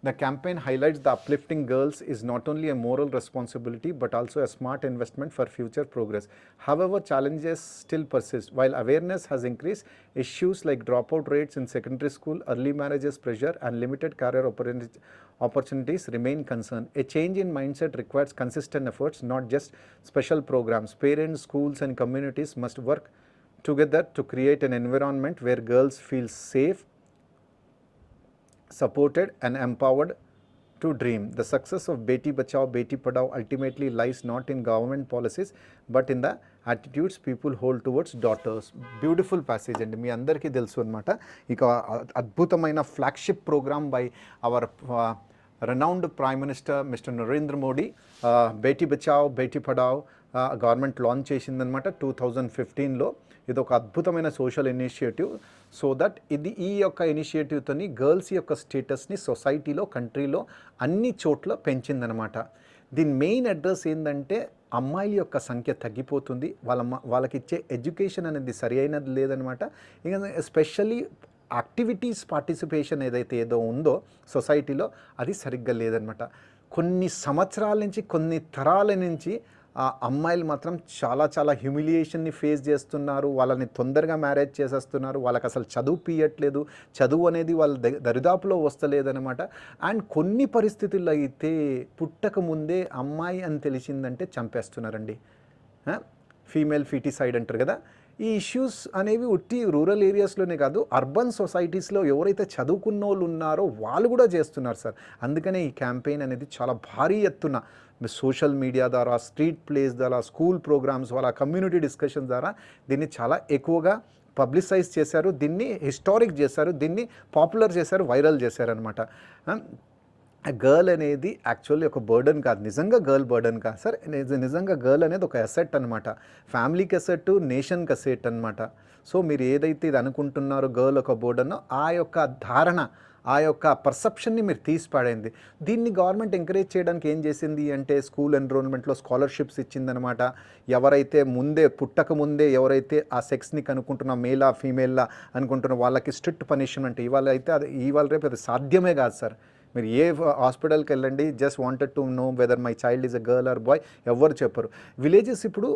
The campaign highlights the uplifting girls is not only a moral responsibility but also a smart investment for future progress. However, challenges still persist. While awareness has increased, issues like dropout rates in secondary school, early marriages pressure, and limited career opportunities remain concern. A change in mindset requires consistent efforts, not just special programs. Parents, schools, and communities must work together to create an environment where girls feel safe, supported, and empowered to dream. The success of Beti Bachao Beti Padhao ultimately lies not in government policies but in the attitudes people hold towards daughters. Beautiful passage and మీ అందరికీ తెలుసు అన్నమాట. ఇక అద్భుతమైన flagship programme by our renowned Prime Minister Mr. Narendra Modi. Beti Bachao Beti Padhao government launch చేసిందనమాట 2015లో. ఇది ఒక అద్భుతమైన సోషల్ ఇనిషియేటివ్. సో దట్ ఈ యొక్క ఇనిషియేటివ్తోని గర్ల్స్ యొక్క స్టేటస్ని సొసైటీలో, కంట్రీలో అన్ని చోట్ల పెంచిందనమాట. దీని మెయిన్ అడ్రస్ ఏంటంటే అమ్మాయిల యొక్క సంఖ్య తగ్గిపోతుంది, వాళ్ళకి ఇచ్చే ఎడ్యుకేషన్ అనేది సరి అయినది లేదనమాట. ఇంకా ఎస్పెషల్లీ యాక్టివిటీస్ పార్టిసిపేషన్ ఏదో ఉందో సొసైటీలో అది సరిగ్గా లేదనమాట. కొన్ని సంవత్సరాల నుంచి, కొన్ని తరాల నుంచి ఆ అమ్మాయిలు మాత్రం చాలా చాలా హ్యూమిలియేషన్ని ఫేస్ చేస్తున్నారు. వాళ్ళని తొందరగా మ్యారేజ్ చేసేస్తున్నారు. వాళ్ళకి అసలు చదువు పియట్లేదు. చదువు అనేది వాళ్ళ దరిదాపులో వస్తలేదనమాట. అండ్ కొన్ని పరిస్థితుల్లో అయితే పుట్టక ముందే అమ్మాయి అని తెలిసిందంటే చంపేస్తున్నారండి. ఫీమేల్ ఫీటిసైడ్ అంటారు కదా. ఈ ఇష్యూస్ అనేవి ఉట్టి రూరల్ ఏరియాస్లోనే కాదు, అర్బన్ సొసైటీస్లో ఎవరైతే చదువుకున్న వాళ్ళు ఉన్నారో వాళ్ళు కూడా చేస్తున్నారు సార్. అందుకనే ఈ క్యాంపెయిన్ అనేది చాలా భారీ ఎత్తున సోషల్ మీడియా ద్వారా, స్ట్రీట్ ప్లేస్ ద్వారా, స్కూల్ ప్రోగ్రామ్స్ ద్వారా, కమ్యూనిటీ డిస్కషన్ ద్వారా దీన్ని చాలా ఎక్కువగా పబ్లిసైజ్ చేశారు. దీన్ని హిస్టారిక్ చేశారు, దీన్ని పాపులర్ చేశారు, వైరల్ చేశారనమాట. గర్ల్ అనేది యాక్చువల్లీ ఒక బర్డన్ కాదు, నిజంగా గర్ల్ బర్డన్ కాదు సార్. నిజంగా గర్ల్ అనేది ఒక అసెట్ అనమాట. ఫ్యామిలీకి అసెట్, నేషన్కి అసెట్ అనమాట. సో మీరు ఏదైతే ఇది అనుకుంటున్నారో గర్ల్ ఒక బర్డన్, ఆ యొక్క ధారణ, ఆ యొక్క పర్సెప్షన్ని మీరు తీసిపాడైంది. దీన్ని గవర్నమెంట్ ఎంకరేజ్ చేయడానికి ఏం చేసింది అంటే స్కూల్ ఎన్రోల్మెంట్లో స్కాలర్షిప్స్ ఇచ్చిందనమాట. ఎవరైతే ముందే పుట్టక ముందే ఎవరైతే ఆ సెక్స్ని కనుక్కుంటున్న మేలా ఫీమేల్లా అనుకుంటున్న వాళ్ళకి స్ట్రిక్ట్ పనిష్మెంట్ ఇవాళ అయితే అది ఇవాళ రేపు అది సాధ్యమే కాదు సార్. మీరు ఏ హాస్పిటల్కి వెళ్ళండి, just wanted to know whether my child is a girl or boy, ఎవరు చెప్పరు. విలేజెస్ ఇప్పుడు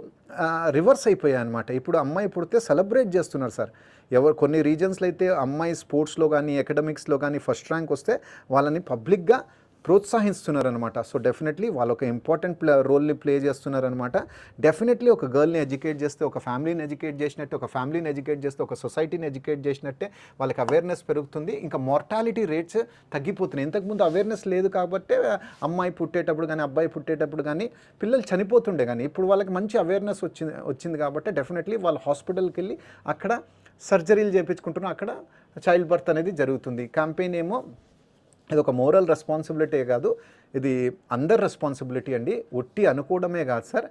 రివర్స్ అయిపోయాయి అనమాట. ఇప్పుడు అమ్మాయి పుడితే సెలబ్రేట్ చేస్తున్నారు సార్. కొన్ని రీజన్స్లో అయితే అమ్మాయి స్పోర్ట్స్లో కానీ అకాడమిక్స్లో కానీ ఫస్ట్ ర్యాంక్ వస్తే వాళ్ళని పబ్లిక్గా ప్రోత్సహిస్తున్నారనమాట. సో డెఫినెట్లీ వాళ్ళు ఒక ఇంపార్టెంట్ రోల్ని ప్లే చేస్తున్నారనమాట. డెఫినెట్లీ ఒక గర్ల్ని ఎడ్యుకేట్ చేస్తే ఒక ఫ్యామిలీని ఎడ్యుకేట్ చేసినట్టే, ఒక ఫ్యామిలీని ఎడ్యుకేట్ చేస్తే ఒక సొసైటీని ఎడ్యుకేట్ చేసినట్టే వాళ్ళకి అవేర్నెస్ పెరుగుతుంది. ఇంకా మార్టాలిటీ రేట్స్ తగ్గిపోతున్నాయి. ఇంతకుముందు అవేర్నెస్ లేదు కాబట్టి అమ్మాయి పుట్టేటప్పుడు కానీ అబ్బాయి పుట్టేటప్పుడు కానీ పిల్లలు చనిపోతుండే, కానీ ఇప్పుడు వాళ్ళకి మంచి అవేర్నెస్ వచ్చింది కాబట్టి డెఫినెట్లీ వాళ్ళు హాస్పిటల్కి వెళ్ళి అక్కడ సర్జరీలు చేయించుకుంటున్నారు, అక్కడ చైల్డ్ బర్త్ అనేది జరుగుతుంది. క్యాంపెయిన్ ఏమో ఇది ఒక మోరల్ రెస్పాన్సిబిలిటీ కాదు, ఇది అందరి రెస్పాన్సిబిలిటీ అండి. ఒట్టి అనుకోవడమే కాదు సార్.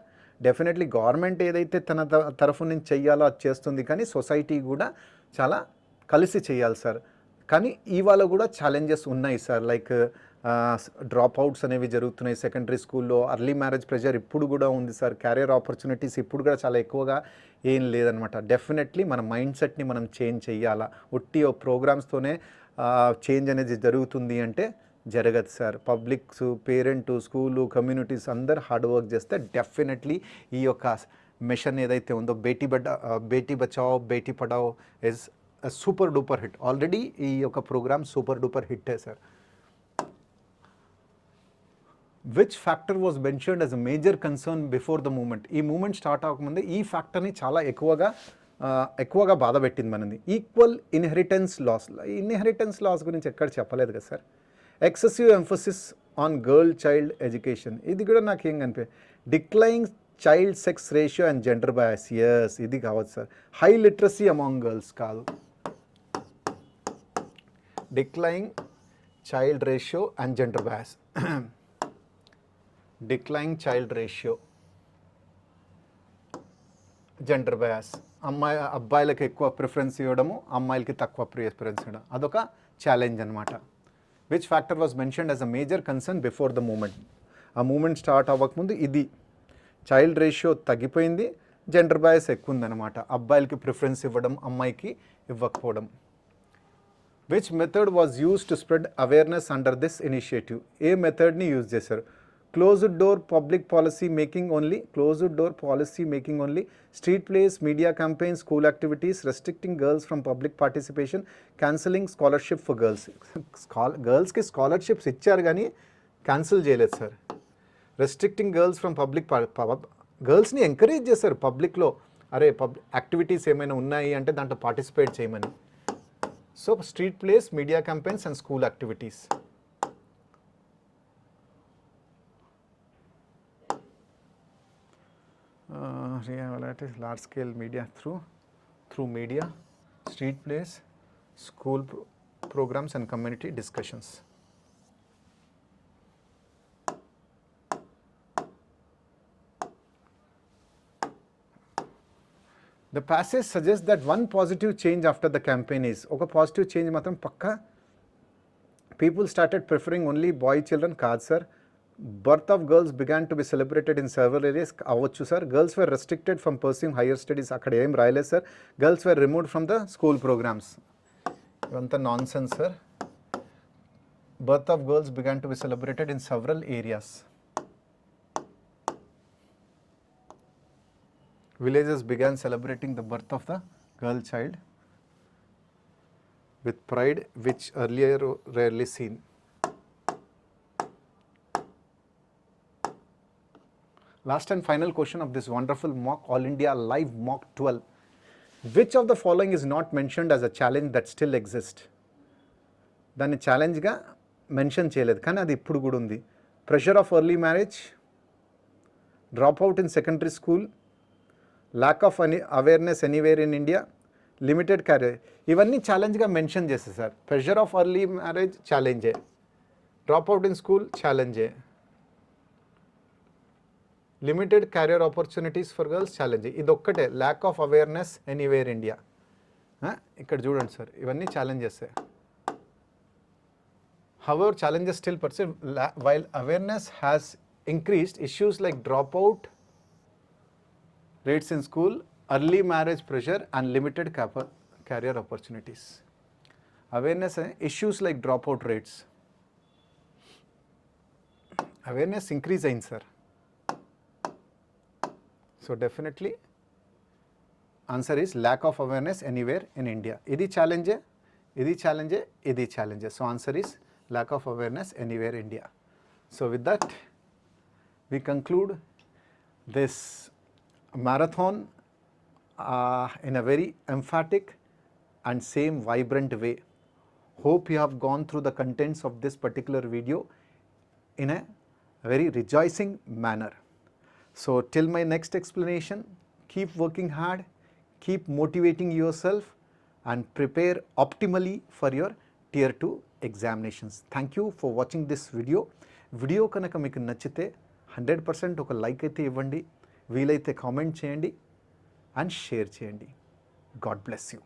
డెఫినెట్లీ గవర్నమెంట్ ఏదైతే తన తరఫు నుంచి చెయ్యాలో అది చేస్తుంది, కానీ సొసైటీ కూడా చాలా కలిసి చేయాలి సార్. కానీ ఇవాళ కూడా ఛాలెంజెస్ ఉన్నాయి సార్. లైక్ డ్రాప్ అవుట్స్ అనేవి జరుగుతున్నాయి సెకండరీ స్కూల్లో. అర్లీ మ్యారేజ్ ప్రెషర్ ఇప్పుడు కూడా ఉంది సార్. క్యారియర్ ఆపర్చునిటీస్ ఇప్పుడు కూడా చాలా ఎక్కువగా ఏం లేదనమాట. డెఫినెట్లీ మన మైండ్ సెట్ని మనం చేంజ్ చేయాలా. ఒట్టి ప్రోగ్రామ్స్తోనే చేంజ్ అనేది జరుగుతుంది అంటే జరగదు sir. Publics, parent, school, communities అందరు హార్డ్ వర్క్ చేస్తే డెఫినెట్లీ ఈ యొక్క మిషన్ ఏదైతే ఉందో Beti Bachao Beti Padhao is super duper hit. Already ఈ యొక్క ప్రోగ్రామ్ సూపర్ డూపర్ హిట్టే sir. Which factor was mentioned as a major concern before the movement. ఈ మూమెంట్ స్టార్ట్ అవ్వకముందే ఈ ఫ్యాక్టర్ని చాలా ఎక్కువగా బాధ పెట్టింది మనది. Equal inheritance laws. Inheritance laws గురించి ఎక్కడ చెప్పలేదు కదా sir. Excessive emphasis on girl child education, ఇది కూడా నాకేం కనిపించింది. Declining child sex ratio and gender bias, yes ఇది కావచ్చు sir. High literacy among girls కాదు. Declining child ratio and gender bias. Declining child ratio, gender bias. అబ్బాయిలకు ఎక్కువ preference ఇవ్వడము, అమ్మాయిలకి తక్కువ ప్రిఫరెన్స్ ఇవ్వడం, అదొక ఛాలెంజ్ అనమాట. Which factor was mentioned as a major concern before the movement. ఆ మూమెంట్ స్టార్ట్ అవ్వకముందు ఇది చైల్డ్ రేషియో తగ్గిపోయింది, జెండర్ బయాస్ ఎక్కువ ఉందన్నమాట. అబ్బాయిలకి ప్రిఫరెన్స్ ఇవ్వడం, అమ్మాయికి ఇవ్వకపోవడం. Which method was use to spread awareness under this initiative. ఏ మెథడ్ని యూజ్ చేశారు? Closed door public policy making only, closed door policy making only, street plays, media campaign, school activities, restricting girls from public participation, cancelling scholarship for girls. గర్ల్స్కి scholarships ఇచ్చారు కానీ cancel చేయలేదు sir. Restricting girls from public, గర్ల్స్ని encourage చేశారు పబ్లిక్లో. అరే activities ఏమైనా ఉన్నాయి అంటే దాంట్లో పార్టిసిపేట్ చేయమని. So street plays, media campaigns and school activities. Large scale media through media, street plays, school programs and community discussions. The passage suggests that one positive change after the campaign is, oka positive change matram pakka, people started preferring only boy children kaadu sir. Birth of girls began to be celebrated in several areas. Avachchu sir. Girls were restricted from pursuing higher studies. Akkada em raayaledu sir. Girls were removed from the school programs. Ivanta nonsense sir. Birth of girls began to be celebrated in several areas. Villages began celebrating the birth of the girl child with pride which earlier rarely seen. Last and final question of this wonderful mock All India Live Mock 12. Which of the following is not mentioned as a challenge that still exists? దాన్ని ఛాలెంజ్గా mention చేయలేదు కానీ అది ఇప్పుడు కూడా ఉంది. Pressure of early marriage, drop out in secondary school, lack of awareness anywhere in India, limited career. ఇవన్నీ ఛాలెంజ్గా మెన్షన్ చేస్తే sir, pressure of early marriage ఛాలెంజే, డ్రాప్ అవుట్ ఇన్ స్కూల్ ఛాలెంజే, limited career opportunities for girls challenge. ఇది ఒక్కటే lack of awareness anywhere India. ఇక్కడ చూడండి sir, ఇవన్నీ challenges. However, challenges still persist. While awareness has increased, issues like dropout rates in school, early marriage pressure and limited career opportunities. Awareness, issues like dropout rates. Awareness increase ayin sir. So definitely answer is lack of awareness anywhere in India. Idi challenge, idi challenge, idi challenge. So answer is lack of awareness anywhere India. So with that, we conclude this marathon in a very emphatic and same vibrant way. Hope you have gone through the contents of this particular video in a very rejoicing manner. So till my next explanation, keep working hard, keep motivating yourself and prepare optimally for your Tier 2 examinations. Thank you for watching this video. Video కనుక మీకు నచ్చితే 100% ఒక like అయితే ఇవ్వండి, వీలైతే comment చేయండి and share చేయండి. God bless you.